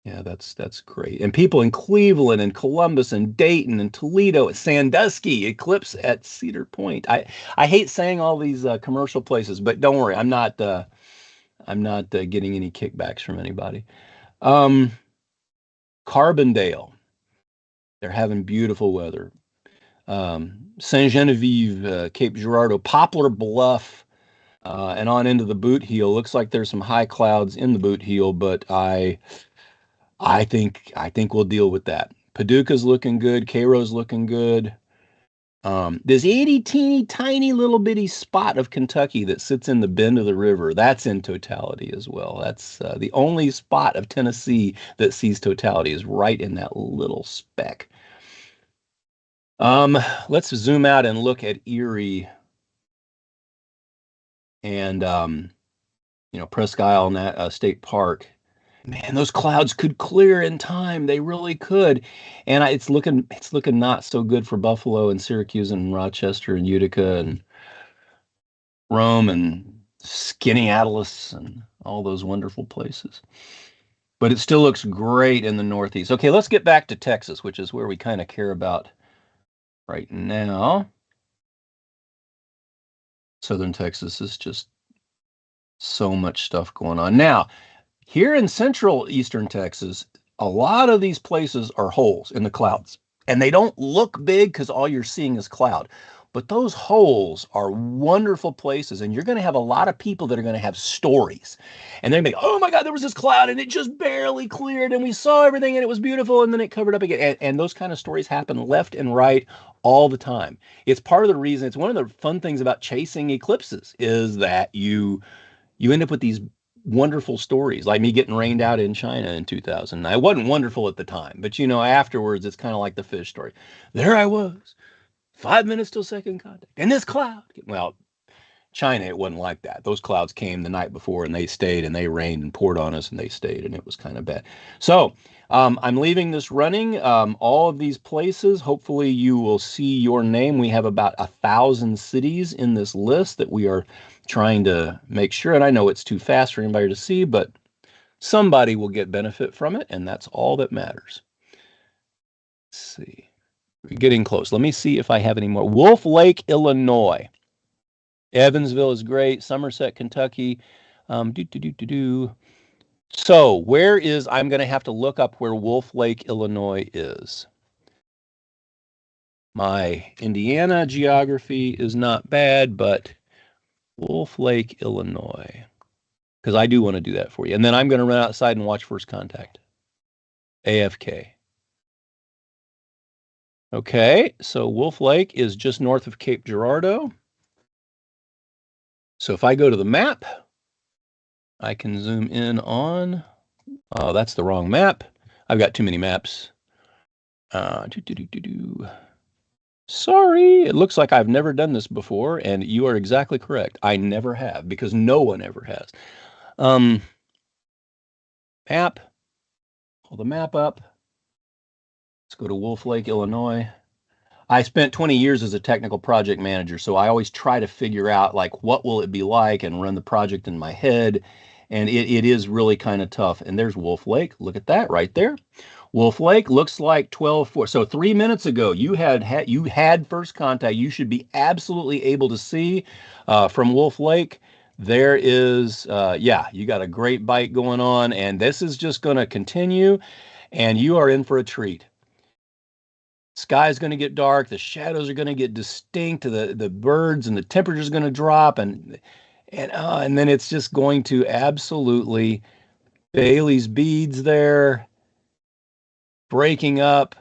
Yeah, that's great. And people in Cleveland and Columbus and Dayton and Toledo, Sandusky, Eclipse at Cedar Point. I hate saying all these commercial places, but don't worry, I'm not getting any kickbacks from anybody. Um, Carbondale, they're having beautiful weather. Saint Genevieve, Cape Girardeau, Poplar Bluff, and on into the Boot Heel. Looks like there's some high clouds in the Boot Heel, but I think we'll deal with that. Paducah's looking good. Cairo's looking good. This itty teeny tiny little bitty spot of Kentucky that sits in the bend of the river, that's in totality as well. That's the only spot of Tennessee that sees totality is right in that little speck. Um, let's zoom out and look at Erie and Presque Isle State Park. Man, those clouds could clear in time. They really could. And it's looking not so good for Buffalo and Syracuse and Rochester and Utica and Rome and Skaneateles and all those wonderful places. But it still looks great in the Northeast. Okay, let's get back to Texas, which is where we kind of care about right now. Southern Texas is just so much stuff going on. Now, here in central eastern Texas, a lot of these places are holes in the clouds, and they don't look big because all you're seeing is cloud. But those holes are wonderful places, and you're going to have a lot of people that are going to have stories. And they're going to be, oh my God, there was this cloud, and it just barely cleared, and we saw everything, and it was beautiful, and then it covered up again. And those kind of stories happen left and right all the time. It's part of the reason, it's one of the fun things about chasing eclipses is that you end up with these wonderful stories, like me getting rained out in China in 2000. It wasn't wonderful at the time, but afterwards, it's kind of like the fish story. There I was, 5 minutes till second contact, and this cloud. Well, China, it wasn't like that. Those clouds came the night before, and they stayed, and they rained and poured on us, and they stayed, and it was kind of bad. So I'm leaving this running. All of these places, hopefully you will see your name. We have about 1,000 cities in this list that we are trying to make sure. And I know it's too fast for anybody to see, but somebody will get benefit from it, and that's all that matters. Let's see. We're getting close. Let me see if I have any more. Wolf Lake, Illinois. Evansville is great. Somerset, Kentucky. So I'm going to have to look up where Wolf Lake, Illinois is. My Indiana geography is not bad, but Wolf Lake, Illinois, because I do want to do that for you. And then I'm going to run outside and watch First Contact. AFK. Okay, so Wolf Lake is just north of Cape Girardeau. So if I go to the map, I can zoom in on, oh, that's the wrong map. I've got too many maps. Sorry, it looks like I've never done this before, and you are exactly correct. I never have, because no one ever has. Map, pull the map up. Let's go to Wolf Lake, Illinois. I spent 20 years as a technical project manager, so I always try to figure out like what will it be like and run the project in my head. And it is really kind of tough. And there's Wolf Lake. Look at that right there. Wolf Lake looks like 12-4. So 3 minutes ago, you had first contact. You should be absolutely able to see from Wolf Lake. There is, you got a great bite going on, and this is just going to continue, and you are in for a treat. Sky is going to get dark, the shadows are going to get distinct, the birds and the temperature is going to drop, and then it's just going to absolutely Bailey's beads there, breaking up,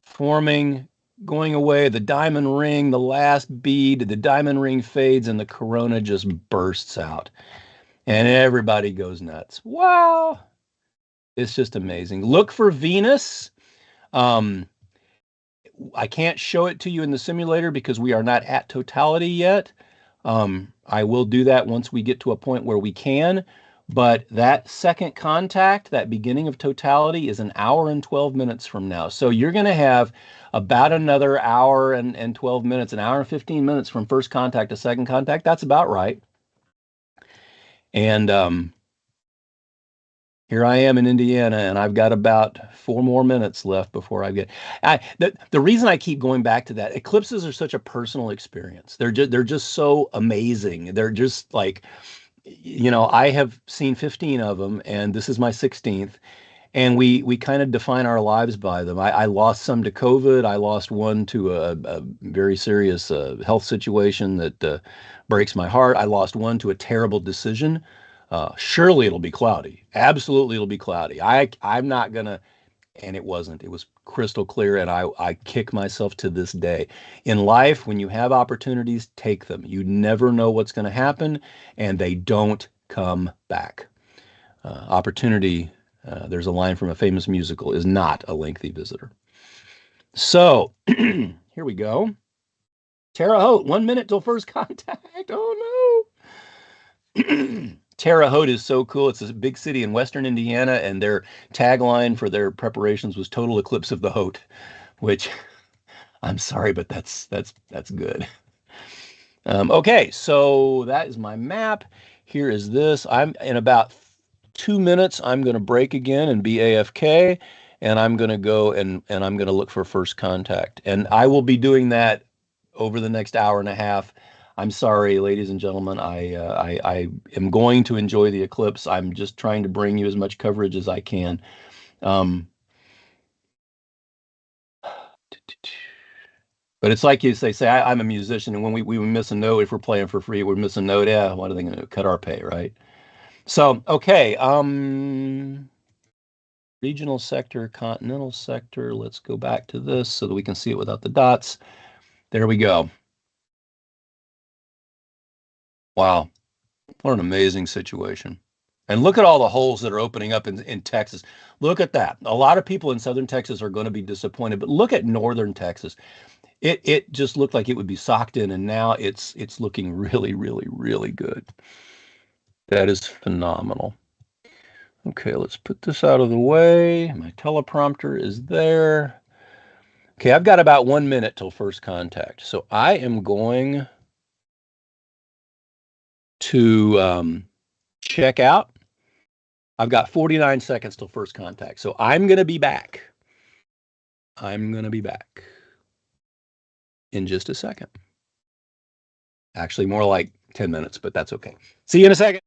forming, going away, the diamond ring, the last bead, the diamond ring fades, and the corona just bursts out. And everybody goes nuts. Wow. It's just amazing. Look for Venus. I can't show it to you in the simulator because we are not at totality yet. I will do that once we get to a point where we can. But that second contact, that beginning of totality, is an hour and 12 minutes from now. So you're going to have about another hour and 12 minutes, an hour and 15 minutes from first contact to second contact. That's about right. And here I am in Indiana, and I've got about 4 more minutes left before I get. The reason I keep going back to that, eclipses are such a personal experience. They're just so amazing. They're just like, I have seen 15 of them, and this is my 16th. And we kind of define our lives by them. I lost some to COVID. I lost one to a very serious health situation that breaks my heart. I lost one to a terrible decision. Surely it'll be cloudy. Absolutely it'll be cloudy. I'm not gonna, and it wasn't. It was crystal clear, and I kick myself to this day. In life, when you have opportunities, take them. You never know what's going to happen, and they don't come back. Opportunity, there's a line from a famous musical, is not a lengthy visitor. So here we go. Terre Haute, 1 minute till first contact. Oh no. Terre Haute is so cool. It's a big city in western Indiana, and their tagline for their preparations was "Total Eclipse of the Haute," which I'm sorry, but that's good. Okay, so that is my map. Here is this. I'm in about 2 minutes. I'm going to break again and be AFK, and I'm going to go and I'm going to look for first contact. And I will be doing that over the next hour and a half. I'm sorry, ladies and gentlemen. I am going to enjoy the eclipse. I'm just trying to bring you as much coverage as I can. Um, But it's like you say, I'm a musician, and when we miss a note, if we're playing for free, we're missing a note. Yeah, what are they going to do? Cut our pay, right? So, okay. Regional sector, continental sector. Let's go back to this so that we can see it without the dots. There we go. Wow, what an amazing situation. And look at all the holes that are opening up in Texas. Look at that. A lot of people in southern Texas are going to be disappointed, but look at northern Texas. It just looked like it would be socked in, and now it's looking really, really, really good. That is phenomenal. Okay, let's put this out of the way. My teleprompter is there. Okay, I've got about 1 minute till first contact. So I am going to check out. I've got 49 seconds till first contact. So I'm going to be back. I'm going to be back in just a second. Actually, more like 10 minutes, but that's okay. See you in a second.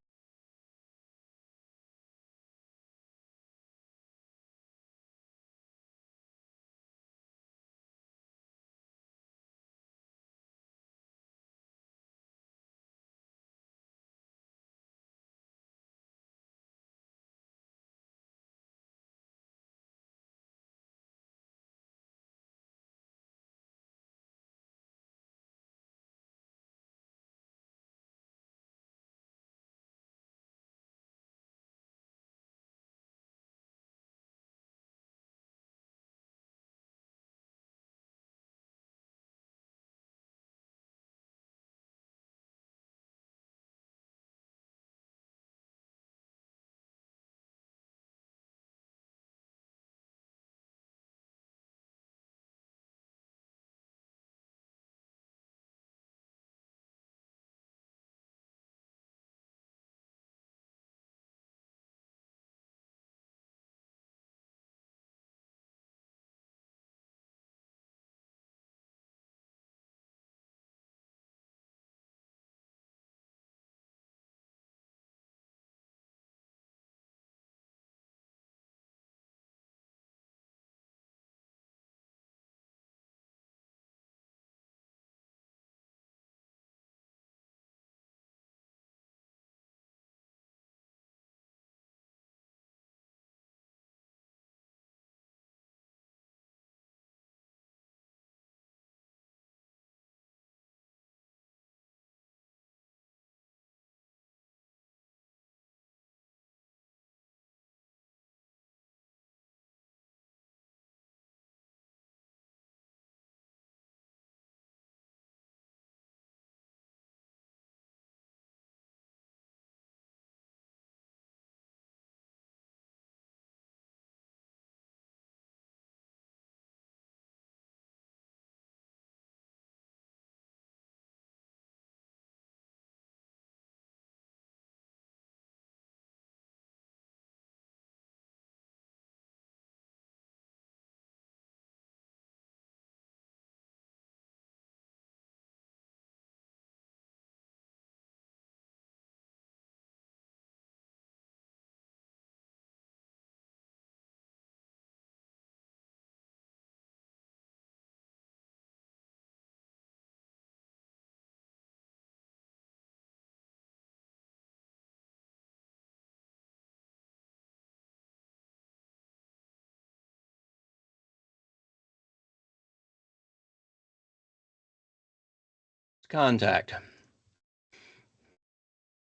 contact.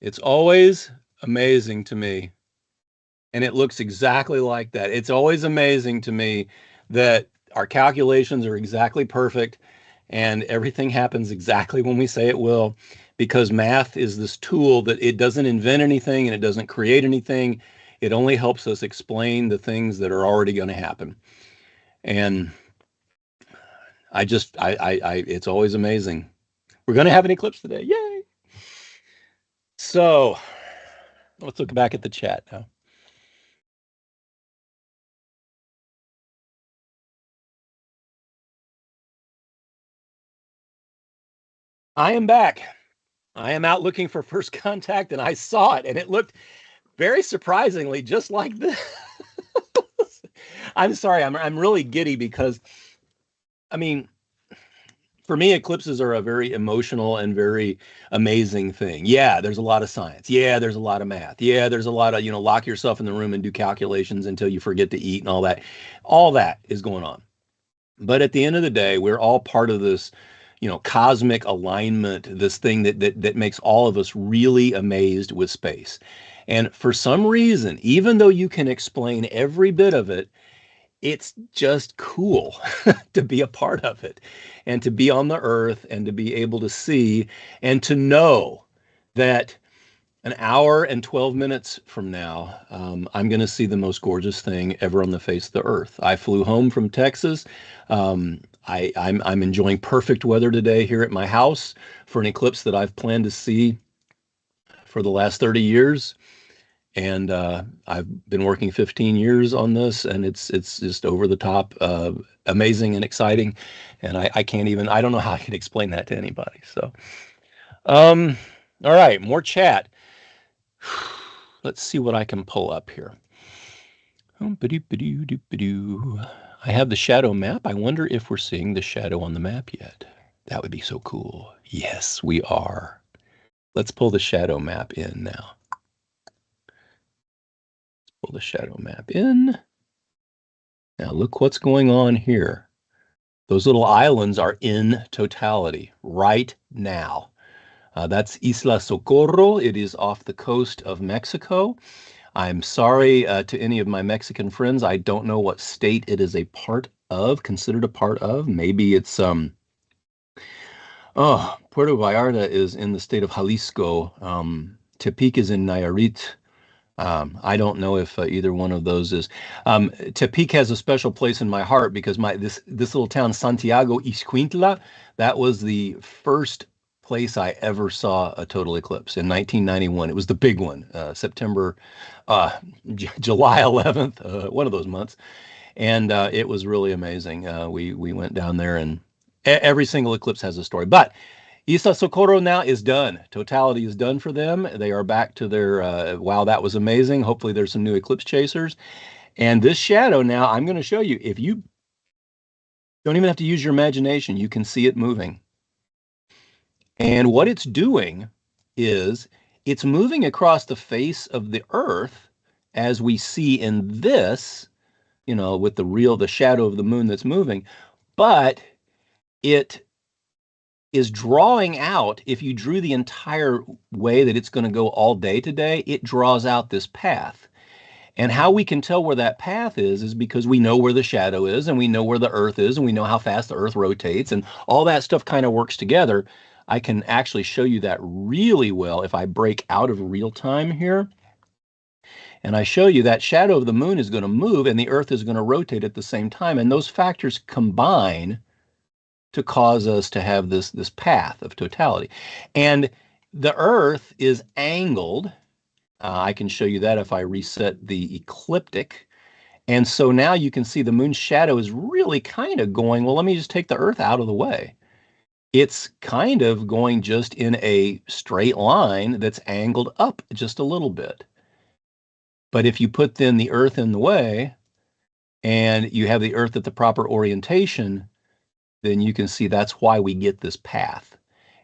It's always amazing to me, and it looks exactly like that. It's always amazing to me that our calculations are exactly perfect and everything happens exactly when we say it will, because math is this tool that it doesn't invent anything and it doesn't create anything. It only helps us explain the things that are already going to happen. And it's always amazing. We're going to have an eclipse today. Yay. So let's look back at the chat now. I am back. I am out looking for first contact and I saw it and it looked very surprisingly just like this. I'm sorry, I'm really giddy because, I mean, for me, eclipses are a very emotional and very amazing thing. Yeah, there's a lot of science. Yeah, there's a lot of math. Yeah, there's a lot of, lock yourself in the room and do calculations until you forget to eat and all that. All that is going on. But at the end of the day, we're all part of this, cosmic alignment, this thing that makes all of us really amazed with space. And for some reason, even though you can explain every bit of it, it's just cool to be a part of it and to be on the earth and to be able to see and to know that an hour and 12 minutes from now, I'm going to see the most gorgeous thing ever on the face of the earth. I flew home from Texas. I'm enjoying perfect weather today here at my house for an eclipse that I've planned to see for the last 30 years. And I've been working 15 years on this, and it's just over the top, amazing and exciting. And I can't even, I don't know how I can explain that to anybody. So, all right, more chat. Let's see what I can pull up here. I have the shadow map. I wonder if we're seeing the shadow on the map yet. That would be so cool. Yes, we are. Let's pull the shadow map in now. Pull the shadow map in. Now look what's going on here. Those little islands are in totality right now. That's Isla Socorro. It is off the coast of Mexico. I'm sorry to any of my Mexican friends. I don't know what state it is a part of, considered a part of. Maybe it's Puerto Vallarta is in the state of Jalisco. Tepic is in Nayarit. I don't know if either one of those is. Tepic has a special place in my heart because this little town, Santiago Ixcuintla, that was the first place I ever saw a total eclipse in 1991. It was the big one, July 11th, one of those months, and it was really amazing. We went down there, and every single eclipse has a story. But Isla Socorro now is done. Totality is done for them. They are back to their, wow, that was amazing. Hopefully there's some new eclipse chasers. And this shadow now, I'm going to show you. If you don't even have to use your imagination, you can see it moving. And what it's doing is it's moving across the face of the earth as we see in this, with the shadow of the moon that's moving. But it is drawing out, if you drew the entire way that it's going to go all day today, it draws out this path. And how we can tell where that path is because we know where the shadow is and we know where the earth is and we know how fast the earth rotates and all that stuff kind of works together. I can actually show you that really well if I break out of real time here. And I show you that shadow of the moon is going to move and the earth is going to rotate at the same time. And those factors combine to cause us to have this path of totality. And the earth is angled. I can show you that if I reset the ecliptic. And so now you can see the moon's shadow is really kind of going, well, let me just take the earth out of the way. It's kind of going just in a straight line that's angled up just a little bit. But if you put then the earth in the way and you have the earth at the proper orientation, then you can see that's why we get this path.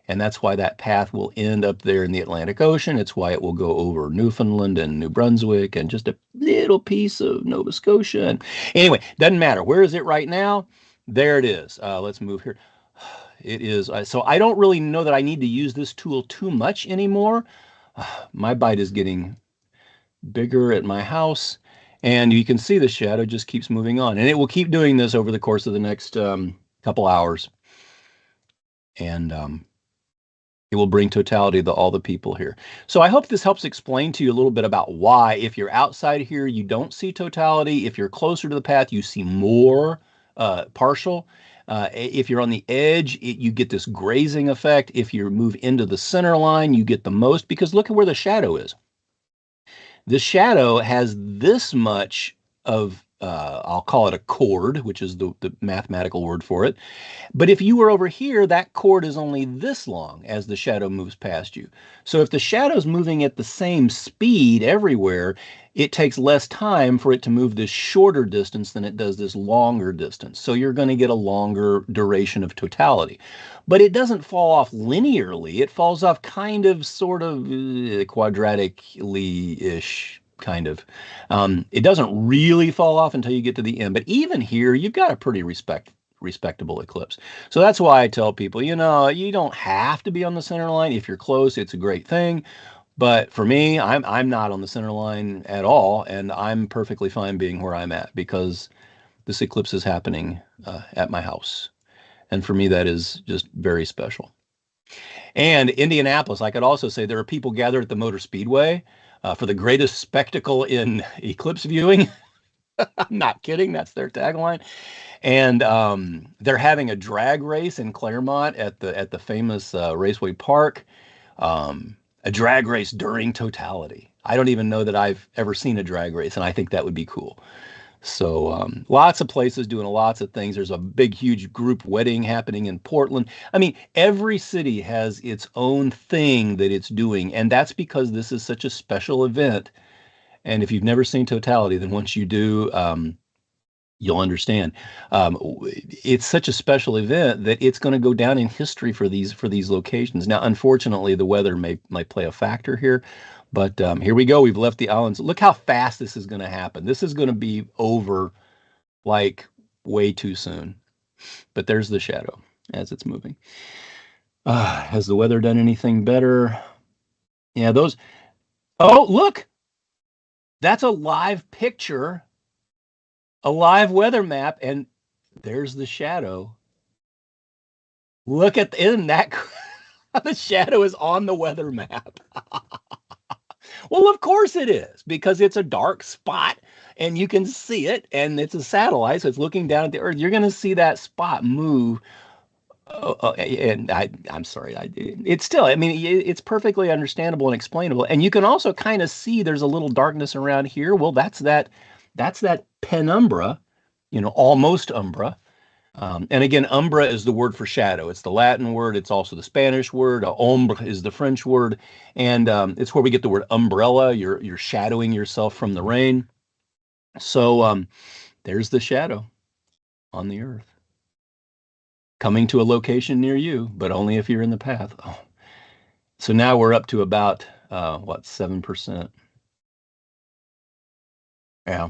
And that's why that path will end up there in the Atlantic Ocean. It's why it will go over Newfoundland and New Brunswick and just a little piece of Nova Scotia. And anyway, doesn't matter. Where is it right now? There it is. Let's move here. It is. So I don't really know that I need to use this tool too much anymore. My bite is getting bigger at my house, and you can see the shadow just keeps moving on, and it will keep doing this over the course of the next couple hours, and it will bring totality to all the people here. So I hope this helps explain to you a little bit about why, if you're outside here, you don't see totality. If you're closer to the path, you see more partial. If you're on the edge, you get this grazing effect. If you move into the center line, you get the most, because look at where the shadow is. The shadow has this much of, I'll call it a chord, which is the mathematical word for it. But if you were over here, that chord is only this long as the shadow moves past you. So if the shadow's moving at the same speed everywhere, it takes less time for it to move this shorter distance than it does this longer distance. So you're going to get a longer duration of totality. But it doesn't fall off linearly. It falls off kind of, sort of, quadratically-ish, kind of. It doesn't really fall off until you get to the end. But even here, you've got a pretty respectable eclipse. So that's why I tell people, you don't have to be on the center line. If you're close, it's a great thing. But for me, I'm not on the center line at all, and I'm perfectly fine being where I'm at, because this eclipse is happening at my house. And for me, that is just very special. And Indianapolis, I could also say there are people gathered at the Motor Speedway for the greatest spectacle in eclipse viewing. I'm not kidding. That's their tagline. And they're having a drag race in Claremont at the famous Raceway Park. A drag race during totality. I don't even know that I've ever seen a drag race, and I think that would be cool. So lots of places doing lots of things. There's a big, huge group wedding happening in Portland. I mean, every city has its own thing that it's doing, and that's because this is such a special event. And if you've never seen totality, then once you do, you'll understand. It's such a special event that it's going to go down in history for these locations. Now, unfortunately, the weather might play a factor here, but here we go. We've left the islands. Look how fast this is going to happen. This is going to be over like way too soon. But there's the shadow as it's moving. Has the weather done anything better? Yeah, those. Oh, look, that's a live picture, a live weather map, and there's the shadow. Look at isn't that the shadow is on the weather map. Well, of course it is, because it's a dark spot and you can see it, and it's a satellite, so it's looking down at the Earth. You're going to see that spot move. And I'm sorry, it's still, I mean, it's perfectly understandable and explainable. And you can also kind of see there's a little darkness around here. Well, that's that penumbra, almost umbra. And again, umbra is the word for shadow. It's the Latin word. It's also the Spanish word. Ombre is the French word, and it's where we get the word umbrella. You're shadowing yourself from the rain. So there's the shadow on the Earth coming to a location near you, but only if you're in the path. Oh. So now we're up to about 7%. Yeah.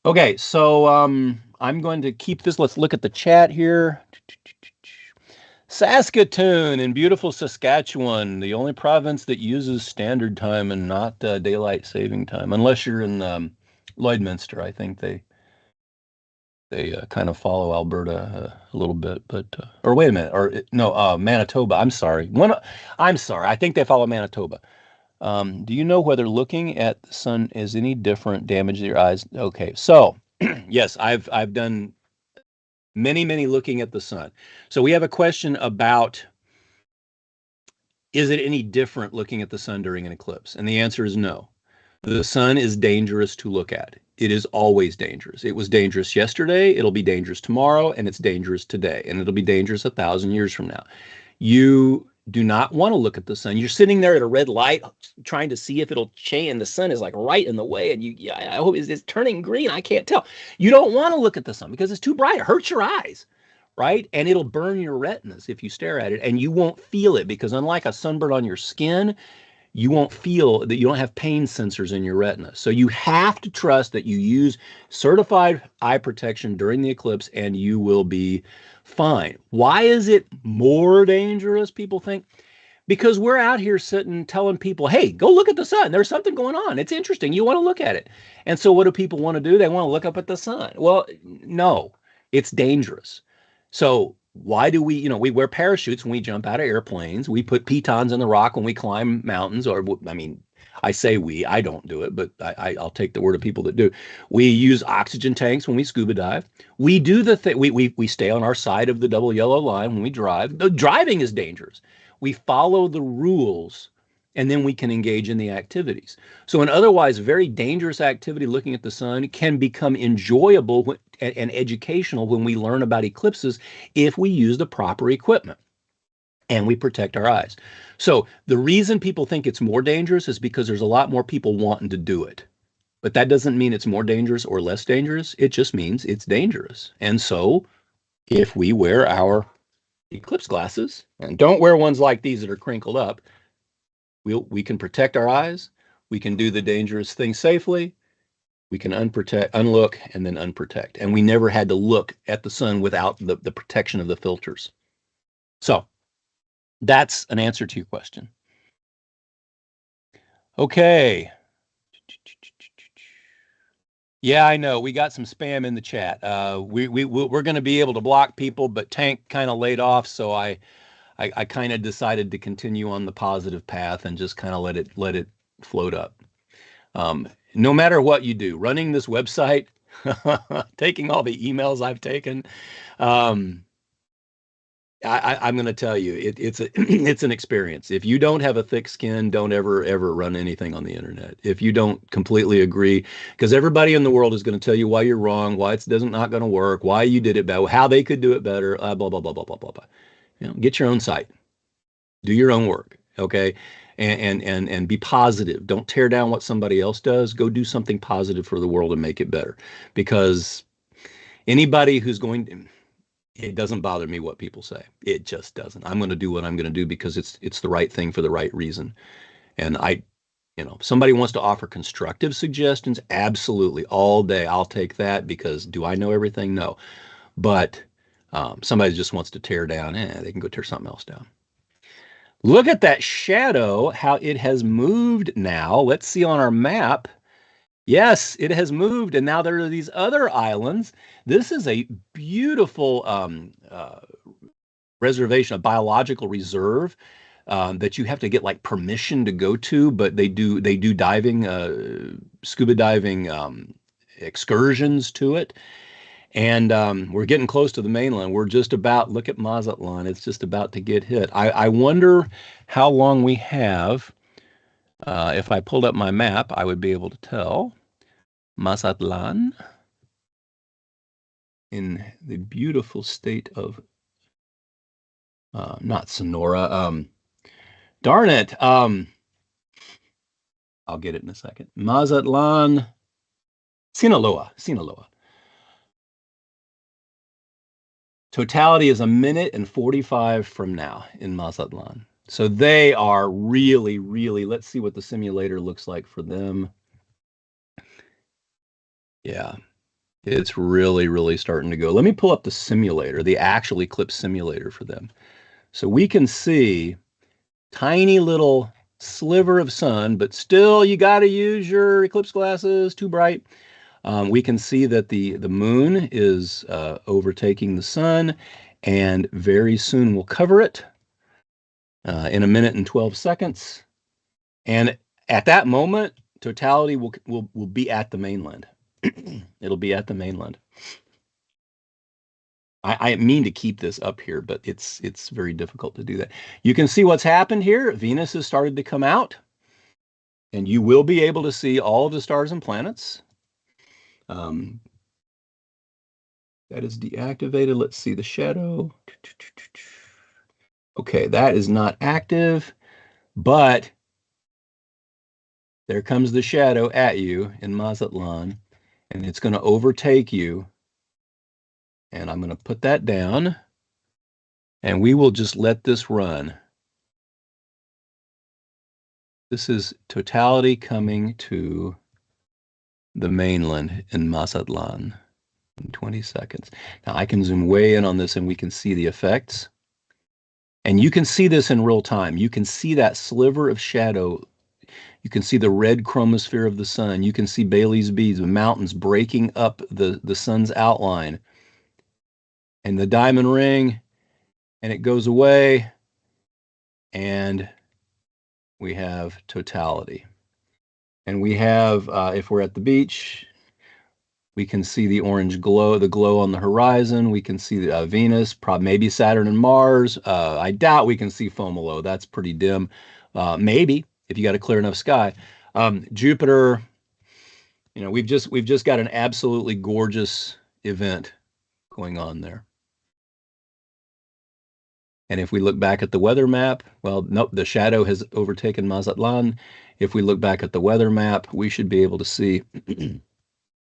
Okay, so I'm going to keep this. Let's look at the chat here. Saskatoon in beautiful Saskatchewan, the only province that uses standard time and not daylight saving time, unless you're in Lloydminster. I think they kind of follow Alberta a little bit, but or wait a minute, or no, Manitoba. I'm sorry. I'm sorry. I think they follow Manitoba. Do you know whether looking at the sun is any different damage to your eyes? Okay, so yes, I've done many looking at the sun. So we have a question about, is it any different looking at the sun during an eclipse? And the answer is no. The sun is dangerous to look at. It is always dangerous. It was dangerous yesterday, it'll be dangerous tomorrow, and it's dangerous today, and it'll be dangerous 1,000 years from now. You do not want to look at the sun. You're sitting there at a red light trying to see if it'll change, and the sun is like right in the way, and I hope it's turning green. I can't tell. You don't want to look at the sun because it's too bright. It hurts your eyes, right? And it'll burn your retinas if you stare at it, and you won't feel it, because unlike a sunburn on your skin, you won't feel that you don't have pain sensors in your retina. So you have to trust that you use certified eye protection during the eclipse and you will be fine. Why is it more dangerous, people think? Because we're out here sitting telling people, hey, go look at the sun. There's something going on. It's interesting. You want to look at it. And so what do people want to do? They want to look up at the sun. Well, no, it's dangerous. So why do we wear parachutes when we jump out of airplanes. We put pitons in the rock when we climb mountains, or I mean, I say I don't do it, but I'll take the word of people that do. We use oxygen tanks when we scuba dive. We do the thing. We stay on our side of the double yellow line when we drive. The driving is dangerous. We follow the rules and then we can engage in the activities. So an otherwise very dangerous activity, looking at the sun, can become enjoyable and educational when we learn about eclipses if we use the proper equipment and we protect our eyes. So the reason people think it's more dangerous is because there's a lot more people wanting to do it. But that doesn't mean it's more dangerous or less dangerous. It just means it's dangerous. And so if we wear our eclipse glasses, and don't wear ones like these that are crinkled up, we can protect our eyes. We can do the dangerous thing safely. We can unlook, and then unprotect. And we never had to look at the sun without the protection of the filters. So that's an answer to your question. Okay. Yeah, I know. We got some spam in the chat. We're going to be able to block people, but Tank kind of laid off, so I kind of decided to continue on the positive path and just kind of let it float up. No matter what you do, running this website, taking all the emails I've taken, I'm going to tell you, it's an experience. If you don't have a thick skin, don't ever run anything on the internet. If you don't completely agree, because everybody in the world is going to tell you why you're wrong, why it's not going to work, why you did it bad, how they could do it better, blah blah blah blah blah blah blah. Get your own site, do your own work, okay, and be positive. Don't tear down what somebody else does. Go do something positive for the world and make it better. Because anybody who's going to, it doesn't bother me what people say. It just doesn't. I'm going to do what I'm going to do because it's the right thing for the right reason. And somebody wants to offer constructive suggestions, absolutely, all day. I'll take that, because do I know everything? No. But somebody just wants to tear down, they can go tear something else down. Look at that shadow, how it has moved now. Let's see on our map. Yes, it has moved, and now there are these other islands. This is a beautiful reservation, a biological reserve that you have to get like permission to go to, but they do diving, scuba diving excursions to it. And we're getting close to the mainland. We're just about, look at Mazatlan. It's just about to get hit. I wonder how long we have. If I pulled up my map, I would be able to tell. Mazatlan in the beautiful state of, not Sonora. Darn it. I'll get it in a second. Mazatlan, Sinaloa. Totality is 1 minute and 45 from now in Mazatlan. So they are really, really, let's see what the simulator looks like for them. Yeah, it's really, really starting to go. Let me pull up the simulator, the actual Eclipse simulator for them. So we can see tiny little sliver of sun, but still you got to use your eclipse glasses, too bright. We can see that the moon is overtaking the sun, and very soon we'll cover it in 1 minute and 12 seconds. And at that moment, totality will be at the mainland. It'll be at the mainland. I mean to keep this up here, but it's very difficult to do that. You can see what's happened here. Venus has started to come out, and you will be able to see all of the stars and planets. That is deactivated. Let's see the shadow. Okay, that is not active, but there comes the shadow at you in Mazatlan, and it's going to overtake you. And I'm going to put that down, and we will just let this run. This is Totality coming to the mainland in Mazatlan in 20 seconds. Now I can zoom way in on this and we can see the effects. And you can see this in real time. You can see that sliver of shadow. You can see the red chromosphere of the sun. You can see Bailey's beads, the mountains breaking up the sun's outline. And the diamond ring, and it goes away. And we have Totality. And we have, if we're at the beach, we can see the orange glow, the glow on the horizon. We can see Venus, maybe Saturn and Mars. I doubt we can see Fomolo. That's pretty dim. Maybe if you got a clear enough sky. Jupiter, we've just got an absolutely gorgeous event going on there. And if we look back at the weather map, well, nope, the shadow has overtaken Mazatlan. If we look back at the weather map, we should be able to see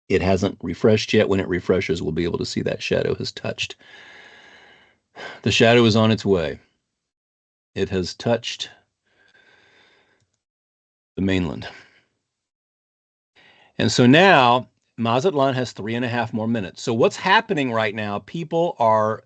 it hasn't refreshed yet. When it refreshes, we'll be able to see that shadow has touched. The shadow is on its way. It has touched the mainland. And so now Mazatlan has 3.5 more minutes. So what's happening right now, people are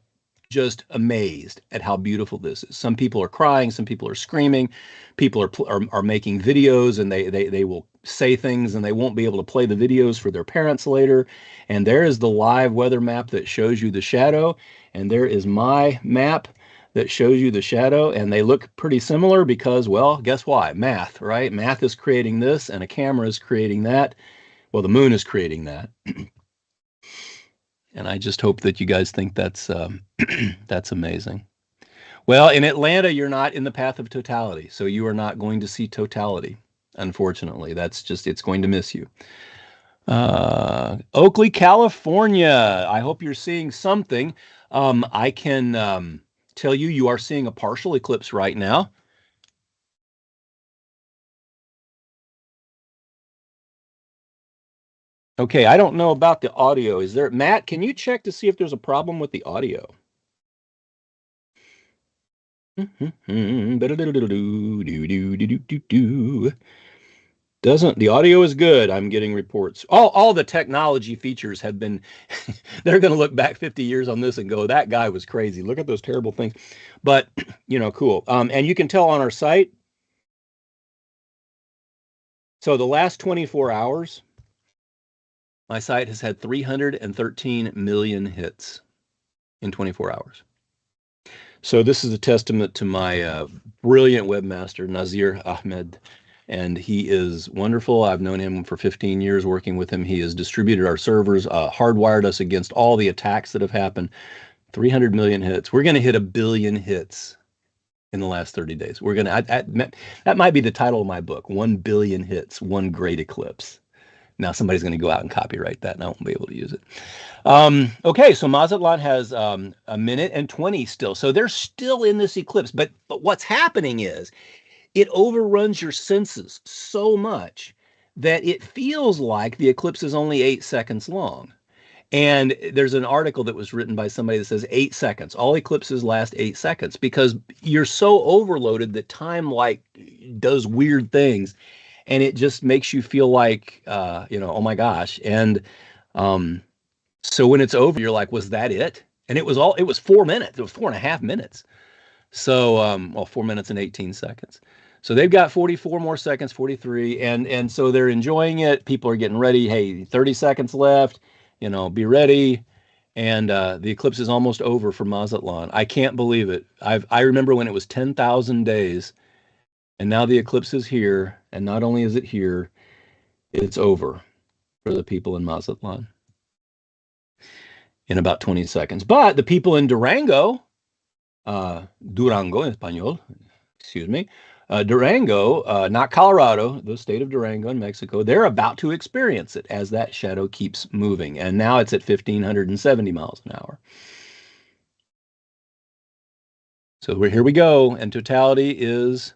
just amazed at how beautiful this is. Some people are crying, some people are screaming, people are making videos, and they will say things and they won't be able to play the videos for their parents later. And there is the live weather map that shows you the shadow, and there is my map that shows you the shadow, and they look pretty similar because, well, guess why? Math, right? Math is creating this and a camera is creating that. Well, the moon is creating that. And I just hope that you guys think that's that's amazing. Well, in Atlanta, you're not in the path of totality, so you are not going to see totality. Unfortunately, it's going to miss you. Oakley, California. I hope you're seeing something. I can tell you are seeing a partial eclipse right now. Okay, I don't know about the audio. Is there, Matt, can you check to see if there's a problem with the audio? Doesn't the audio is good? I'm getting reports. All the technology features have been. They're going to look back 50 years on this and go, that guy was crazy. Look at those terrible things. But cool. And you can tell on our site. So the last 24 hours, my site has had 313 million hits in 24 hours. So this is a testament to my brilliant webmaster, Nazir Ahmed, and he is wonderful. I've known him for 15 years working with him. He has distributed our servers, hardwired us against all the attacks that have happened. 300 million hits. We're going to hit 1 billion hits in the last 30 days. We're going to, that might be the title of my book, 1 billion hits, one great eclipse. Now somebody's going to go out and copyright that and I won't be able to use it. Okay, so Mazatlan has 1:20 still. So they're still in this eclipse. But what's happening is it overruns your senses so much that it feels like the eclipse is only 8 seconds long. And there's an article that was written by somebody that says 8 seconds. All eclipses last 8 seconds because you're so overloaded that time does weird things. And it just makes you feel like, oh my gosh. And so when it's over, you're like, was that it? And it was 4 minutes. It was 4.5 minutes. So, 4 minutes and 18 seconds. So they've got 44 more seconds, 43. And so they're enjoying it. People are getting ready. Hey, 30 seconds left, be ready. And the eclipse is almost over for Mazatlan. I can't believe it. I remember when it was 10,000 days. And now the eclipse is here. And not only is it here, it's over for the people in Mazatlan in about 20 seconds. But the people in Durango, Durango in Espanol, excuse me, Durango, not Colorado, the state of Durango in Mexico, they're about to experience it as that shadow keeps moving. And now it's at 1,570 miles an hour. So here we go. And totality is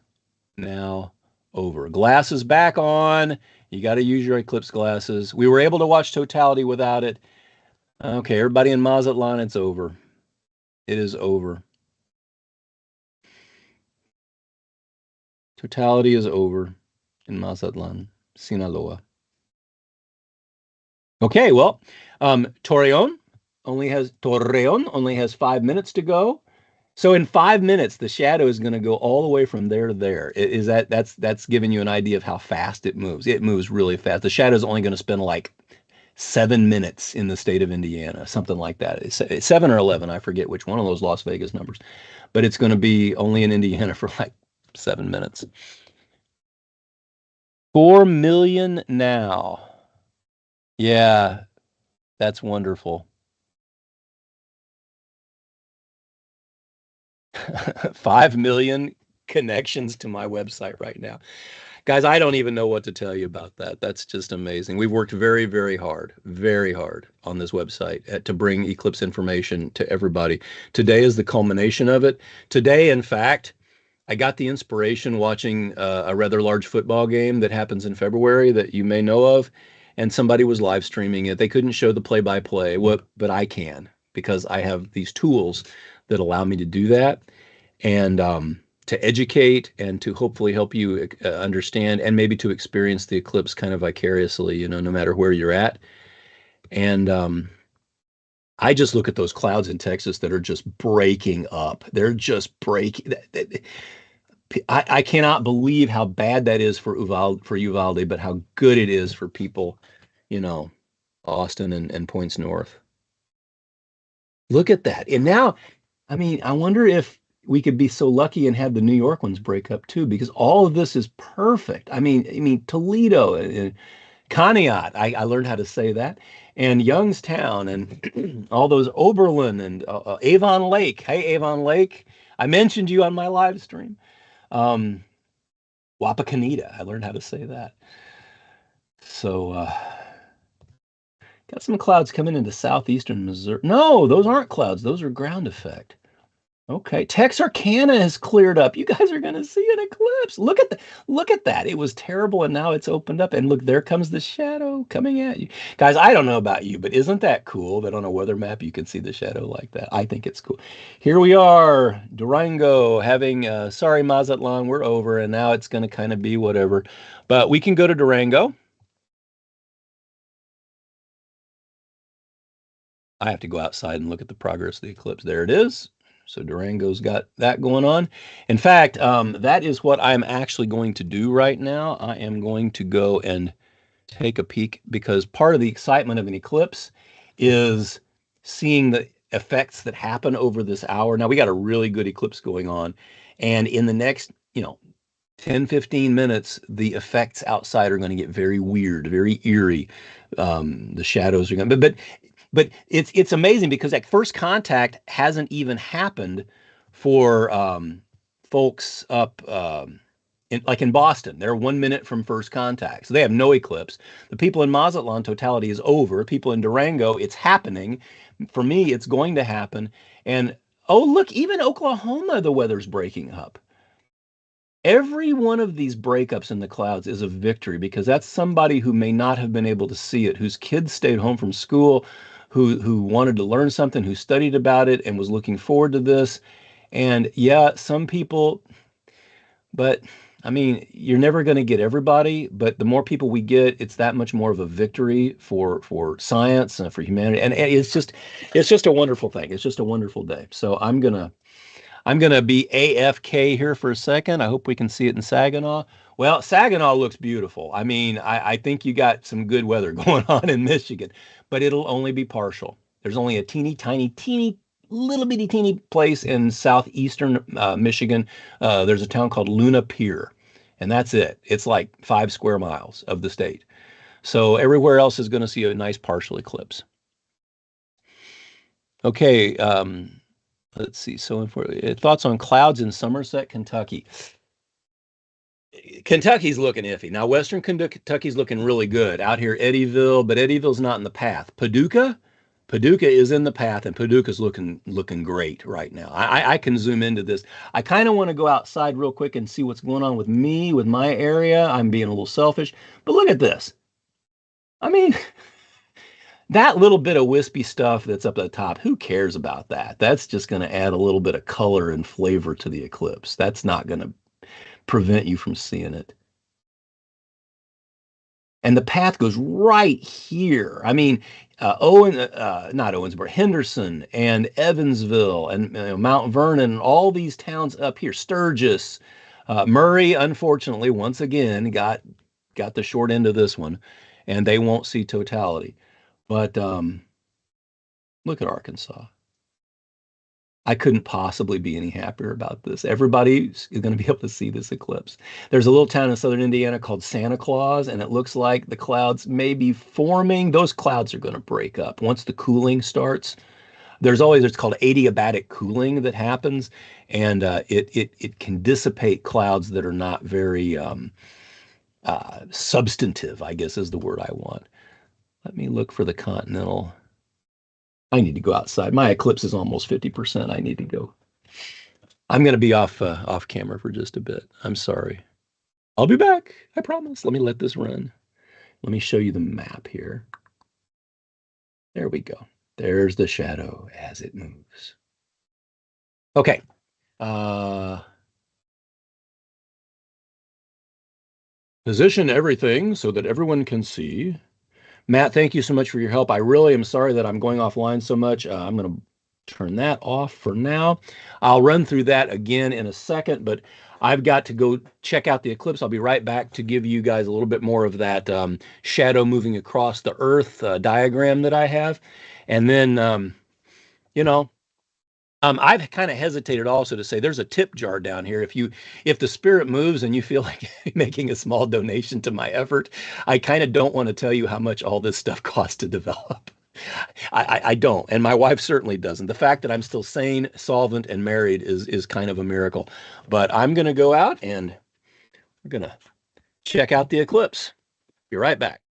now over. Glasses back on. You got to use your eclipse glasses. We were able to watch totality without it. Okay, everybody in Mazatlan, it's over. It is over. Totality is over. in Mazatlan, Sinaloa. Okay, well, Torreon only has 5 minutes to go. So in 5 minutes, the shadow is going to go all the way from there to there. Is that's giving you an idea of how fast it moves? It moves really fast. The shadow is only going to spend like 7 minutes in the state of Indiana, something like that. It's 7 or 11, I forget which one of those Las Vegas numbers, but it's going to be only in Indiana for like 7 minutes. 4 million now. Yeah, that's wonderful. 5 million connections to my website right now. Guys, I don't even know what to tell you about that. That's just amazing. We've worked very hard on this website to bring Eclipse information to everybody. Today is the culmination of it. Today, in fact, I got the inspiration watching a rather large football game that happens in February that you may know of, and somebody was live streaming it. They couldn't show the play-by-play, but I can because I have these tools that allow me to do that and to educate and to hopefully help you understand and maybe to experience the eclipse kind of vicariously, no matter where you're at. And I just look at those clouds in Texas that are just breaking up. They're just breaking. I cannot believe how bad that is for Uvalde, but how good it is for people, you know, Austin and points north. Look at that. And now, I mean, I wonder if we could be so lucky and have the New York ones break up too, because all of this is perfect. I mean Toledo and Conneaut. I learned how to say that, and Youngstown and all those Oberlin and Avon Lake. Hey, Avon Lake. I mentioned you on my live stream. Um, Wapakoneta. I learned how to say that. So, got some clouds coming into southeastern Missouri. No, those aren't clouds. Those are ground effect. Okay, Texarkana has cleared up. You guys are going to see an eclipse. Look at that. It was terrible and now it's opened up and look, there comes the shadow coming at you. Guys, I don't know about you, but isn't that cool that on a weather map you can see the shadow like that? I think it's cool. Here we are, Durango having sorry Mazatlan, we're over and now it's going to kind of be whatever. But we can go to Durango. I have to go outside and look at the progress of the eclipse. There it is. So Durango's got that going on. In fact, that is what I'm actually going to do right now. I am going to go and take a peek because part of the excitement of an eclipse is seeing the effects that happen over this hour. Now we got a really good eclipse going on. And in the next, 10, 15 minutes, the effects outside are going to get very weird, very eerie. The shadows are going to, but it's amazing because that first contact hasn't even happened for folks up in Boston. They're 1 minute from first contact, so they have no eclipse. The people in Mazatlan, totality is over. People in Durango, it's happening. For me, it's going to happen. And oh, look, even Oklahoma, the weather's breaking up. Every one of these breakups in the clouds is a victory because that's somebody who may not have been able to see it, whose kids stayed home from school, who wanted to learn something, who studied about it and was looking forward to this. And yeah, some people, but I mean, you're never going to get everybody, but the more people we get, it's that much more of a victory for science and for humanity. And it's just a wonderful thing. It's just a wonderful day. So I'm gonna be AFK here for a second. I hope we can see it in Saginaw. Well, Saginaw looks beautiful. I mean, I think you got some good weather going on in Michigan, but it'll only be partial. There's only a teeny, little bitty teeny place in southeastern Michigan. There's a town called Luna Pier, and that's it. It's like 5 square miles of the state. So everywhere else is going to see a nice partial eclipse. Okay, let's see. So, thoughts on clouds in Somerset, Kentucky? Kentucky's looking iffy. Now, Western Kentucky's looking really good. Out here, Eddyville, but Eddyville's not in the path. Paducah is in the path, and Paducah's looking great right now. I can zoom into this. I kind of want to go outside real quick and see what's going on with me, with my area. I'm being a little selfish, but look at this. I mean, that little bit of wispy stuff that's up at the top, who cares about that? That's just going to add a little bit of color and flavor to the eclipse. That's not going to prevent you from seeing it. and the path goes right here. I mean, Owen, not Owensboro, Henderson and Evansville and Mount Vernon, and all these towns up here, Sturgis, Murray, unfortunately, once again got the short end of this one, and they won't see totality. But look at Arkansas. I couldn't possibly be any happier about this. Everybody is going to be able to see this eclipse. There's a little town in southern Indiana called Santa Claus, and it looks like the clouds may be forming. Those clouds are going to break up once the cooling starts. There's always it's called adiabatic cooling that happens, and it can dissipate clouds that are not very substantive, I guess is the word I want. Let me look for the continental. I need to go outside. My eclipse is almost 50%. I need to go. I'm going to be off camera for just a bit. I'm sorry. I'll be back. I promise. Let me let this run. Let me show you the map here. There we go. There's the shadow as it moves. Okay. Position everything so that everyone can see. Matt, thank you so much for your help. I really am sorry that I'm going offline so much. I'm going to turn that off for now. I'll run through that again in a second, but I've got to go check out the eclipse. I'll be right back to give you guys a little bit more of that shadow moving across the Earth diagram that I have. And then, you know, I've kind of hesitated also to say there's a tip jar down here. If the spirit moves and you feel like making a small donation to my effort, I kind of don't want to tell you how much all this stuff costs to develop. I don't, and my wife certainly doesn't. The fact that I'm still sane, solvent, and married is kind of a miracle. But I'm gonna go out and we're gonna check out the eclipse. Be right back.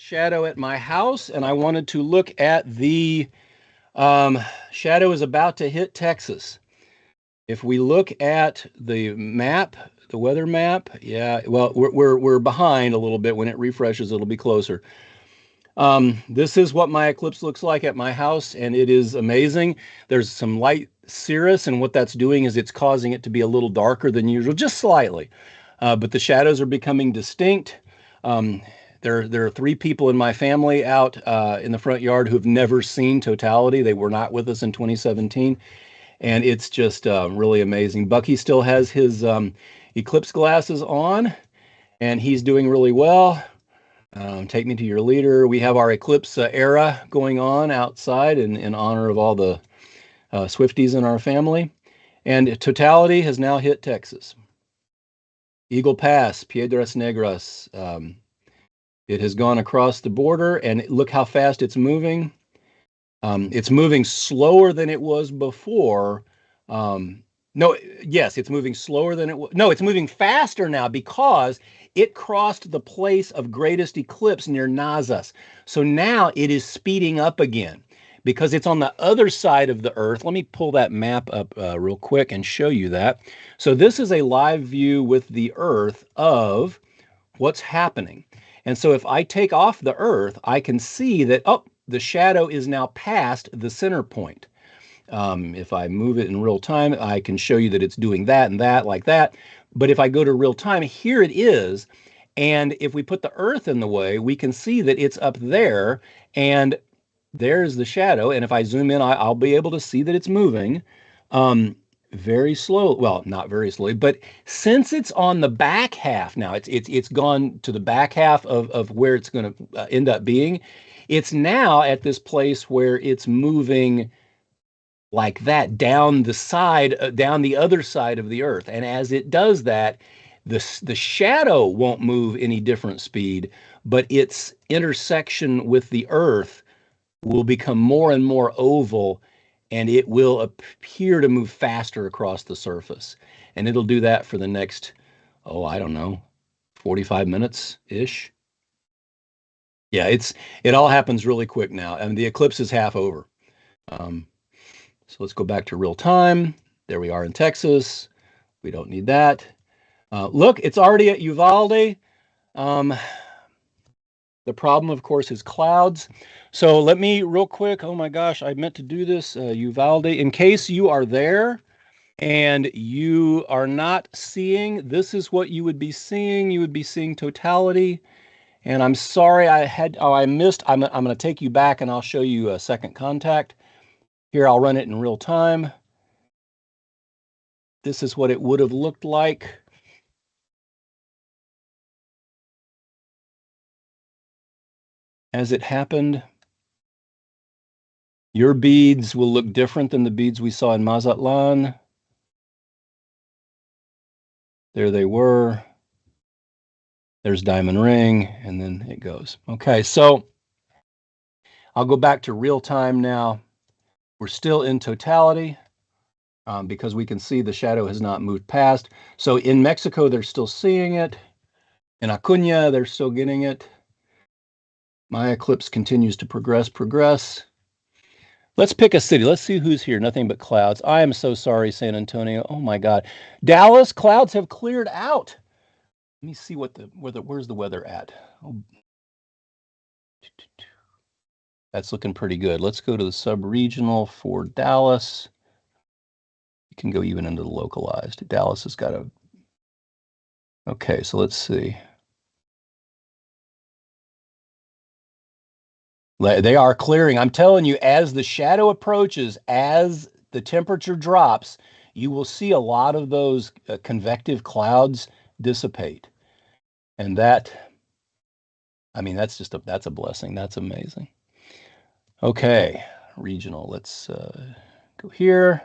shadow at my house, and I wanted to look at the shadow is about to hit Texas. If we look at the map, the weather map, yeah, well, we're behind a little bit. When it refreshes, it'll be closer. This is what my eclipse looks like at my house, and it is amazing. There's some light cirrus, and what that's doing is it's causing it to be a little darker than usual, just slightly. But the shadows are becoming distinct. Um, there are three people in my family out in the front yard who've never seen totality. They were not with us in 2017, and it's just really amazing. Bucky still has his eclipse glasses on, and he's doing really well. Take me to your leader. We have our eclipse era going on outside in honor of all the Swifties in our family. And totality has now hit Texas. Eagle Pass, Piedras Negras. It has gone across the border, and look how fast it's moving. It's moving slower than it was before. No, yes, it's moving slower than it was. No, it's moving faster now because it crossed the place of greatest eclipse near Nazas. So now it is speeding up again because it's on the other side of the Earth. Let me pull that map up real quick and show you that. So this is a live view with the Earth of what's happening. And so if I take off the Earth, I can see that, oh, the shadow is now past the center point. If I move it in real time, I can show you that it's doing that and that like that. But if I go to real time, here it is. And if we put the Earth in the way, we can see that it's up there and there's the shadow. And if I zoom in, I'll be able to see that it's moving very slow. Well, not very slowly, but since it's on the back half now, it's gone to the back half of where it's going to end up being. It's now at this place where it's moving like that down the side, down the other side of the Earth. And as it does that, the shadow won't move any different speed, but its intersection with the Earth will become more and more oval, and it will appear to move faster across the surface. And it'll do that for the next, oh, I don't know, 45 minutes ish. Yeah, it all happens really quick now, and the eclipse is half over. So let's go back to real time. There we are in Texas. We don't need that. Look, it's already at Uvalde. The problem, of course, is clouds. So let me real quick. Oh my gosh, I meant to do this. Uvalde, in case you are there and you are not seeing, this is what you would be seeing. You would be seeing totality. And I'm sorry I missed. I'm going to take you back and I'll show you a second contact. Here, I'll run it in real time. This is what it would have looked like. As it happened. Your beads will look different than the beads we saw in Mazatlan. There they were. There's diamond ring, and then it goes. Okay, so I'll go back to real time now. We're still in totality because we can see the shadow has not moved past. So in Mexico, they're still seeing it. In Acuña, they're still getting it. My eclipse continues to progress. Let's pick a city. Let's see who's here. Nothing but clouds. I am so sorry, San Antonio. Oh my God. Dallas, clouds have cleared out. Let me see where's the weather at. Oh. That's looking pretty good. Let's go to the sub-regional for Dallas. You can go even into the localized. Dallas has got a, okay, so let's see. They are clearing. I'm telling you, as the shadow approaches, as the temperature drops, you will see a lot of those convective clouds dissipate. And that, I mean, that's a blessing. That's amazing. Okay, regional. Let's go here.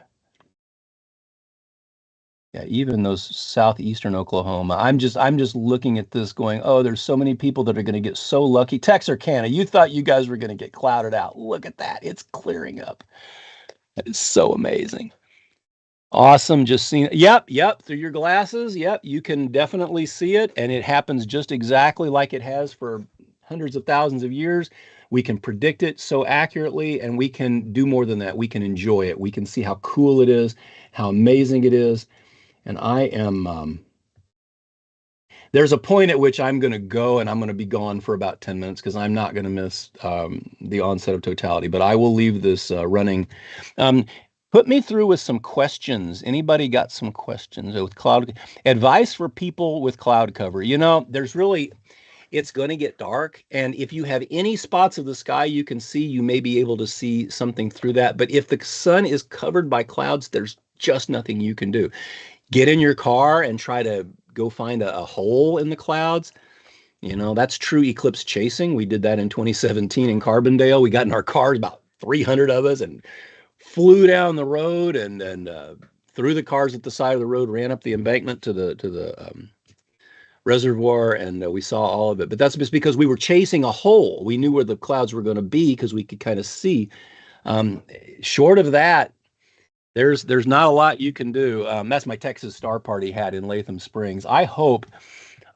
Yeah, even those southeastern Oklahoma. I'm just looking at this going, oh, there's so many people that are going to get so lucky. Texarkana, you thought you guys were going to get clouded out. Look at that. It's clearing up. That is so amazing. Awesome. Just seeing, yep, through your glasses. Yep, you can definitely see it. And it happens just exactly like it has for hundreds of thousands of years. We can predict it so accurately, and we can do more than that. We can enjoy it. We can see how cool it is, how amazing it is. And I am, there's a point at which I'm going to go and I'm going to be gone for about 10 minutes because I'm not going to miss the onset of totality, but I will leave this running. Um, Put me through with some questions. Anybody got some questions with cloud advice for people with cloud cover? You know, there's really, it's going to get dark. And if you have any spots of the sky you can see, you may be able to see something through that. But if the sun is covered by clouds, there's just nothing you can do. Get in your car and try to go find a hole in the clouds. You know, that's true eclipse chasing. We did that in 2017 in Carbondale. We got in our cars, about 300 of us, and flew down the road and threw the cars at the side of the road, ran up the embankment to the reservoir, and we saw all of it. But that's just because we were chasing a hole. We knew where the clouds were going to be because we could kind of see. Short of that, there's not a lot you can do. That's my Texas Star Party hat in Latham Springs. I hope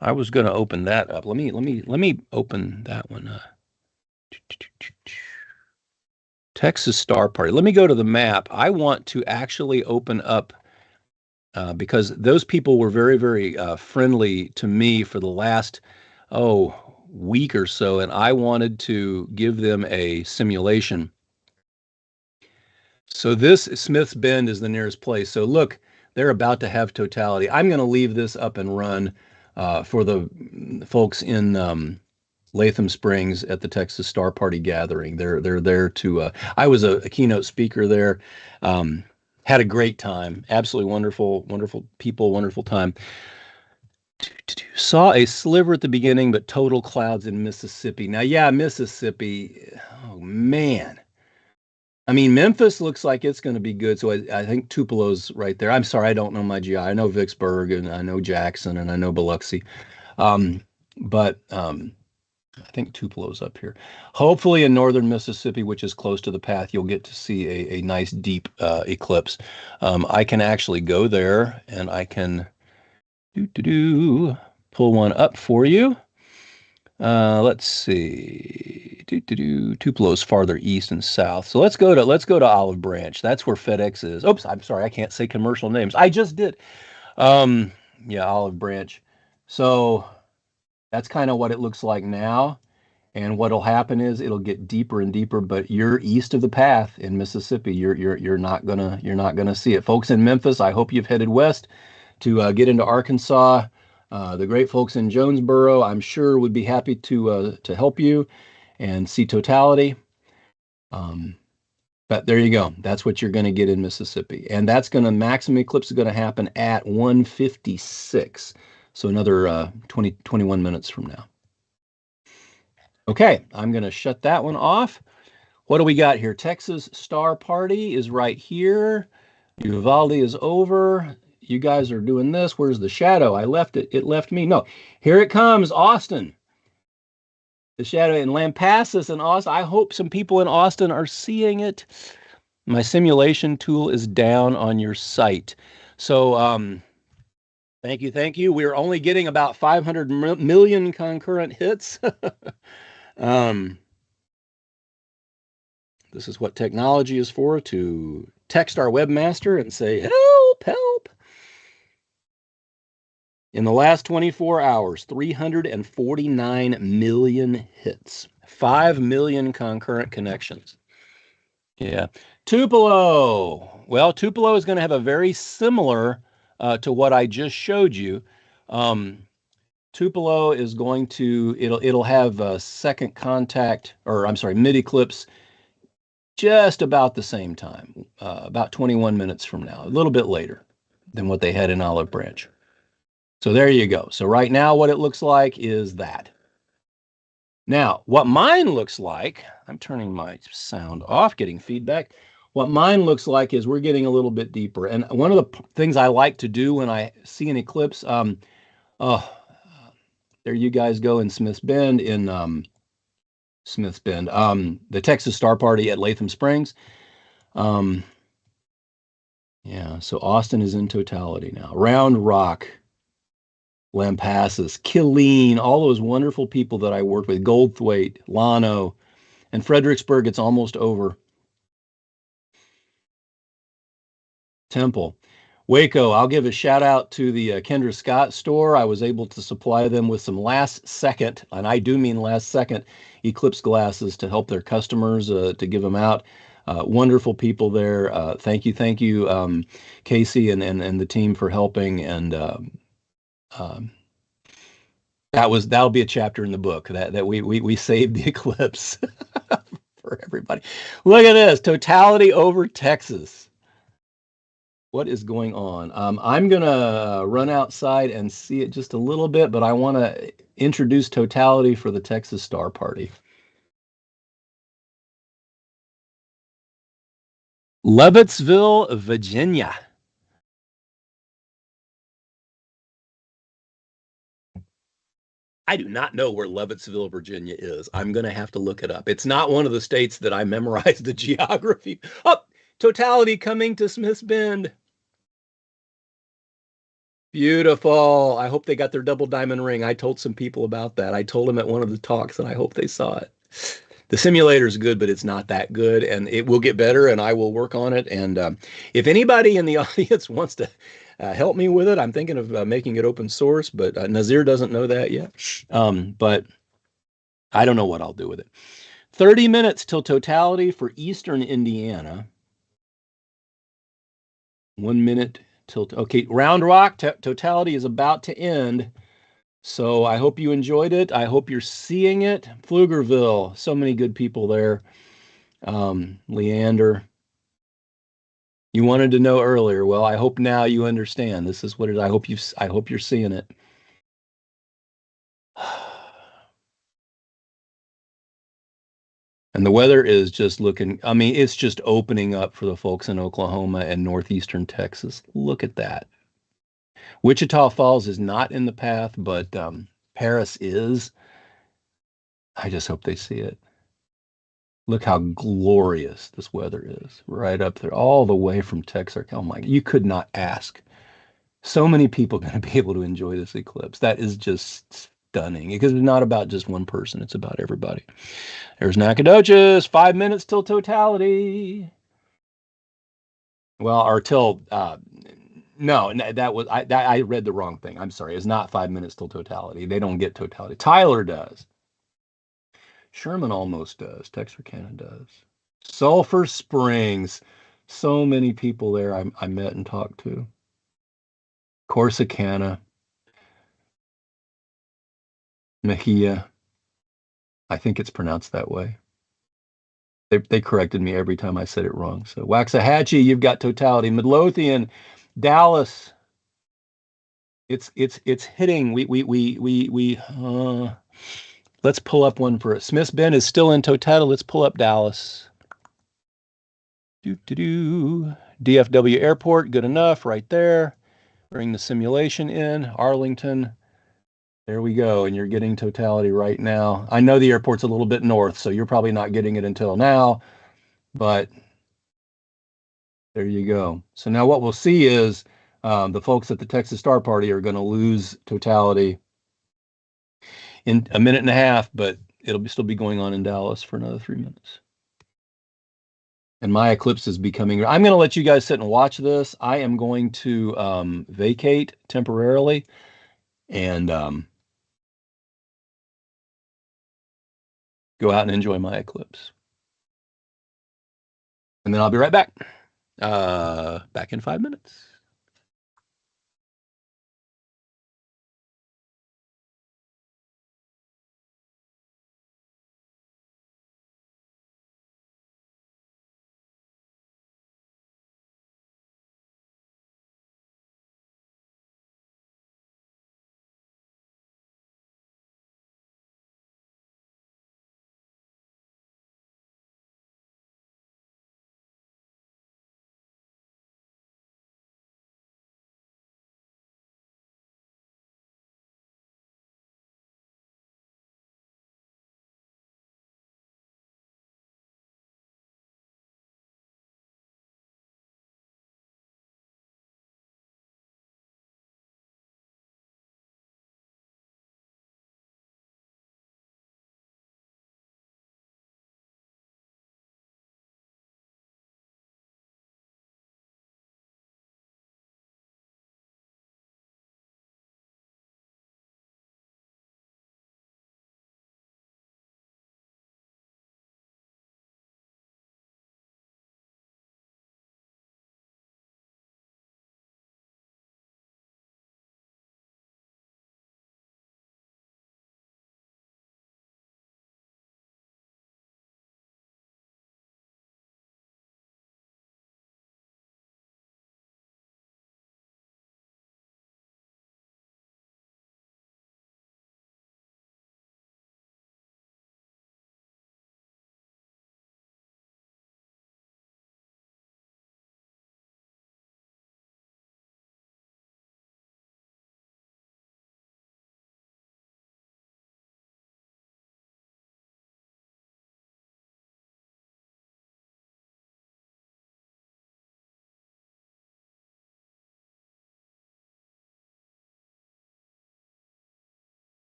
I was going to open that up. Let me open that one up. Texas Star Party. Let me go to the map. I want to actually open up because those people were very, very friendly to me for the last week or so, and I wanted to give them a simulation. So this Smith's Bend is the nearest place. So look, they're about to have totality. I'm going to leave this up and run for the folks in Latham Springs at the Texas Star Party gathering. They're there to. I was a keynote speaker there. Had a great time. Absolutely wonderful, wonderful people, wonderful time. Saw a sliver at the beginning, but total clouds in Mississippi. Now, yeah, Mississippi. Oh man. I mean, Memphis looks like it's going to be good. So I think Tupelo's right there. I'm sorry, I don't know my GI. I know Vicksburg and I know Jackson and I know Biloxi. But I think Tupelo's up here. Hopefully in northern Mississippi, which is close to the path, you'll get to see a nice deep eclipse. I can actually go there and I can pull one up for you. Let's see. Tupelo's farther east and south. So let's go to Olive Branch. That's where FedEx is. Oops, I'm sorry, I can't say commercial names. I just did. Yeah, Olive Branch. So that's kind of what it looks like now. And what'll happen is it'll get deeper and deeper, but you're east of the path in Mississippi. You're not gonna see it. Folks in Memphis, I hope you've headed west to get into Arkansas. The great folks in Jonesboro, I'm sure, would be happy to help you and see totality. But there you go. That's what you're going to get in Mississippi. And that's going to, maximum eclipse is going to happen at 1:56. So another 21 minutes from now. Okay, I'm going to shut that one off. What do we got here? Texas Star Party is right here. Uvalde is over. You guys are doing this. Where's the shadow? I left it. It left me. No, here it comes, Austin. The shadow in Lampasas and Austin. I hope some people in Austin are seeing it. My simulation tool is down on your site. So thank you. We're only getting about 500 million concurrent hits. This is what technology is for, to text our webmaster and say, help. In the last 24 hours, 349 million hits, 5 million concurrent connections. Yeah. Tupelo. Well, Tupelo is going to have a very similar to what I just showed you. Tupelo is going to, it'll have a second contact, or I'm sorry, mid-eclipse just about the same time, about 21 minutes from now, a little bit later than what they had in Olive Branch. So there you go. So right now, what it looks like is that. Now, what mine looks like, I'm turning my sound off, getting feedback. What mine looks like is we're getting a little bit deeper. And one of the things I like to do when I see an eclipse, there you guys go in Smith's Bend, the Texas Star Party at Latham Springs. Yeah, so Austin is in totality now. Round Rock. Lampasas, Killeen, all those wonderful people that I worked with, Goldthwaite, Lano, and Fredericksburg, it's almost over. Temple. Waco, I'll give a shout out to the Kendra Scott store. I was able to supply them with some last second, and I do mean last second, Eclipse glasses to help their customers to give them out. Wonderful people there. Thank you, Casey and the team for helping. And um, that'll be a chapter in the book that we saved the Eclipse for everybody. Look at this, Totality over Texas. What is going on? I'm gonna run outside and see it just a little bit, but I want to introduce Totality for the Texas Star Party. Leavittsville, Virginia. I do not know where Leavittsville, Virginia is. I'm going to have to look it up. It's not one of the states that I memorized the geography. Oh, Totality coming to Smith's Bend. Beautiful. I hope they got their double diamond ring. I told some people about that. I told them at one of the talks, and I hope they saw it. The simulator is good, but it's not that good, and it will get better, and I will work on it. And if anybody in the audience wants to help me with it, I'm thinking of making it open source, but Nazir doesn't know that yet. But I don't know what I'll do with it. 30 minutes till Totality for Eastern Indiana. 1 minute till, okay, Round Rock, Totality is about to end. So I hope you enjoyed it. I hope you're seeing it. Pflugerville, so many good people there. Leander, you wanted to know earlier. Well, I hope now you understand. This is what it is. I hope you're seeing it. And the weather is just looking, I mean, it's just opening up for the folks in Oklahoma and northeastern Texas. Look at that. Wichita Falls is not in the path, but Paris is. I just hope they see it. Look how glorious this weather is right up there, all the way from Texarkana. Oh my, you could not ask. So many people going to be able to enjoy this eclipse. That is just stunning because it's not about just one person, it's about everybody. There's Nacogdoches, 5 minutes till Totality. Well, or till no, that was I read the wrong thing. I'm sorry. It's not 5 minutes till Totality. They don't get Totality. Tyler does. Sherman almost does. Texarkana does. Sulphur Springs. So many people there I met and talked to. Corsicana. Mejia. I think it's pronounced that way. They corrected me every time I said it wrong. So Waxahachie, you've got Totality. Midlothian, Dallas. It's hitting. Let's pull up one for it. Smith's Bend is still in Totality. Let's pull up Dallas. DFW Airport, good enough, right there. Bring the simulation in. Arlington. There we go. And you're getting Totality right now. I know the airport's a little bit north, so you're probably not getting it until now, but there you go. So now what we'll see is the folks at the Texas Star Party are going to lose Totality in a minute and a half, but it'll still be going on in Dallas for another 3 minutes. And my eclipse is becoming. I'm going to let you guys sit and watch this. I am going to vacate temporarily and go out and enjoy my eclipse. And then I'll be right back. Back in 5 minutes.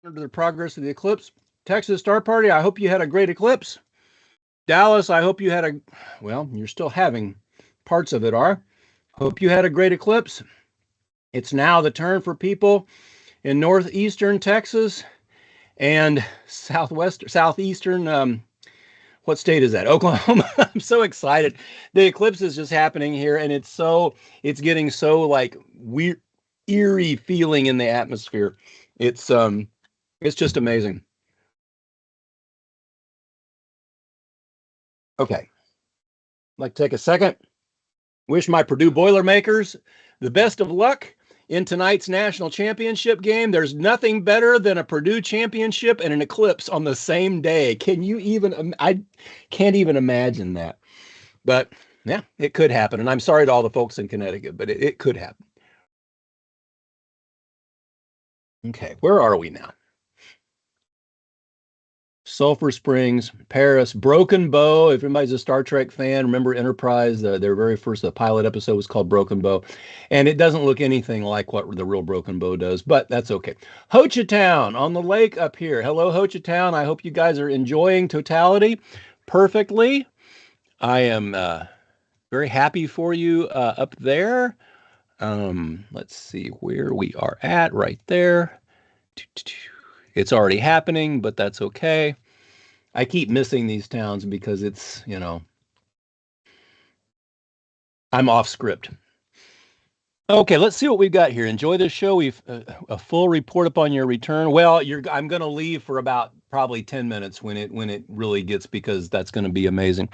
To the progress of the eclipse. Texas Star Party, I hope you had a great eclipse. Dallas, I hope you had a, well, you're still having parts of it are. Hope you had a great eclipse. It's now the turn for people in northeastern Texas and southeastern, what state is that? Oklahoma. I'm so excited. The eclipse is just happening here, and it's getting so like weird, eerie feeling in the atmosphere. It's just amazing. Okay, I'd like to take a second. Wish my Purdue Boilermakers the best of luck in tonight's national championship game. There's nothing better than a Purdue championship and an eclipse on the same day. Can you even? I can't even imagine that. But yeah, it could happen. And I'm sorry to all the folks in Connecticut, but it could happen. Okay, where are we now? Sulphur Springs, Paris, Broken Bow. If anybody's a Star Trek fan, remember Enterprise? Their very first pilot episode was called Broken Bow, and it doesn't look anything like what the real Broken Bow does, but that's okay. Ho Chi Town on the lake up here. Hello, Ho Chi Town. I hope you guys are enjoying Totality perfectly. I am very happy for you up there. Let's see where we are at right there. It's already happening, but that's okay. I keep missing these towns because it's, I'm off script. Okay, let's see what we've got here. Enjoy the show. We've a full report upon your return. Well, I'm going to leave for about probably 10 minutes when it really gets, because that's going to be amazing.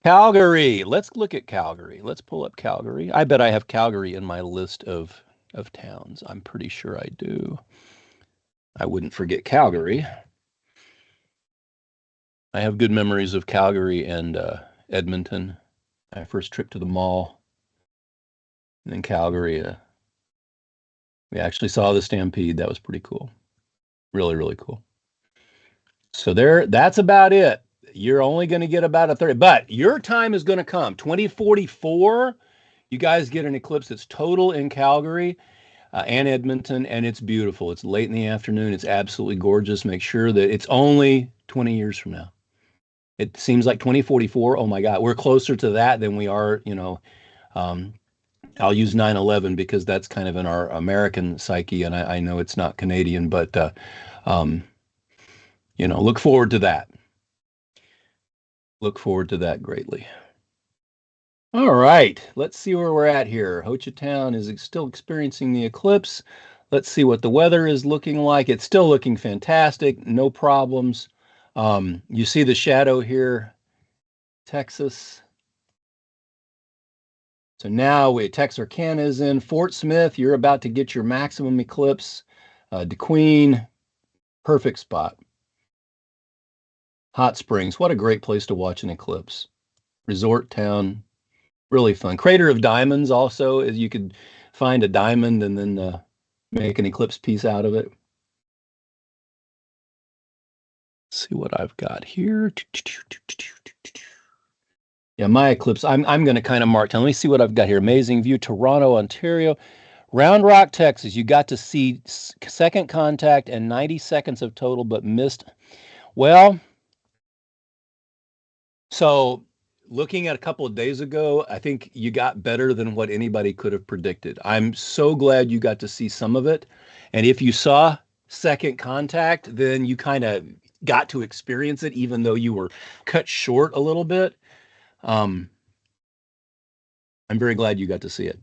Calgary. Let's look at Calgary. Let's pull up Calgary. I bet I have Calgary in my list of towns. I'm pretty sure I do. I wouldn't forget Calgary. I have good memories of Calgary and Edmonton. My first trip to the mall. And then Calgary, we actually saw the Stampede. That was pretty cool. Really, really cool. So that's about it. You're only going to get about a 30, but your time is going to come. 2044, you guys get an eclipse that's total in Calgary and Edmonton, and it's beautiful. It's late in the afternoon. It's absolutely gorgeous. Make sure that it's only 20 years from now. It seems like 2044. Oh my God, we're closer to that than we are, I'll use 9/11 because that's kind of in our American psyche, and I know it's not Canadian, but look forward to that. Look forward to that greatly. All right, let's see where we're at here. Ho Chi Town is still experiencing the eclipse. Let's see what the weather is looking like. It's still looking fantastic, no problems. You see the shadow here, Texas. So now Texarkana is in. Fort Smith, you're about to get your maximum eclipse. DeQueen, perfect spot. Hot Springs, what a great place to watch an eclipse. Resort town, really fun. Crater of Diamonds also, is you could find a diamond and then make an eclipse piece out of it. Let's see what I've got here. Yeah, my eclipse, I'm going to kind of mark down. Let me see what I've got here. Amazing view, Toronto, Ontario. Round Rock, Texas, you got to see second contact and 90 seconds of total, but missed. Well, so looking at a couple of days ago, I think you got better than what anybody could have predicted. I'm so glad you got to see some of it. And if you saw second contact, then you kind of got to experience it, even though you were cut short a little bit. I'm very glad you got to see it.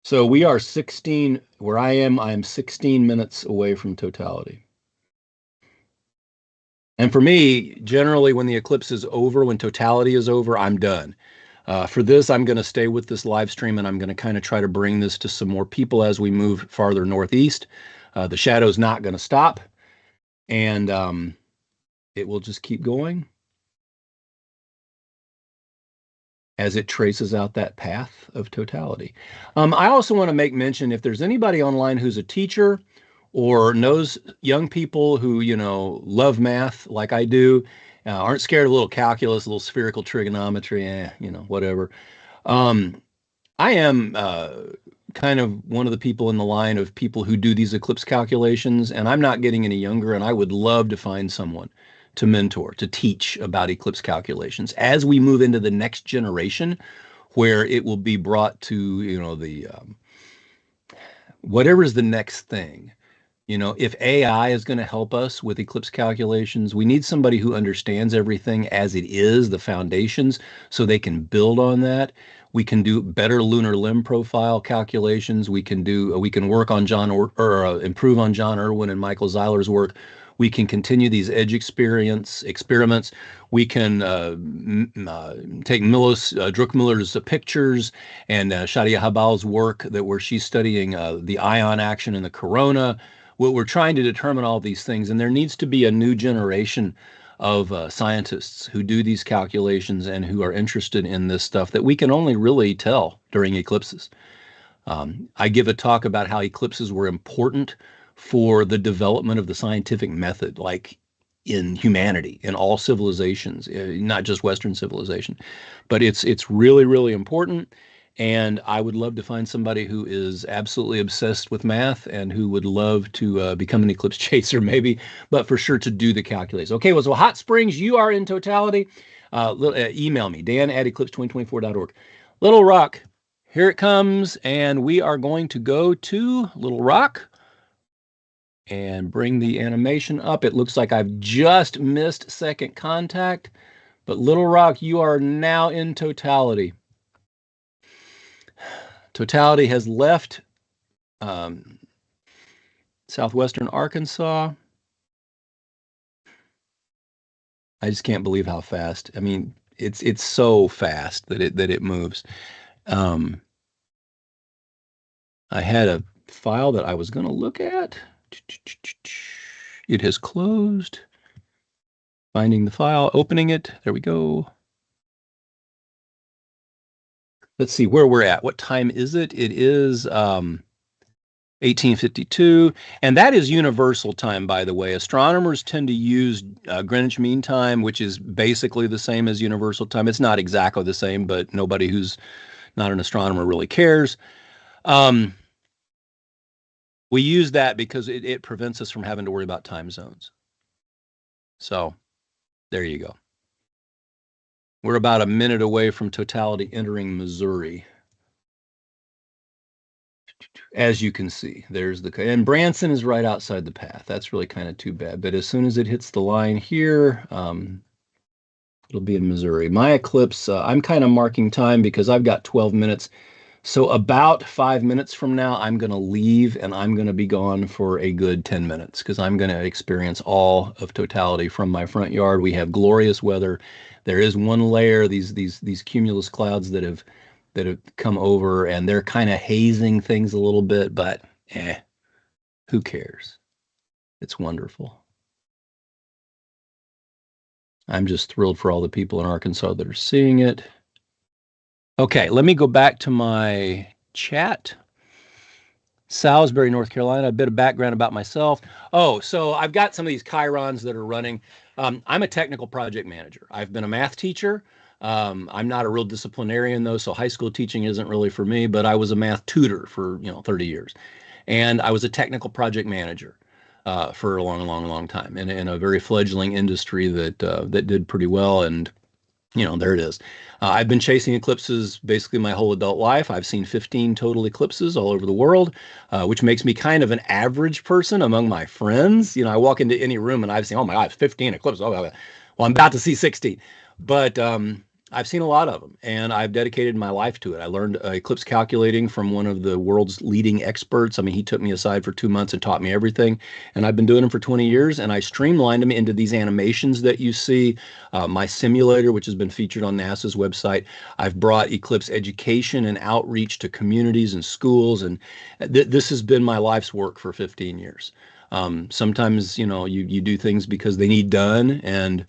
So we are 16, where I am 16 minutes away from totality. And for me, generally, when the eclipse is over, when totality is over, I'm done. For this, I'm going to stay with this live stream, and I'm going to kind of try to bring this to some more people as we move farther northeast. The shadow's not going to stop, and it will just keep going as it traces out that path of totality. I also want to make mention, if there's anybody online who's a teacher or knows young people who, love math like I do, aren't scared of a little calculus, a little spherical trigonometry, whatever. I am kind of one of the people in the line of people who do these eclipse calculations, and I'm not getting any younger, and I would love to find someone to mentor, to teach about eclipse calculations as we move into the next generation, where it will be brought to, the whatever is the next thing. If AI is going to help us with eclipse calculations, we need somebody who understands everything as it is, the foundations, so they can build on that. We can do better lunar limb profile calculations. We can work on improve on John Irwin and Michael Zeiler's work. We can continue these edge experiments. We can take Druckmüller's pictures and Shadia Habal's work where she's studying the ion action in the corona. We're trying to determine all these things, and there needs to be a new generation of scientists who do these calculations and who are interested in this stuff that we can only really tell during eclipses. I give a talk about how eclipses were important for the development of the scientific method, like in humanity, in all civilizations, not just Western civilization. But it's really, really important. And I would love to find somebody who is absolutely obsessed with math and who would love to become an eclipse chaser, maybe, but for sure to do the calculations. Okay, well, so Hot Springs, you are in Totality. Email me, dan@eclipse2024.org. Little Rock, here it comes, and we are going to go to Little Rock and bring the animation up. It looks like I've just missed second contact, but Little Rock, you are now in Totality. Totality has left southwestern Arkansas. I just can't believe how fast. I mean, it's so fast that it moves. I had a file that I was going to look at. It has closed. Finding the file, opening it. There we go. Let's see where we're at. What time is it? It is 1852, and that is universal time, by the way. Astronomers tend to use Greenwich Mean Time, which is basically the same as universal time. It's not exactly the same, but nobody who's not an astronomer really cares. We use that because it prevents us from having to worry about time zones. So there you go. We're about a minute away from Totality entering Missouri. As you can see, there's and Branson is right outside the path. That's really kind of too bad. But as soon as it hits the line here, it'll be in Missouri. My eclipse, I'm kind of marking time because I've got 12 minutes. So about 5 minutes from now, I'm going to leave and I'm going to be gone for a good 10 minutes because I'm going to experience all of Totality from my front yard. We have glorious weather. There is one layer, these cumulus clouds that have come over, and they're kind of hazing things a little bit, but who cares? It's wonderful. I'm just thrilled for all the people in Arkansas that are seeing it. Okay, let me go back to my chat. Salisbury, North Carolina, a bit of background about myself. Oh, so I've got some of these chyrons that are running. I'm a technical project manager. I've been a math teacher. I'm not a real disciplinarian, though, so high school teaching isn't really for me, but I was a math tutor for 30 years. And I was a technical project manager for a long, long, long time in a very fledgling industry that did pretty well. And there it is. I've been chasing eclipses basically my whole adult life. I've seen 15 total eclipses all over the world, which makes me kind of an average person among my friends. I walk into any room and I've seen, oh my God, 15 eclipses. Oh, well, I'm about to see 16. But I've seen a lot of them, and I've dedicated my life to it. I learned eclipse calculating from one of the world's leading experts. I mean, he took me aside for 2 months and taught me everything, and I've been doing them for 20 years, and I streamlined them into these animations that you see. My simulator, which has been featured on NASA's website. I've brought eclipse education and outreach to communities and schools, and this has been my life's work for 15 years. Sometimes, you do things because they need done, and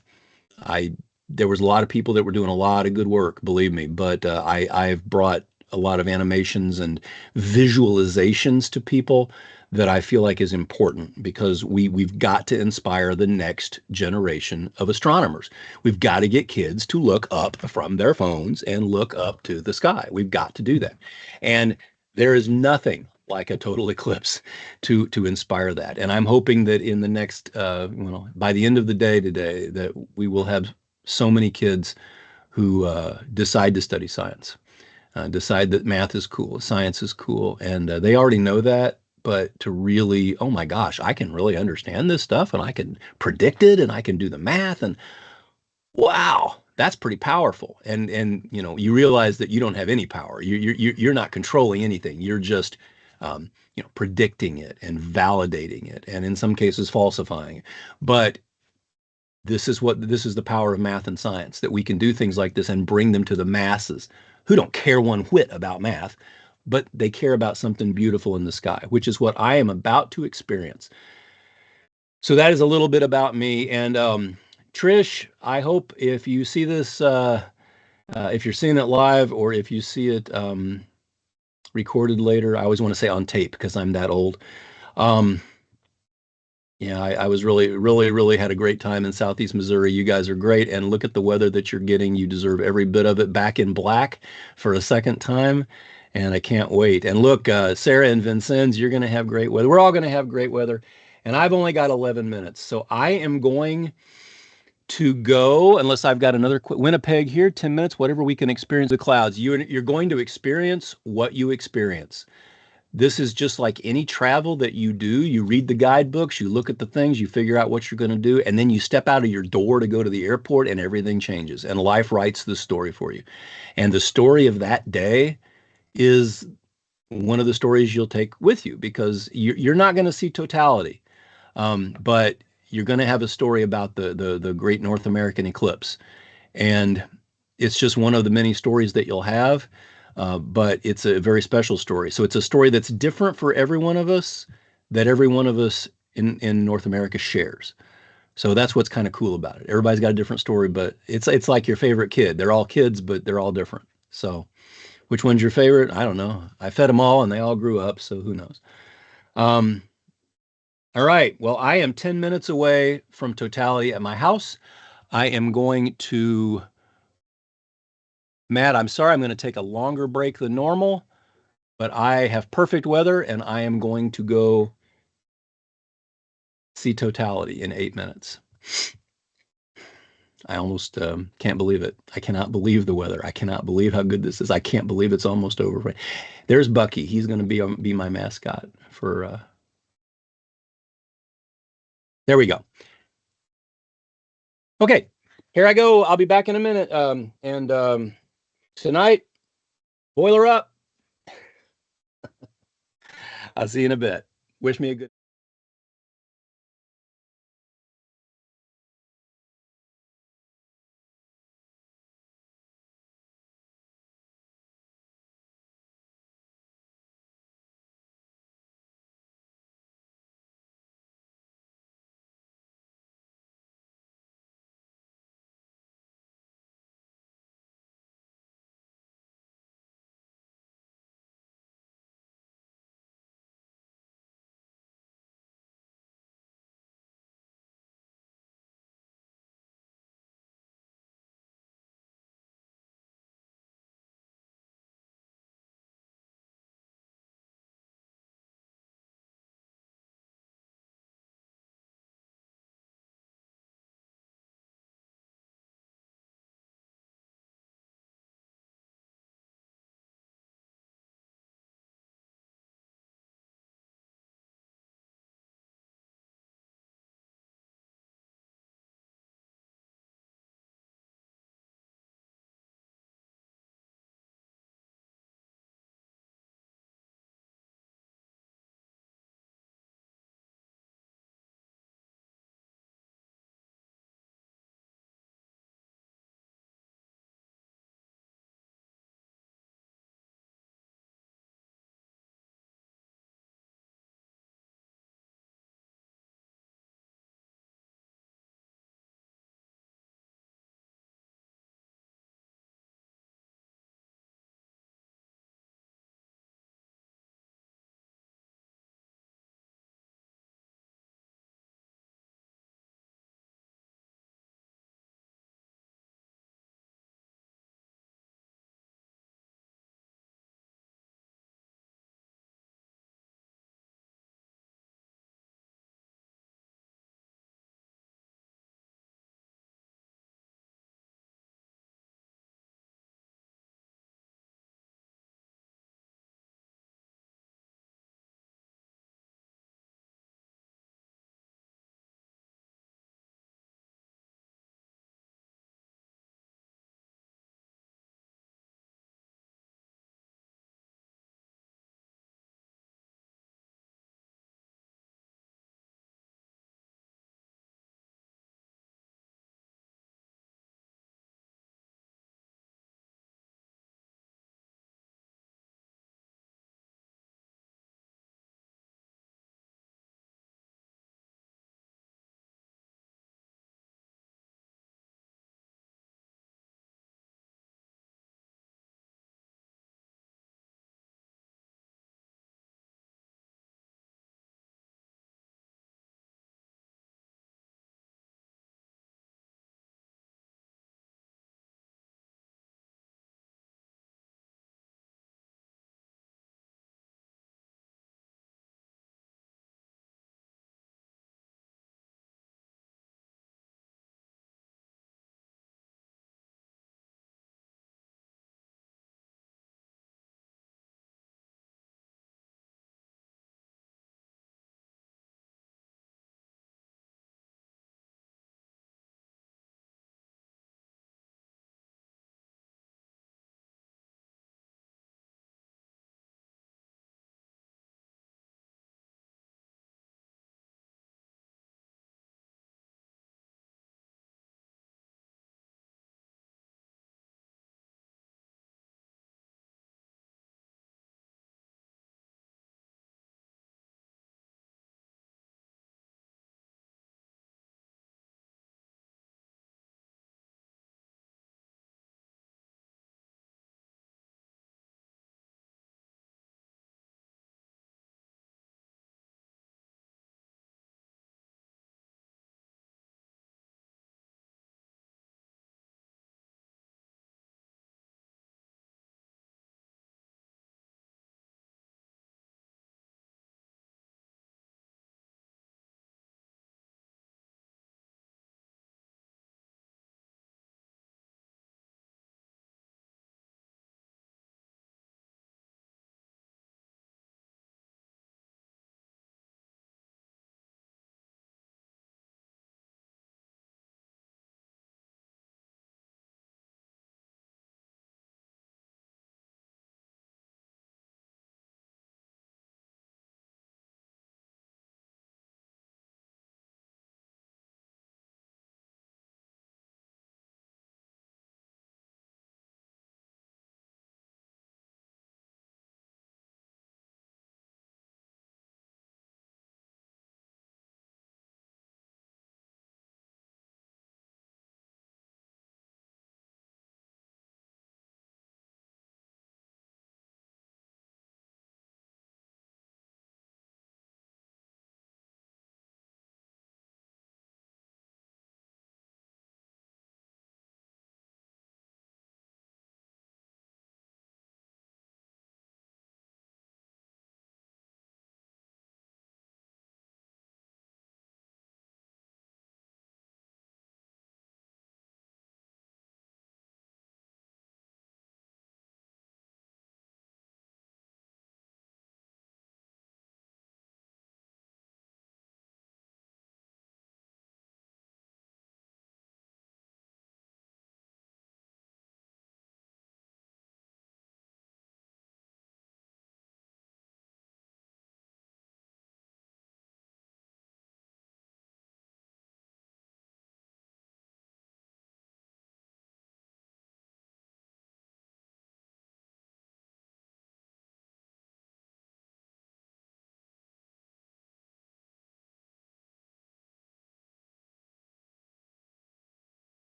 there was a lot of people that were doing a lot of good work, believe me, but I've brought a lot of animations and visualizations to people that I feel like is important because we've got to inspire the next generation of astronomers. We've got to get kids to look up from their phones and look up to the sky. We've got to do that. And There is nothing like a total eclipse to inspire that. And I'm hoping that in the next, by the end of the day today, that we will have so many kids who decide to study science, decide that math is cool, science is cool, and they already know that. But to really, oh my gosh, I can really understand this stuff, and I can predict it, and I can do the math, and wow, that's pretty powerful. And you realize that you don't have any power. You're not controlling anything. You're just predicting it and validating it, and in some cases falsifying it. But this is the power of math and science, that we can do things like this and bring them to the masses who don't care one whit about math, but they care about something beautiful in the sky, which is what I am about to experience. So that is a little bit about me. And Trish, I hope if you see this, if you're seeing it live or if you see it recorded later, I always want to say on tape because I'm that old. Um, yeah, I was really, really, really had a great time in Southeast Missouri. You guys are great. And look at the weather that you're getting. You deserve every bit of it, back in black for a second time. And I can't wait. And look, Sarah and Vincennes, you're going to have great weather. We're all going to have great weather. And I've only got 11 minutes. So I am going to go, unless I've got another quick Winnipeg here, 10 minutes, whatever we can experience the clouds. You're going to experience what you experience. This is just like any travel that you do. You read the guidebooks, you look at the things, you figure out what you're going to do, and then you step out of your door to go to the airport and everything changes. And life writes the story for you. And the story of that day is one of the stories you'll take with you because you're not going to see totality. But you're going to have a story about the great North American eclipse. And it's just one of the many stories that you'll have, but it's a very special story. So it's a story that's different for every one of us, that every one of us in North America shares. So that's what's kind of cool about it. Everybody's got a different story, but it's like your favorite kid. They're all kids, but they're all different. So which one's your favorite? I don't know. I fed them all and they all grew up, so who knows? Um, all right. Well, I am 10 minutes away from totality at my house. I am going to, Matt, I'm sorry, I'm going to take a longer break than normal, but I have perfect weather and I am going to go see totality in 8 minutes. I almost can't believe it. I cannot believe the weather. I cannot believe how good this is. I can't believe it's almost over. There's Bucky. He's going to be my mascot for. There we go. Okay, here I go. I'll be back in a minute. And tonight, boiler up. I'll see you in a bit. Wish me a good.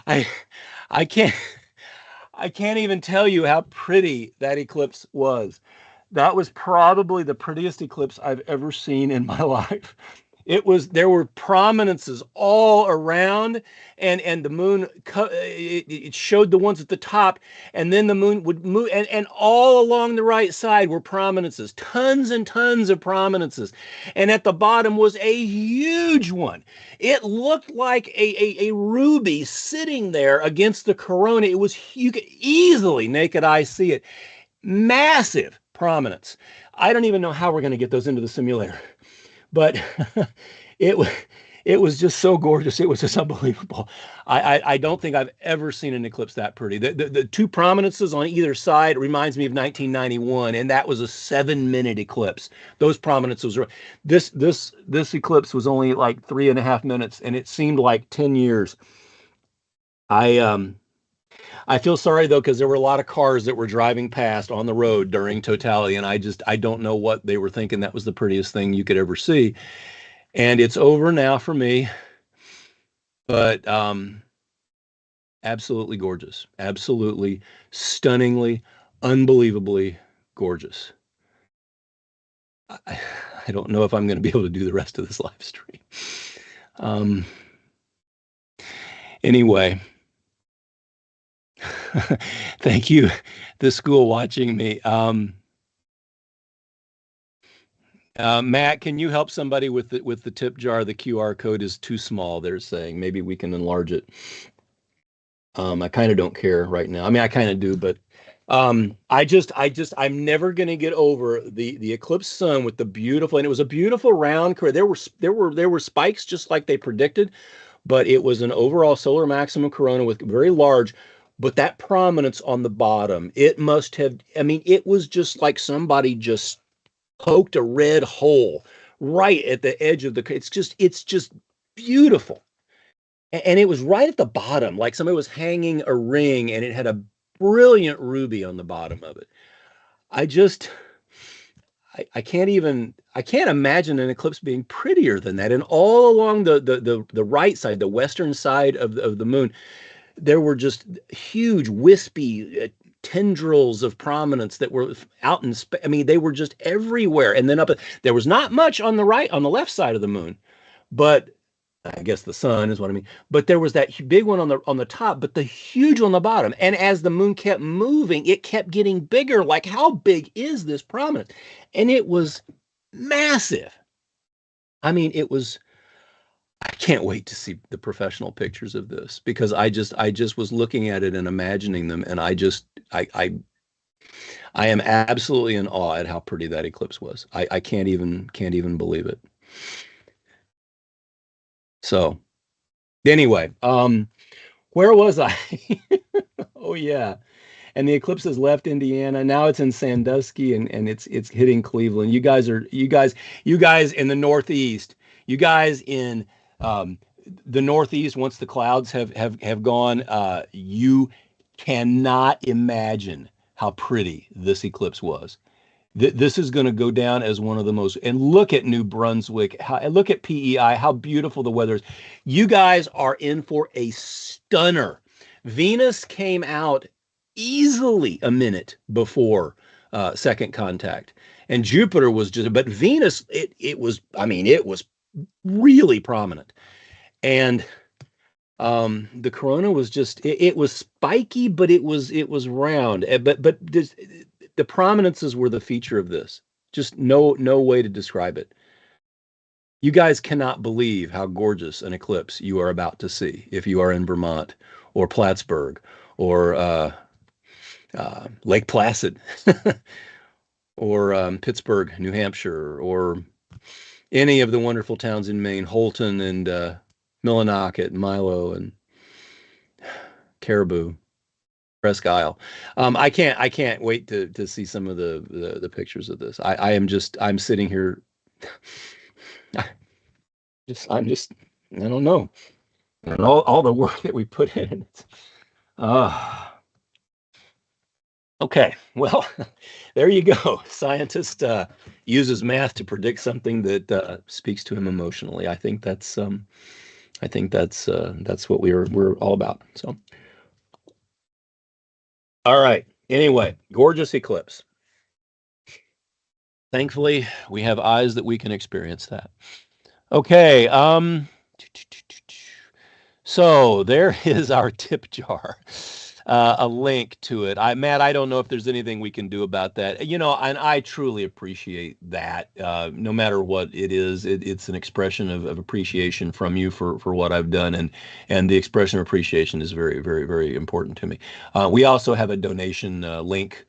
I I can't I can't even tell you how pretty that eclipse was. That was probably the prettiest eclipse I've ever seen in my life. There were prominences all around, and the moon it showed the ones at the top, and then the moon would move, and all along the right side were prominences, tons and tons of prominences, and at the bottom was a huge one. It looked like a ruby sitting there against the corona. It was, you could easily naked eye see it. Massive prominence. I don't even know how we're going to get those into the simulator, but it was it was just so gorgeous. It was just unbelievable. I don't think I've ever seen an eclipse that pretty. The two prominences on either side reminds me of 1991, and that was a 7-minute eclipse. Those prominences were this eclipse was only like 3.5 minutes, and it seemed like 10 years. I I feel sorry though, because there were a lot of cars that were driving past on the road during Totality, and I don't know what they were thinking that was the prettiest thing you could ever see. And it's over now for me, but absolutely gorgeous, absolutely stunningly, unbelievably gorgeous. I, I don't know if I'm going to be able to do the rest of this live stream. Um, anyway, thank you, the school watching me. Matt, can you help somebody with the tip jar? The QR code is too small. They're saying maybe we can enlarge it. I kind of don't care right now. I mean, I kind of do, but I'm never gonna get over the eclipse sun with the beautiful, and it was a beautiful round. There were spikes just like they predicted, but it was an overall solar maximum corona with very large. But that prominence on the bottom, it must have. I mean, it was just like somebody just poked a red hole right at the edge of the. It's just beautiful, and it was right at the bottom, like somebody was hanging a ring, and it had a brilliant ruby on the bottom of it. I just. I can't imagine an eclipse being prettier than that. And all along the right side, the western side of the moon, there were just huge wispy tendrils of prominence that were out in space. I mean, they were just everywhere. And then there was not much on the left side of the moon, but I guess the sun is what I mean. But there was that big one on the top, but the huge on the bottom. And as the moon kept moving, it kept getting bigger. Like, how big is this prominence? And it was massive. I mean, it was. I can't wait to see the professional pictures of this, because I just was looking at it and imagining them, and I am absolutely in awe at how pretty that eclipse was. I can't even believe it. So anyway, where was I? Oh yeah. And the eclipse has left Indiana. Now it's in Sandusky, and it's hitting Cleveland. You guys in the Northeast, you guys in um, the Northeast, once the clouds have gone, you cannot imagine how pretty this eclipse was. This is going to go down as one of the most. And look at New Brunswick. Look at PEI. How beautiful the weather is. You guys are in for a stunner. Venus came out easily a minute before second contact, and Jupiter was just. But Venus, it was. I mean, it was really prominent, and the corona was just. It was spiky, but it was round. But the prominences were the feature of this. Just no way to describe it. You guys cannot believe how gorgeous an eclipse you are about to see if you are in Vermont or Plattsburgh or Lake Placid or Pittsburgh, New Hampshire, or any of the wonderful towns in Maine, Holton and Millinocket, Milo and Caribou. Presque Isle. I can't wait to see some of the pictures of this. I'm sitting here. I don't know. And all the work that we put in it. Uh, okay. Well, there you go. Scientist uses math to predict something that speaks to him emotionally. I think that's I think that's what we're all about. So, all right. Anyway, gorgeous eclipse. Thankfully, we have eyes that we can experience that. Okay. So there is our tip jar, a link to it. Matt, I don't know if there's anything we can do about that. You know, and I truly appreciate that. No matter what it is, it's an expression of appreciation from you for what I've done, and the expression of appreciation is very, very, very important to me. We also have a donation link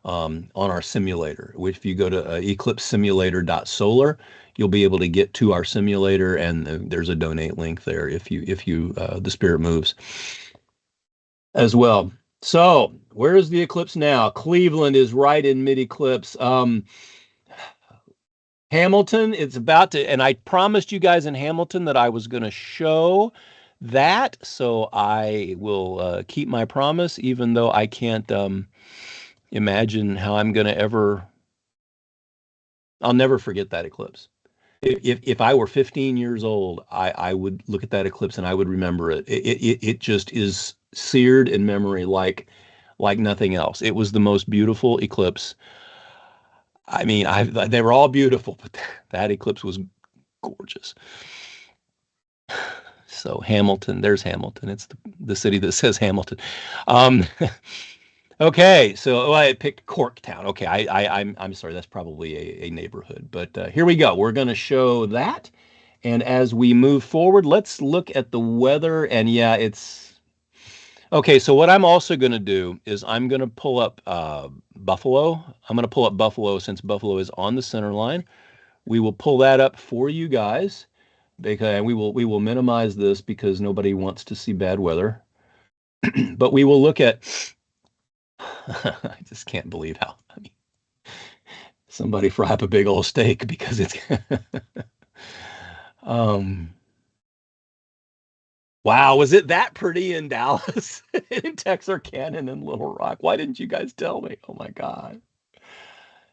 on our simulator. If you go to eclipsesimulator.solar, you'll be able to get to our simulator, and there's a donate link there if you the spirit moves as well. So where's the eclipse now? Cleveland is right in mid eclipse. Hamilton, it's about to, and I promised you guys in Hamilton that I was going to show that, so I will keep my promise, even though I can't imagine how I'm going to ever. I'll never forget that eclipse. If I were 15 years old, I would look at that eclipse and I would remember it. It just is seared in memory like nothing else. It was the most beautiful eclipse. I mean, they were all beautiful, but that eclipse was gorgeous. So Hamilton, there's Hamilton. It's the city that says Hamilton. Um, okay, so I picked Corktown. Okay, I'm sorry, that's probably a neighborhood, but here we go. We're going to show that. And as we move forward, let's look at the weather. And yeah, it's okay. So what I'm also going to do is I'm going to pull up Buffalo. I'm going to pull up Buffalo since Buffalo is on the center line. We will pull that up for you guys because we will minimize this because nobody wants to see bad weather. But we will look at. I just can't believe how. I mean, somebody fry up a big old steak because it's. um, Wow, was it that pretty in Dallas, in Texarkana, and in Little Rock? Why didn't you guys tell me? Oh my God.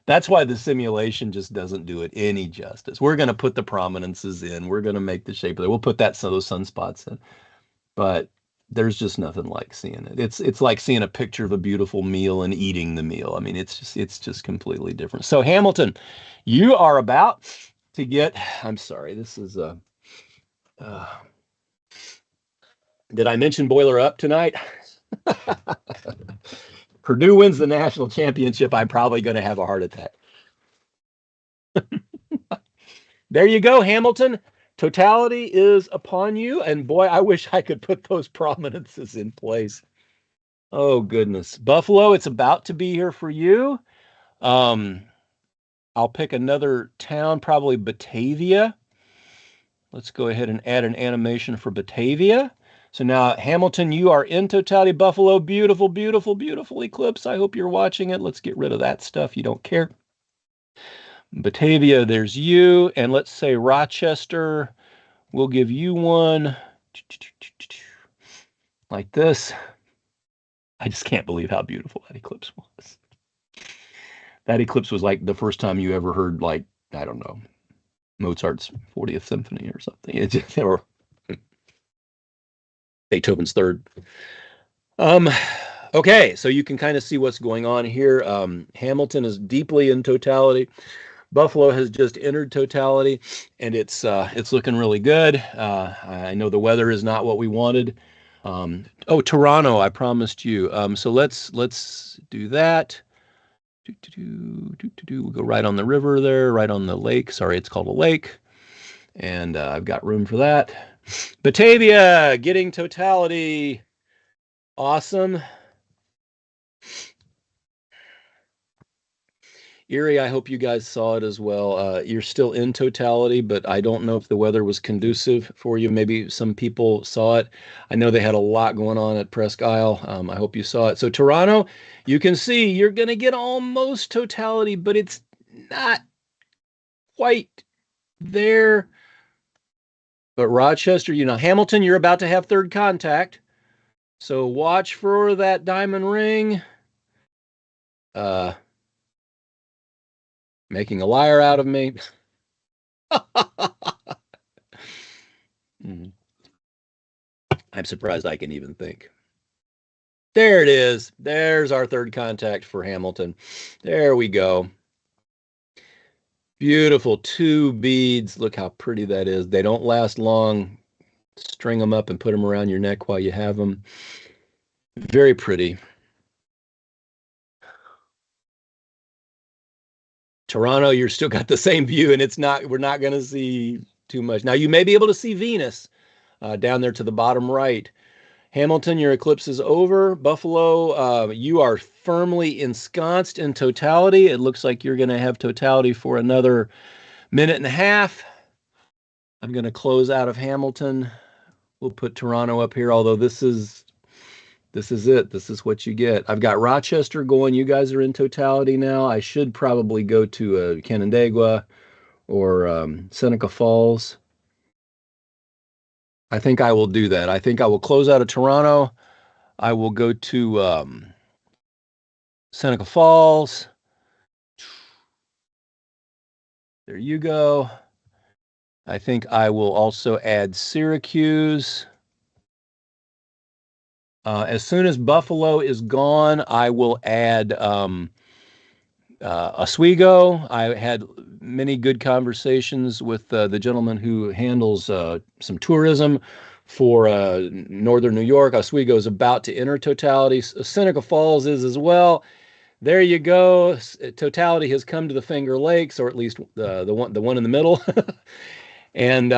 That's why the simulation just doesn't do it any justice. We're going to put the prominences in. We're going to make the shape of it. We'll put those sunspots in. But there's just nothing like seeing it. It's like seeing a picture of a beautiful meal and eating the meal. I mean, it's just completely different. So Hamilton, you are about to get. I'm sorry. This is a. Uh, did I mention Boiler Up tonight? Purdue wins the national championship, I'm probably going to have a heart attack. There you go, Hamilton. Totality is upon you. And boy, I wish I could put those prominences in place. Oh, goodness. Buffalo, it's about to be here for you. Um, I'll pick another town, probably Batavia. Let's go ahead and add an animation for Batavia. So now, Hamilton, you are in Totality. Buffalo, beautiful, beautiful, beautiful eclipse. I hope you're watching it. Let's get rid of that stuff. You don't care. Batavia, there's you. And let's say Rochester, we'll give you one like this. I just can't believe how beautiful that eclipse was. That eclipse was like the first time you ever heard, like, I don't know, Mozart's 40th Symphony or something. It just, or Beethoven's third. Um, okay, so you can kind of see what's going on here. Hamilton is deeply in Totality. Buffalo has just entered Totality, and it's looking really good. I know the weather is not what we wanted. Oh, Toronto, I promised you. So let's do that. We'll go right on the river there, right on the lake. Sorry, it's called a lake, and I've got room for that. Batavia getting Totality. Awesome. Erie, I hope you guys saw it as well. You're still in Totality, but I don't know if the weather was conducive for you. Maybe some people saw it. I know they had a lot going on at Presque Isle. I hope you saw it. So Toronto, you can see you're going to get almost Totality, but it's not quite there. But Rochester, Hamilton, you're about to have third contact. So watch for that diamond ring. Uh, Making a liar out of me. I'm surprised I can even think. There it is. There's our third contact for Hamilton. There we go. Beautiful 2 beads. Look how pretty that is. They don't last long. String them up and put them around your neck while you have them. Very pretty. Toronto, you're still got the same view, and we're not going to see too much. Now, you may be able to see Venus down there to the bottom right. Hamilton, your eclipse is over. Buffalo, you are firmly ensconced in totality. It looks like you're going to have totality for another minute and a half. I'm going to close out of Hamilton. We'll put Toronto up here, although this is it. This is what you get. I've got Rochester going. You guys are in totality now. I should probably go to Canandaigua or Seneca Falls. I think I will do that. I think I will close out of Toronto. I will go to Seneca Falls. There you go. I think I will also add Syracuse. As soon as Buffalo is gone, I will add Oswego. I had many good conversations with the gentleman who handles some tourism for northern New York. Oswego is about to enter totality. Seneca Falls is as well. There you go. Totality has come to the Finger Lakes, or at least the one in the middle. And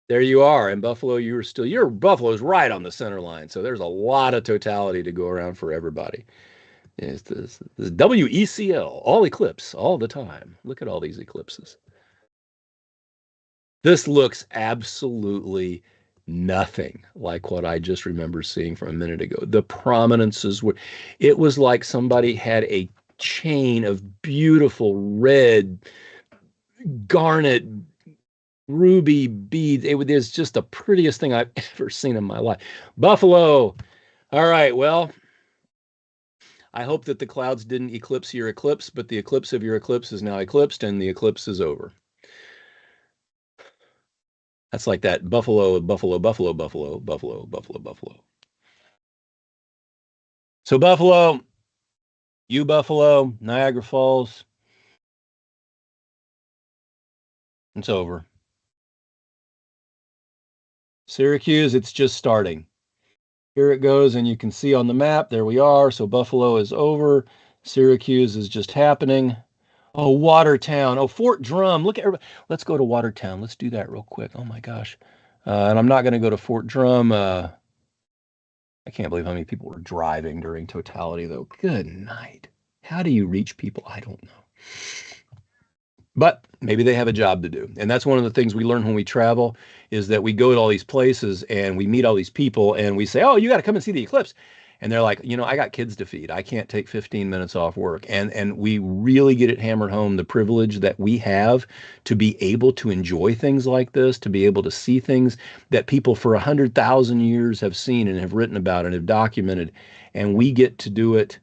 there you are. In Buffalo, your Buffalo's right on the center line. So there's a lot of totality to go around for everybody. It's this WECL, all eclipse, all the time. Look at all these eclipses. This looks absolutely nothing like what I just remember seeing from a minute ago. The prominences it was like somebody had a chain of beautiful red, garnet, ruby beads. It was just the prettiest thing I've ever seen in my life. Buffalo. All right, well, I hope that the clouds didn't eclipse your eclipse, but the eclipse of your eclipse is now eclipsed and the eclipse is over. That's like that Buffalo, Buffalo, Buffalo, Buffalo, Buffalo, Buffalo, Buffalo. So Buffalo, Niagara Falls, it's over. Syracuse, it's just starting. Here it goes, and you can see on the map, there we are. So Buffalo is over. Syracuse is just happening. Oh, Watertown. Oh, Fort Drum. Look at everybody. Let's go to Watertown. Let's do that real quick. Oh my gosh. And I'm not going to go to Fort Drum. I can't believe how many people were driving during totality, though. Good night. How do you reach people? I don't know. But maybe they have a job to do. And that's one of the things we learn when we travel is that we go to all these places and we meet all these people and we say, oh, you got to come and see the eclipse. And they're like, I got kids to feed. I can't take 15 minutes off work. And we really get it hammered home, the privilege that we have to be able to enjoy things like this, to be able to see things that people for 100,000 years have seen and have written about and have documented. And we get to do it.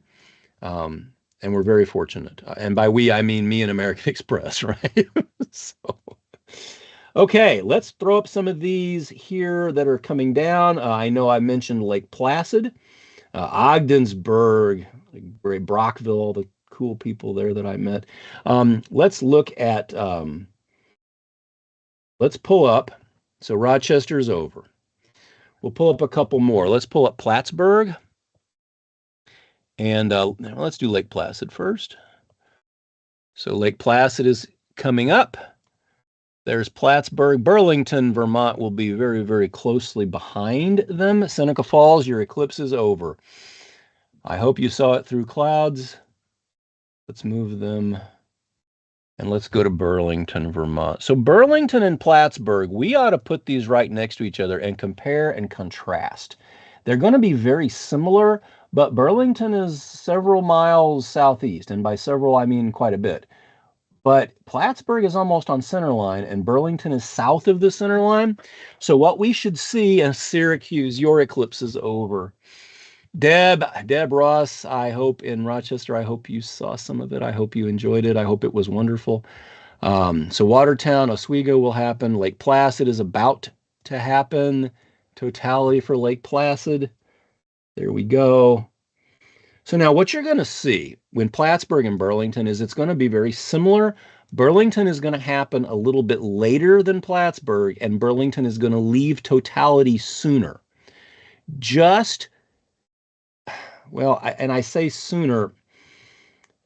And we're very fortunate. And by we, I mean me and American Express, right? So, okay, let's throw up some of these here that are coming down. I know I mentioned Lake Placid, Ogdensburg, Brockville, all the cool people there that I met. Let's look at, let's pull up. So Rochester's over. We'll pull up a couple more. Let's pull up Plattsburgh. And let's do Lake Placid first. So Lake Placid is coming up. There's Plattsburgh. Burlington, Vermont will be very, very closely behind them. Seneca Falls, your eclipse is over. I hope you saw it through clouds. Let's move them. And let's go to Burlington, Vermont. So Burlington and Plattsburgh, we ought to put these right next to each other and compare and contrast. They're going to be very similar, but Burlington is several miles southeast, and by several, I mean quite a bit. But Plattsburgh is almost on center line, and Burlington is south of the center line. So what we should see in Syracuse, your eclipse is over. Deb Ross, I hope in Rochester, I hope you saw some of it. I hope you enjoyed it. I hope it was wonderful. So Watertown, Oswego will happen. Lake Placid is about to happen. Totality for Lake Placid. There we go. So now what you're going to see when Plattsburgh and Burlington is it's going to be very similar. Burlington is going to happen a little bit later than Plattsburgh, and Burlington is going to leave totality sooner. Just, well, I say sooner.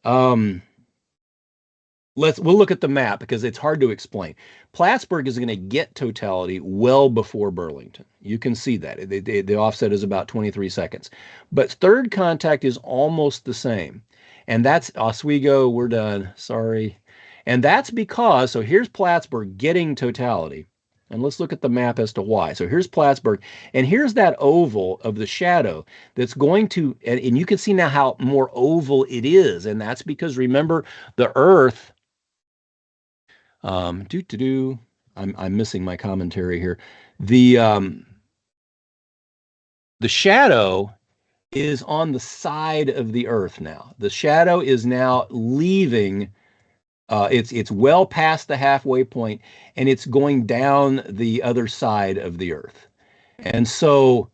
Um, we'll look at the map because it's hard to explain. Plattsburgh is going to get totality well before Burlington. You can see that. The offset is about 23 seconds. But third contact is almost the same. And that's Oswego, we're done. Sorry. And that's because, so here's Plattsburgh getting totality. And let's look at the map as to why. So here's Plattsburgh, and here's that oval of the shadow that's going to, and you can see now how more oval it is. And that's because remember, the Earth I'm missing my commentary here. The the shadow is on the side of the Earth now. The shadow is now leaving. It's well past the halfway point, and it's going down the other side of the Earth. And so,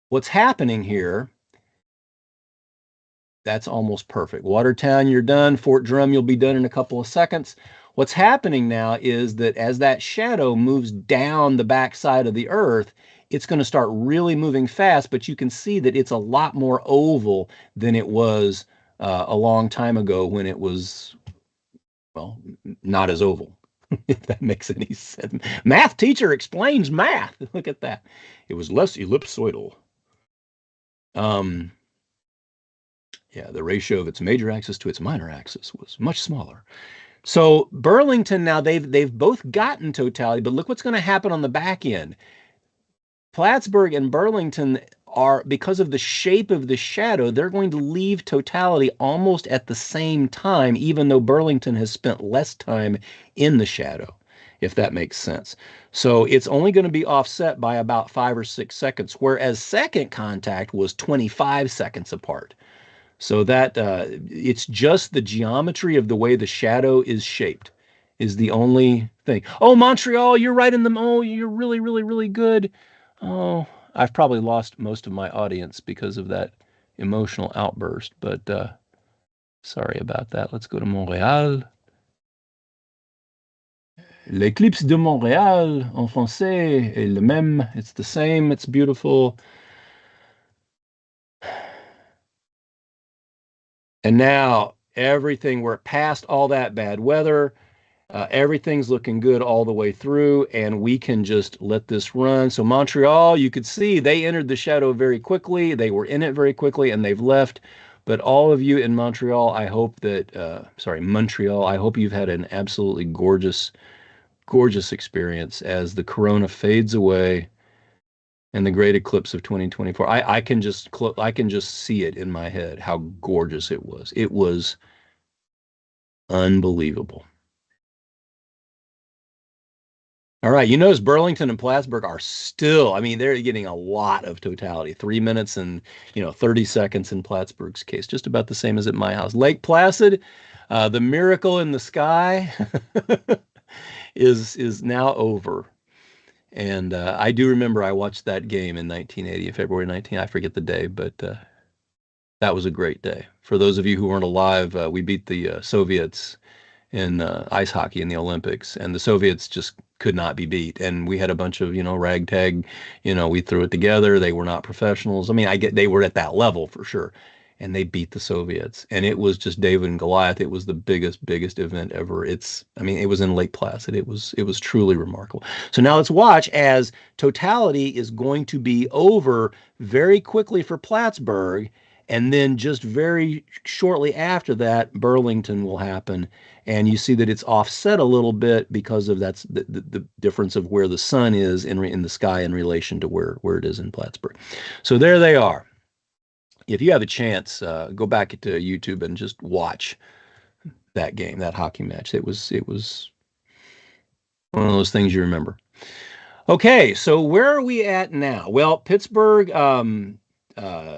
what's happening here? That's almost perfect. Watertown, you're done. Fort Drum, you'll be done in a couple of seconds. What's happening now is that as that shadow moves down the backside of the Earth, it's going to start really moving fast, but you can see that it's a lot more oval than it was a long time ago when it was, well, not as oval, if that makes any sense. Math teacher explains math. Look at that. It was less ellipsoidal. Yeah, the ratio of its major axis to its minor axis was much smaller. So Burlington now they've both gotten totality, but look what's going to happen on the back end. Plattsburgh and Burlington are, because of the shape of the shadow, they're going to leave totality almost at the same time, even though Burlington has spent less time in the shadow, if that makes sense. So it's only going to be offset by about 5 or 6 seconds, whereas second contact was 25 seconds apart. So that it's just the geometry of the way the shadow is shaped is the only thing. Oh, Montreal, you're right in the, oh, you're really, really, really good. Oh, I've probably lost most of my audience because of that emotional outburst, but sorry about that. Let's go to Montréal. L'Eclipse de Montréal en français est le même. It's the same. It's beautiful. And now everything, we're past all that bad weather. Everything's looking good all the way through, and we can just let this run. So Montreal, you could see they entered the shadow very quickly. They were in it very quickly, and they've left. But all of you in Montreal, I hope that, Montreal, I hope you've had an absolutely gorgeous, gorgeous experience as the corona fades away and the great eclipse of 2024. I can just see it in my head how gorgeous it was. It was unbelievable. All right, you notice Burlington and Plattsburgh are still, I mean, they're getting a lot of totality. 3 minutes and 30 seconds in Plattsburgh's case, just about the same as at my house. Lake Placid, the miracle in the sky is now over. And I do remember I watched that game in 1980, February 19. I forget the day, but that was a great day. For those of you who weren't alive, we beat the Soviets in ice hockey in the Olympics, and the Soviets just could not be beat. And we had a bunch of, ragtag, we threw it together. They were not professionals. I mean, they were at that level for sure. And they beat the Soviets. And it was just David and Goliath. It was the biggest event ever. It was in Lake Placid. It was truly remarkable. So now let's watch as totality is going to be over very quickly for Plattsburgh. And then just very shortly after that, Burlington will happen. And you see that it's offset a little bit because of that's the difference of where the sun is in the sky in relation to where it is in Plattsburgh. So there they are. If you have a chance, go back to YouTube and just watch that game, that hockey match. It was one of those things you remember. Okay, so where are we at now? Well, Pittsburgh,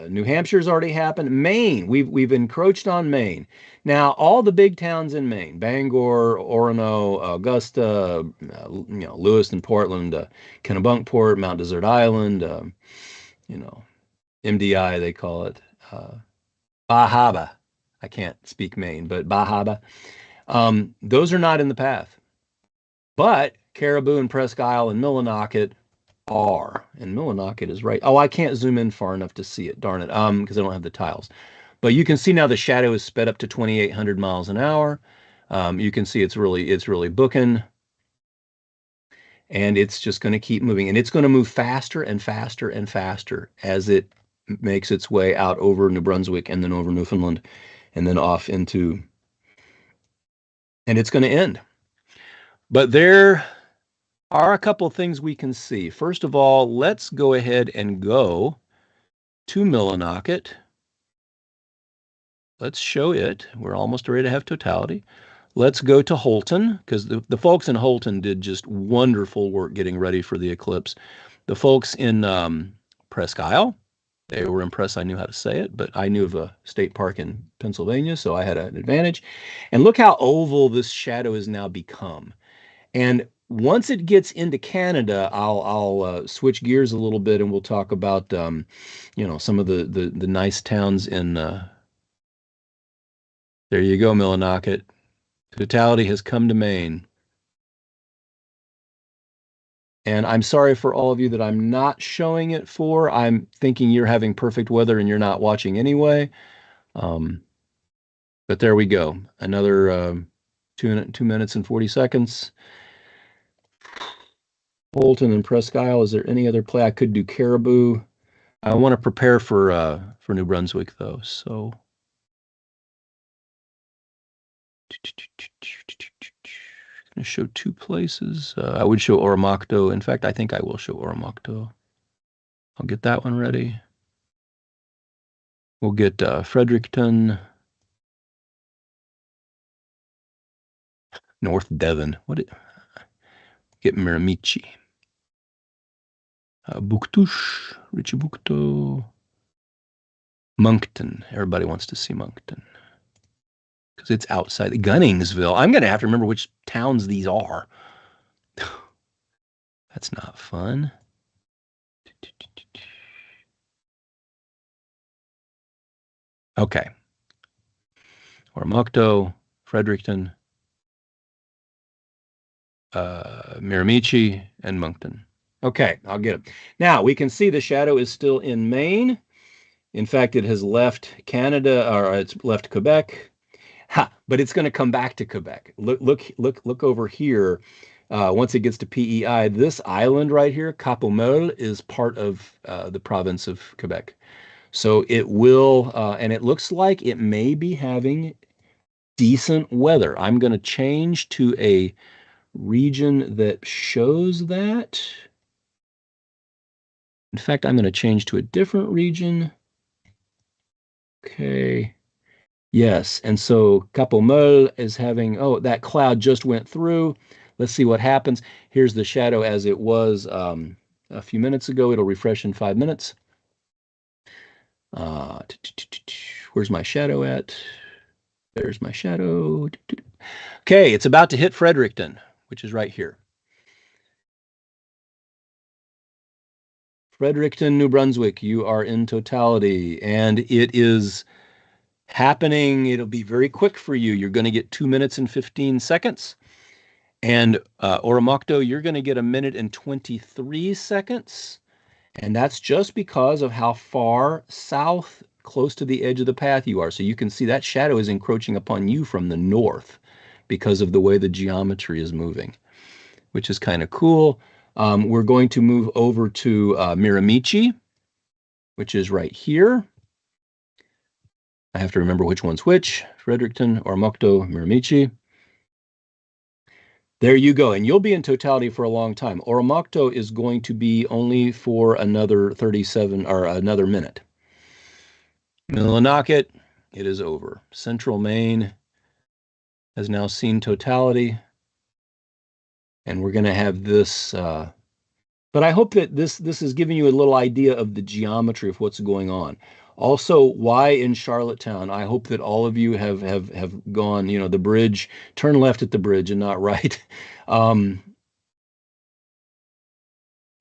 New Hampshire's already happened. Maine, we've encroached on Maine. Now, all the big towns in Maine, Bangor, Orono, Augusta, Lewiston, Portland, Kennebunkport, Mount Desert Island, you know, MDI, they call it. Bahaba. I can't speak Maine, but Bahaba. Those are not in the path. But Caribou and Presque Isle and Millinocket are. And Millinocket is right. Oh, I can't zoom in far enough to see it. Darn it. Because I don't have the tiles. But you can see now the shadow is sped up to 2,800 miles an hour. You can see it's really booking. And it's just going to keep moving. And it's going to move faster and faster and faster as it makes its way out over New Brunswick and then over Newfoundland and then off into, and it's going to end. But there are a couple of things we can see. First of all, let's go ahead and go to Millinocket. Let's show it. We're almost ready to have totality. Let's go to Holton, because the folks in Holton did just wonderful work getting ready for the eclipse. The folks in Presque Isle, they were impressed I knew how to say it, but I knew of a state park in Pennsylvania, so I had an advantage. And look how oval this shadow has now become. And once it gets into Canada, I'll switch gears a little bit and we'll talk about some of the nice towns in there you go, Millinocket. Totality has come to Maine. And I'm sorry for all of you that I'm not showing it for. I'm thinking you're having perfect weather and you're not watching anyway. But there we go. Another 2 minutes and 40 seconds. Bolton and Presque Isle. Is there any other play? I could do Caribou. I want to prepare for New Brunswick though. So going to show two places. I would show Oromocto. In fact, I think I will show Oromocto. I'll get that one ready. We'll get Fredericton, North Devon. Get Miramichi. Bouctouche, Richiboucto, Moncton. Everybody wants to see Moncton because it's outside Gunningsville. I'm going to have to remember which towns these are. That's not fun. Okay. Oromocto, Fredericton, Miramichi, and Moncton. Okay, I'll get it. Now, we can see the shadow is still in Maine. In fact, it has left Canada, or it's left Quebec. But it's going to come back to Quebec. Look over here. Once it gets to PEI, this island right here, Cap-aux-Meules, is part of the province of Quebec. So it will, and it looks like it may be having decent weather. I'm going to change to a region that shows that. In fact, I'm going to change to a different region. Okay. Yes, and so Cap-aux-Meules is having, oh, that cloud just went through. Let's see what happens. Here's the shadow as it was a few minutes ago. It'll refresh in 5 minutes. Where's my shadow at? There's my shadow. Okay, it's about to hit Fredericton, which is right here. Fredericton, New Brunswick, you are in totality, and it is happening. It'll be very quick for you. You're going to get 2 minutes and 15 seconds. And Oromocto, you're going to get 1 minute and 23 seconds. And that's just because of how far south, close to the edge of the path you are. So you can see that shadow is encroaching upon you from the north because of the way the geometry is moving, which is kind of cool. We're going to move over to Miramichi, which is right here. I have to remember which one's which. Fredericton, Oromocto, Miramichi. There you go. And you'll be in totality for a long time. Oromocto is going to be only for another 37 or another minute. Millinocket, it is over. Central Maine has now seen totality. And we're going to have this But I hope that this is giving you a little idea of the geometry of what's going on. Also, why in Charlottetown? I hope that all of you have gone, the bridge, turn left at the bridge and not right. Um,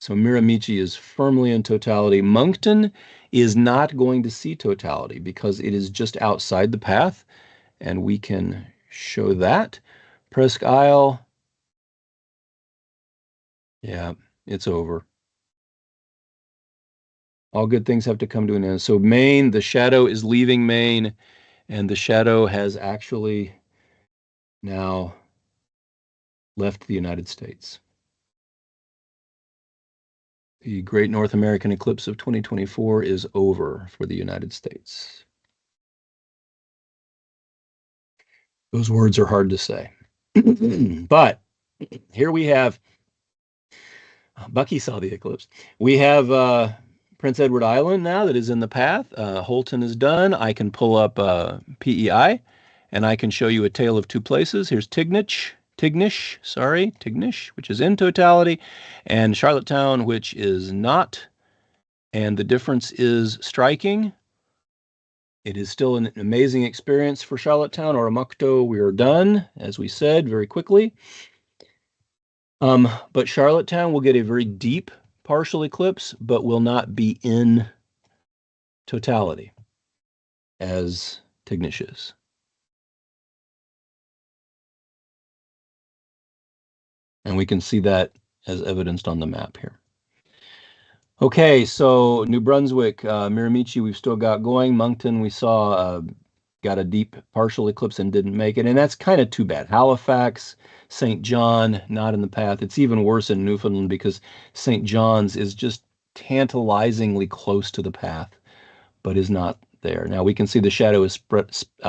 so Miramichi is firmly in totality. Moncton is not going to see totality because it is just outside the path, and we can show that. Presque Isle, yeah, it's over. All good things have to come to an end. So Maine, the shadow is leaving Maine, and the shadow has actually now left the United States. The Great North American Eclipse of 2024 is over for the United States. Those words are hard to say. But here we have Bucky saw the eclipse. We have Prince Edward Island now that is in the path. Holton is done. I can pull up PEI and I can show you a tale of two places. Here's Tignish, which is in totality, and Charlottetown, which is not. And the difference is striking. It is still an amazing experience for Charlottetown. Oromocto, we are done, as we said, very quickly. But Charlottetown will get a very deep partial eclipse, but will not be in totality as Tignish is. And we can see that as evidenced on the map here. Okay, so New Brunswick, Miramichi, we've still got going. Moncton, we saw got a deep partial eclipse and didn't make it, and that's kind of too bad. Halifax, St. John, not in the path. It's even worse in Newfoundland because St. John's is just tantalizingly close to the path, but is not there. Now we can see the shadow is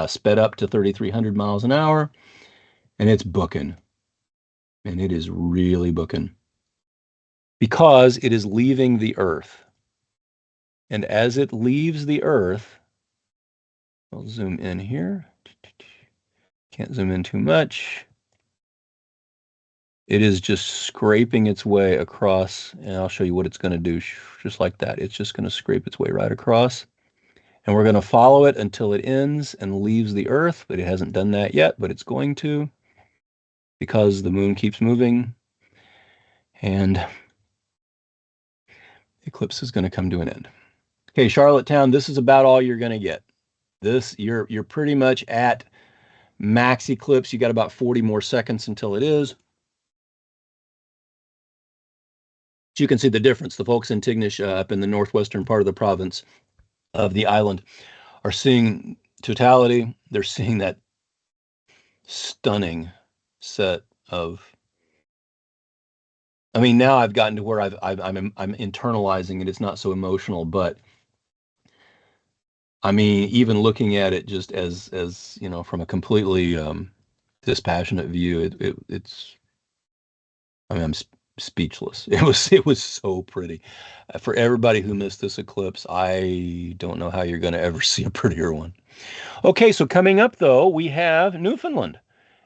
sped up to 3,300 miles an hour, and it's booking. And it is really booking because it is leaving the Earth. And as it leaves the Earth, I'll zoom in here. Can't zoom in too much. It is just scraping its way across, and I'll show you what it's going to do just like that. It's just going to scrape its way right across. And we're going to follow it until it ends and leaves the Earth, but it hasn't done that yet, but it's going to because the moon keeps moving. And the eclipse is going to come to an end. Okay, Charlottetown, this is about all you're going to get. This, you're pretty much at max eclipse. You got about 40 more seconds until it is. So you can see the difference. The folks in Tignish up in the northwestern part of the province of the island are seeing totality. They're seeing that stunning set of. I mean, now I've gotten to where I'm internalizing it. It's not so emotional, but I mean, even looking at it just as from a completely dispassionate view, it's. I mean, I'm speechless. It was so pretty. For everybody who missed this eclipse, I don't know how you're going to ever see a prettier one. Okay, so coming up though, we have Newfoundland.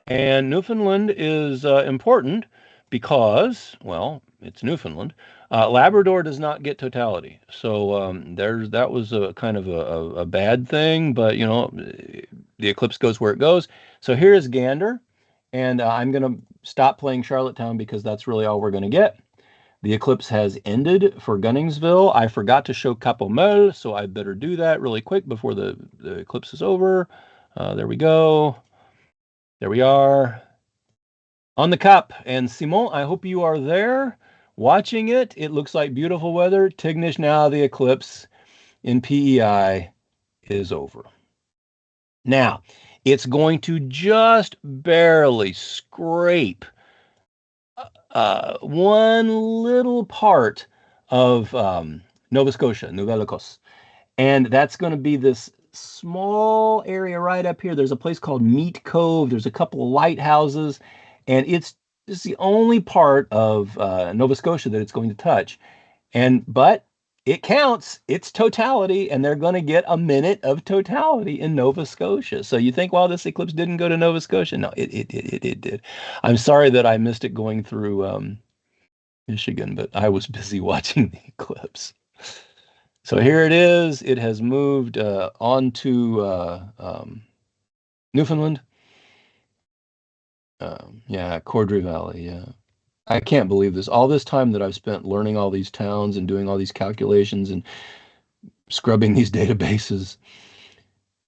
And Newfoundland is important because, well, it's Newfoundland. Labrador does not get totality. So that was a kind of a bad thing, but the eclipse goes where it goes. So here is Gander, and I'm going to stop playing Charlottetown because that's really all we're going to get. The eclipse has ended for Gunningsville. I forgot to show Capomel, so I better do that really quick before the eclipse is over. There we go. There we are on the Cap. And Simon, I hope you are there watching it. It looks like beautiful weather. Tignish, now the eclipse in PEI is over. Now, it's going to just barely scrape one little part of Nova Scotia, Nouvelle-Écosse. And that's going to be this small area right up here. There's a place called Meat Cove. There's a couple of lighthouses. And it's the only part of Nova Scotia that it's going to touch. But it counts. It's totality, and they're going to get a minute of totality in Nova Scotia. So you think, well, this eclipse didn't go to Nova Scotia? No, it did. I'm sorry that I missed it going through Michigan, but I was busy watching the eclipse. So here it is. It has moved on to Newfoundland. Yeah, Cordray Valley. Yeah. I can't believe this. All this time that I've spent learning all these towns and doing all these calculations and scrubbing these databases,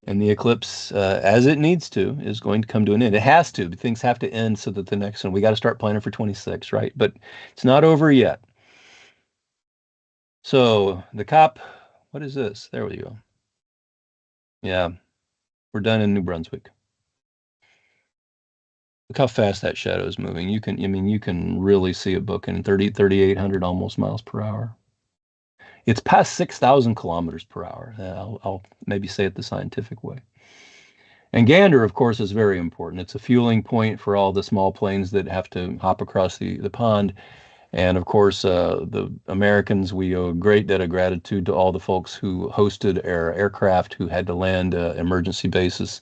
and the eclipse, as it needs to, is going to come to an end. It has to. Things have to end so that the next one, we got to start planning for 26, right? But it's not over yet. So the cop, what is this? There we go. Yeah, we're done in New Brunswick. Look how fast that shadow is moving. You can, I mean, you can really see it booking 30, 3,800 almost miles per hour. It's past 6,000 kilometers per hour. I'll maybe say it the scientific way. And Gander, of course, is very important. It's a fueling point for all the small planes that have to hop across the pond. And of course, the Americans, we owe a great debt of gratitude to all the folks who hosted our aircraft who had to land emergency bases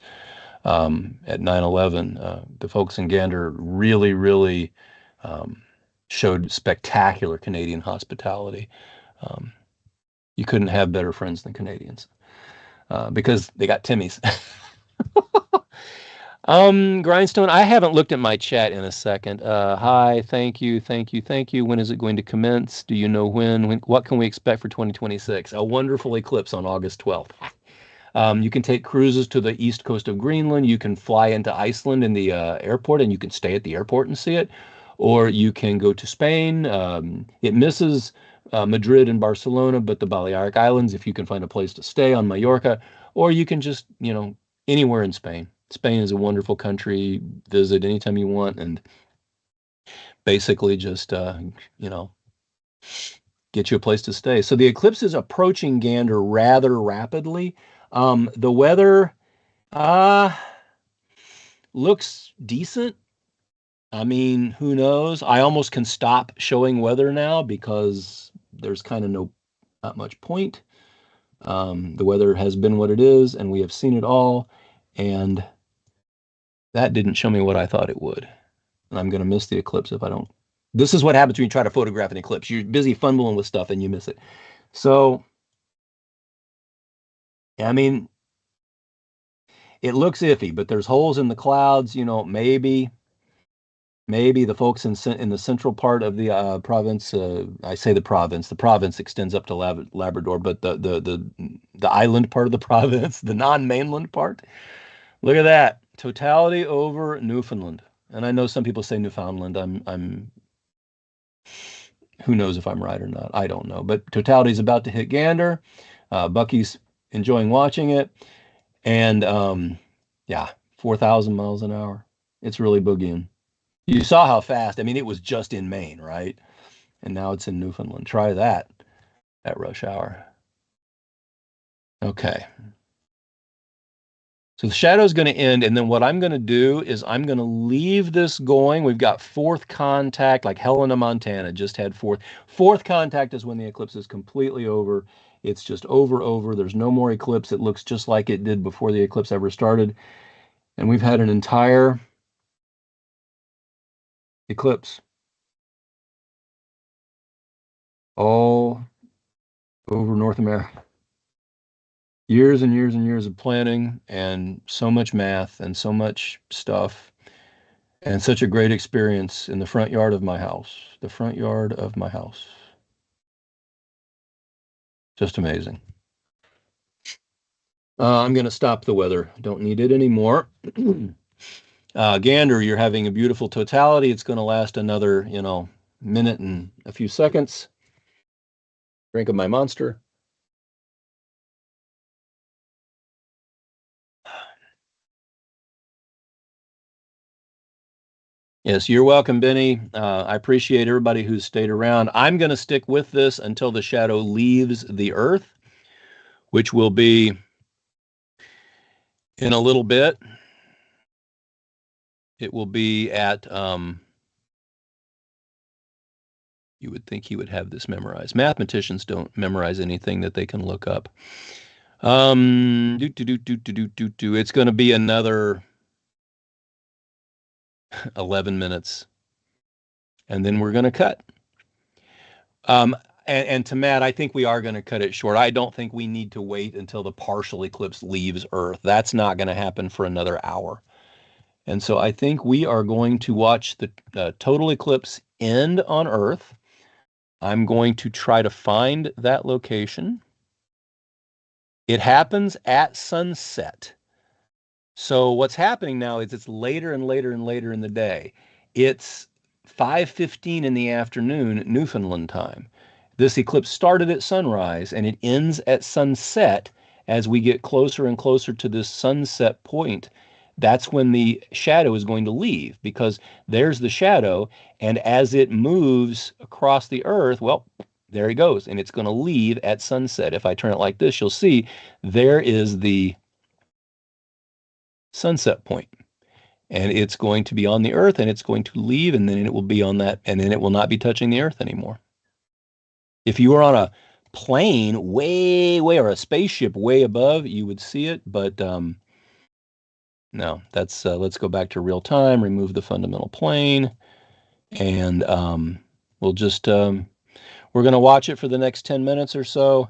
at 9/11. The folks in Gander really, really um, showed spectacular Canadian hospitality. Um, you couldn't have better friends than Canadians because they got Timmy's. Grindstone, I haven't looked at my chat in a second. Hi, thank you, thank you, thank you. When is it going to commence? Do you know when? What can we expect for 2026? A wonderful eclipse on August 12th. You can take cruises to the east coast of Greenland. You can fly into Iceland in the airport and you can stay at the airport and see it. Or you can go to Spain. It misses Madrid and Barcelona, but the Balearic Islands, if you can find a place to stay on Mallorca, or you can just, anywhere in Spain. Spain is a wonderful country. Visit anytime you want and basically just, get you a place to stay. So the eclipse is approaching Gander rather rapidly. The weather uh looks decent. I mean, who knows? I almost can stop showing weather now because there's kind of not much point. The weather has been what it is, and we have seen it all, and that didn't show me what I thought it would. And I'm going to miss the eclipse if I don't. This is what happens when you try to photograph an eclipse. You're busy fumbling with stuff and you miss it. So, I mean, it looks iffy, but there's holes in the clouds. Maybe the folks in the central part of the province. I say the province. The province extends up to Labrador, but the island part of the province, the non-mainland part. Look at that. Totality over Newfoundland. And I know some people say Newfoundland. I'm who knows if I'm right or not. I don't know. But Totality is about to hit Gander. Bucky's enjoying watching it. And yeah, 4,000 miles an hour. It's really boogieing. You saw how fast. I mean, it was just in Maine, right? And now it's in Newfoundland. Try that at rush hour. Okay. So the shadow is going to end. And then what I'm going to do is I'm going to leave this going. We've got fourth contact, like Helena, Montana just had fourth. Fourth contact is when the eclipse is completely over. It's just over. There's no more eclipse. It looks just like it did before the eclipse ever started. And we've had an entire eclipse all over North America. Years and years and years of planning and so much math and so much stuff and such a great experience in the front yard of my house. The front yard of my house. Just amazing. I'm going to stop the weather. Don't need it anymore. Gander, you're having a beautiful totality. It's going to last another, minute and a few seconds. Drink of my monster. Yes, you're welcome, Benny. I appreciate everybody who's stayed around. I'm going to stick with this until the shadow leaves the earth, which will be in a little bit. It will be at, you would think he would have this memorized. Mathematicians don't memorize anything that they can look up. It's going to be another 11 minutes, and then we're going to cut. Um, and to Matt, I think we are going to cut it short. I don't think we need to wait until the partial eclipse leaves Earth. That's not going to happen for another hour. And so I think we are going to watch the total eclipse end on Earth. I'm going to try to find that location. It happens at sunset. So what's happening now is it's later and later and later in the day. It's 5:15 in the afternoon, Newfoundland time. This eclipse started at sunrise and it ends at sunset as we get closer and closer to this sunset point. That's when the shadow is going to leave because there's the shadow, and as it moves across the earth, well, there he goes, and it's going to leave at sunset. If I turn it like this, you'll see there is the sunset point, and it's going to be on the earth and it's going to leave, and then it will be on that, and then it will not be touching the earth anymore. If you were on a plane way, way, or a spaceship way above, you would see it, but no, that's let's go back to real time, remove the fundamental plane, and we'll just we're going to watch it for the next 10 minutes or so.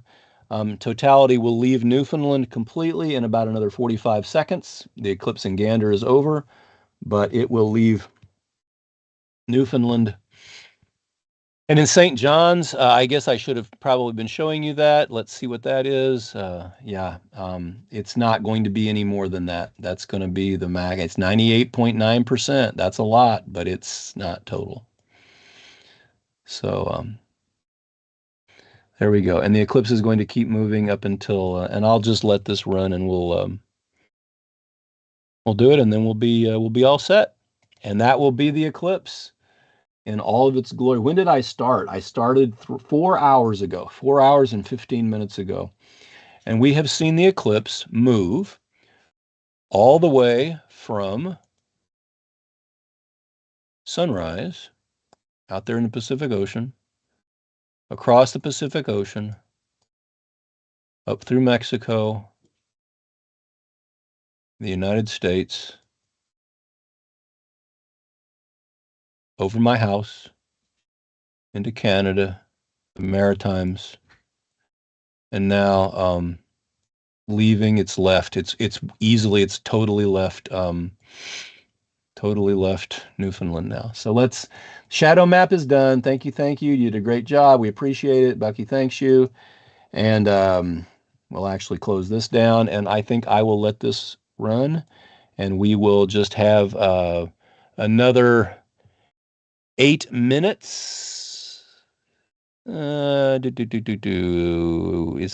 Totality will leave Newfoundland completely in about another 45 seconds. The eclipse in Gander is over, but it will leave Newfoundland. And in St. John's, I guess I should have probably been showing you that. Let's see what that is. Yeah, it's not going to be any more than that. That's going to be the mag. It's 98.9%. That's a lot, but it's not total. So there we go. And the eclipse is going to keep moving up until, and I'll just let this run, and we'll do it, and then we'll be all set. And that will be the eclipse in all of its glory. When did I start? I started 4 hours ago, 4 hours and 15 minutes ago. And we have seen the eclipse move all the way from sunrise out there in the Pacific Ocean, across the Pacific Ocean, up through Mexico, the United States, over my house, into Canada, the Maritimes, and now leaving. It's left. It's totally left. Totally left Newfoundland now. So let's. Shadow map is done. Thank you, thank you. You did a great job. We appreciate it. Bucky thanks you. And we'll actually close this down. And I think I will let this run, and we will just have another 8 minutes. Is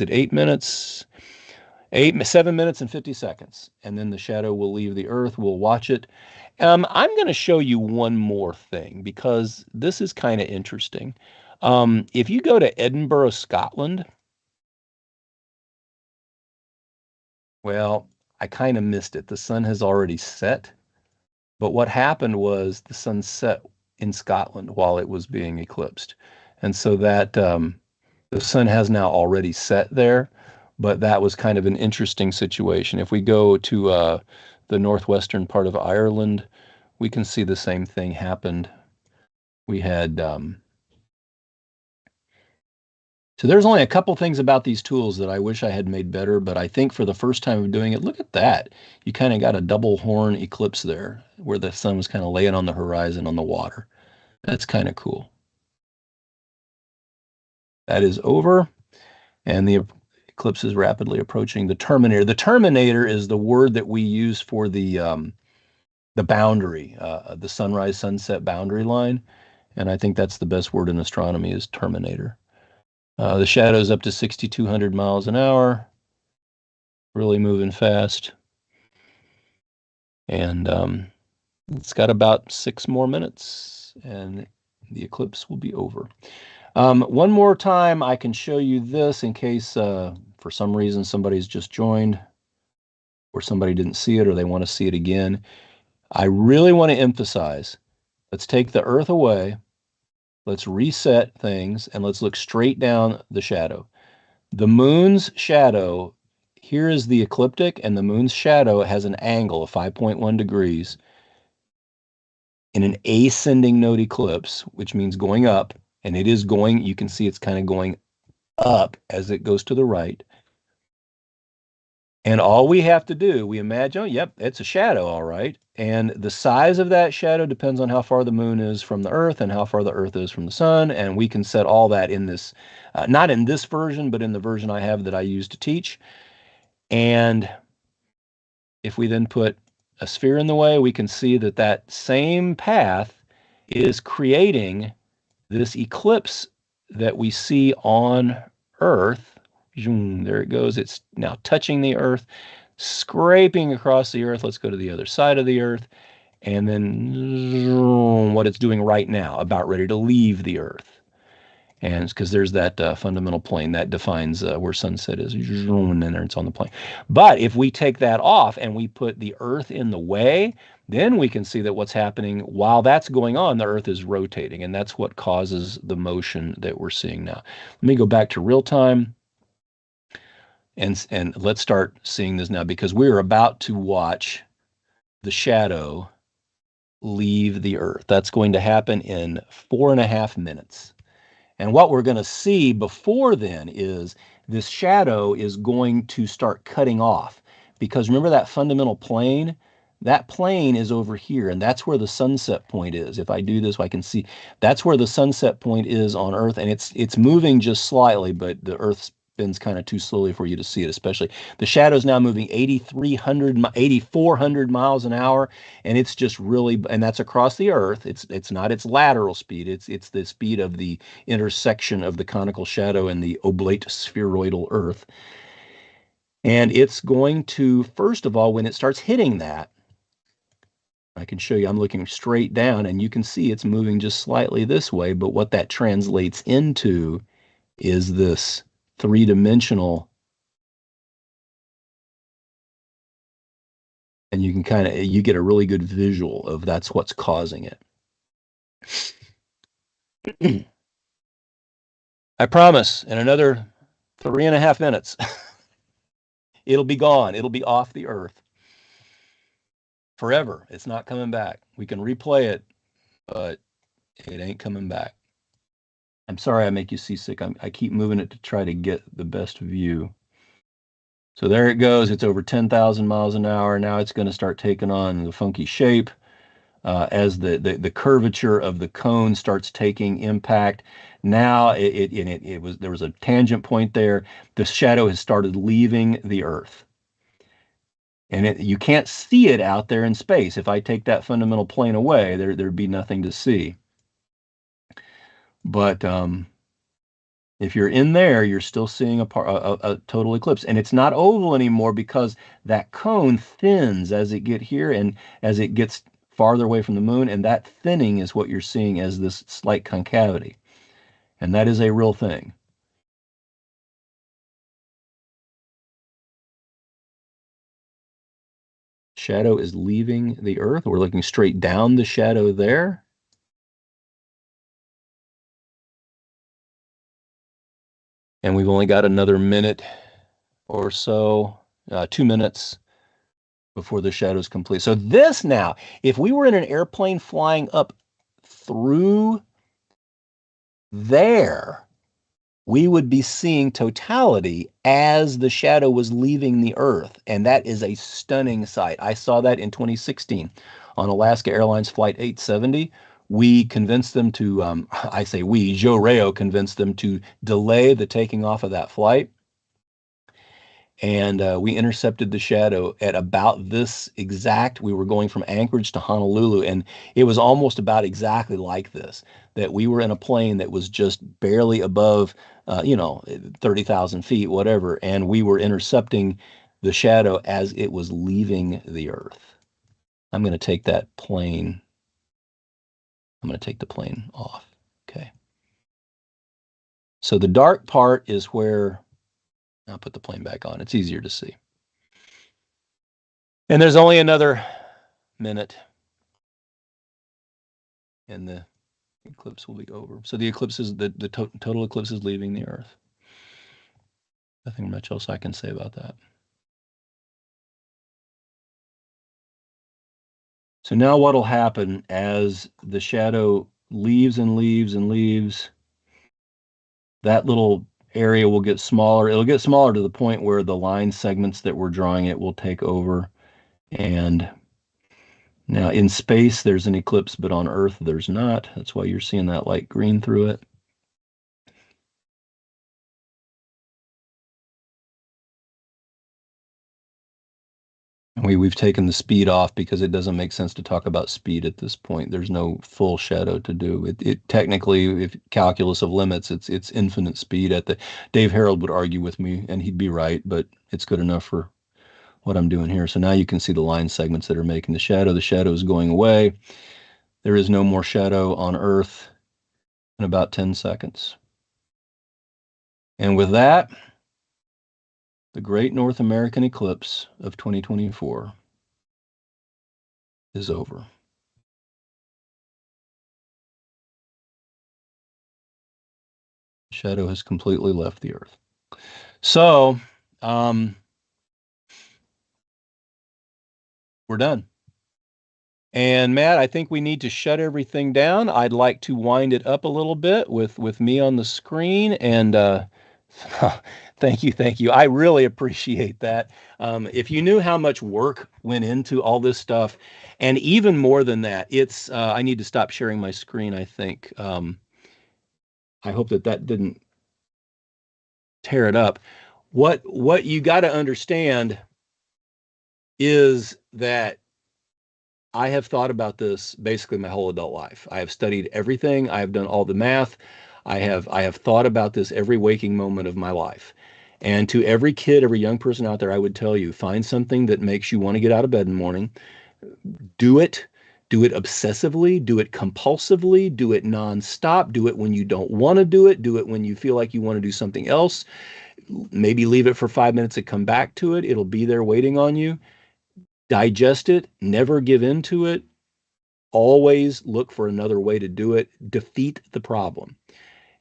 it 8 minutes? 7 minutes and 50 seconds, and then the shadow will leave the earth. We'll watch it. I'm going to show you one more thing because this is kind of interesting. If you go to Edinburgh, Scotland, well, I kind of missed it. The sun has already set, but what happened was the sun set in Scotland while it was being eclipsed, and so that the sun has now already set there. But that was kind of an interesting situation. If we go to the northwestern part of Ireland, we can see the same thing happened. We had so there's only a couple things about these tools that I wish I had made better, but I think for the first time of doing it, look at that. You kind of got a double horn eclipse there where the sun was kind of laying on the horizon on the water. That's kind of cool. That is over, and the eclipse is rapidly approaching the terminator. The terminator is the word that we use for the boundary, the sunrise sunset boundary line, and I think that's the best word in astronomy is terminator. The shadow's up to 6,200 miles an hour, really moving fast, and it's got about 6 more minutes, and the eclipse will be over. One more time, I can show you this in case for some reason somebody's just joined or somebody didn't see it or they want to see it again. I really want to emphasize, let's take the Earth away, let's reset things, and let's look straight down the shadow. The moon's shadow, here is the ecliptic, and the moon's shadow has an angle of 5.1 degrees in an ascending node eclipse, which means going up. And it is going, you can see it's kind of going up as it goes to the right. And all we have to do, we imagine, oh, yep, it's a shadow, all right. And the size of that shadow depends on how far the moon is from the Earth and how far the Earth is from the sun. And we can set all that in this, not in this version, but in the version I have that I use to teach. And if we then put a sphere in the way, we can see that that same path is creating this eclipse that we see on Earth. There it goes. It's now touching the Earth, scraping across the Earth. Let's go to the other side of the Earth. And then what it's doing right now, about ready to leave the Earth. And it's because there's that fundamental plane that defines where sunset is. And then it's on the plane. But if we take that off and we put the Earth in the way, then we can see that what's happening while that's going on, the Earth is rotating. And that's what causes the motion that we're seeing now. Let me go back to real time. And let's start seeing this now, because we're about to watch the shadow leave the Earth. That's going to happen in 4.5 minutes. And what we're going to see before then is this shadow is going to start cutting off. Because remember that fundamental plane? That plane is over here, and that's where the sunset point is. If I do this, I can see that's where the sunset point is on Earth, and it's moving just slightly, but the Earth spins kind of too slowly for you to see it, especially. The shadow's now moving 8,400 miles an hour, and it's just really, and that's across the Earth. It's not its lateral speed. It's the speed of the intersection of the conical shadow and the oblate spheroidal Earth. And it's going to, first of all, when it starts hitting that, I can show you, I'm looking straight down and you can see it's moving just slightly this way, but what that translates into is this three-dimensional, and you can kind of, you get a really good visual of that's what's causing it. I promise, in another 3.5 minutes, it'll be gone. It'll be off the Earth forever. It's not coming back. We can replay it, but it ain't coming back. I'm sorry I make you seasick. I keep moving it to try to get the best view. So there it goes. It's over 10,000 miles an hour. Now it's going to start taking on the funky shape as the curvature of the cone starts taking impact. Now there was a tangent point there. The shadow has started leaving the Earth. And you can't see it out there in space. If I take that fundamental plane away, there'd be nothing to see. But if you're in there, you're still seeing a total eclipse. And it's not oval anymore because that cone thins as it gets here and as it gets farther away from the moon. And that thinning is what you're seeing as this slight concavity. And that is a real thing. Shadow is leaving the Earth. We're looking straight down the shadow there. And we've only got another minute or so, 2 minutes before the shadow's complete. So this now, if we were in an airplane flying up through there, we would be seeing totality as the shadow was leaving the Earth. And that is a stunning sight. I saw that in 2016 on Alaska Airlines Flight 870. We convinced them to, I say we, Joe Rayo convinced them to delay the taking off of that flight. And we intercepted the shadow at about this exact, we were going from Anchorage to Honolulu, and it was almost about exactly like this, that we were in a plane that was just barely above, 30,000 feet, whatever, and we were intercepting the shadow as it was leaving the Earth. I'm going to take that plane, I'm going to take the plane off, okay. So the dark part is where, I'll put the plane back on, it's easier to see. And there's only another minute and the eclipse will be over. So the eclipse is the total eclipse is leaving the Earth. Nothing much else I can say about that. So now what'll happen as the shadow leaves and leaves and leaves that little area will get smaller. It'll get smaller to the point where the line segments that we're drawing it will take over. And now in space, there's an eclipse, but on Earth, there's not. That's why you're seeing that light green through it. We've taken the speed off because it doesn't make sense to talk about speed at this point. There's no full shadow to do. It technically, if calculus of limits, it's infinite speed at the. Dave Harold would argue with me, and he'd be right, but it's good enough for what I'm doing here. So now you can see the line segments that are making the shadow. The shadow is going away. There is no more shadow on Earth in about 10 seconds. And with that, the Great North American Eclipse of 2024 is over. Shadow has completely left the Earth. So, we're done. And Matt, I think we need to shut everything down. I'd like to wind it up a little bit with me on the screen. And thank you, thank you. I really appreciate that. If you knew how much work went into all this stuff, and even more than that, it's I need to stop sharing my screen, I think. I hope that didn't tear it up. What you got to understand is that I have thought about this basically my whole adult life. I have studied everything. I have done all the math. I have thought about this every waking moment of my life. And to every kid, every young person out there, I would tell you, find something that makes you want to get out of bed in the morning. Do it. Do it obsessively, do it compulsively, do it nonstop, do it when you don't want to do it, do it when you feel like you want to do something else. Maybe leave it for 5 minutes and come back to it. It'll be there waiting on you. Digest it, never give in to it. Always look for another way to do it. Defeat the problem.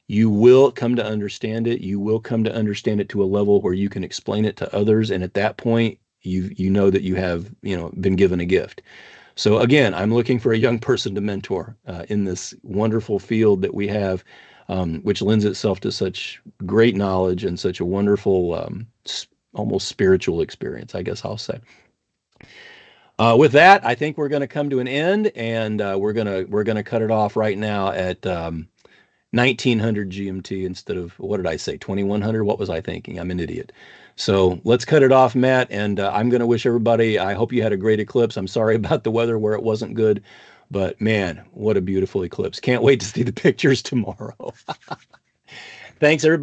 You will come to understand it. You will come to understand it to a level where you can explain it to others. And at that point, you know that you have been given a gift. So again, I'm looking for a young person to mentor in this wonderful field that we have, which lends itself to such great knowledge and such a wonderful, almost spiritual experience, I guess I'll say. With that, I think we're going to come to an end, and we're gonna cut it off right now at 1900 GMT instead of, what did I say, 2100? What was I thinking? I'm an idiot. So let's cut it off, Matt, and I'm going to wish everybody, I hope you had a great eclipse. I'm sorry about the weather where it wasn't good, but man, what a beautiful eclipse. Can't wait to see the pictures tomorrow. Thanks, everybody.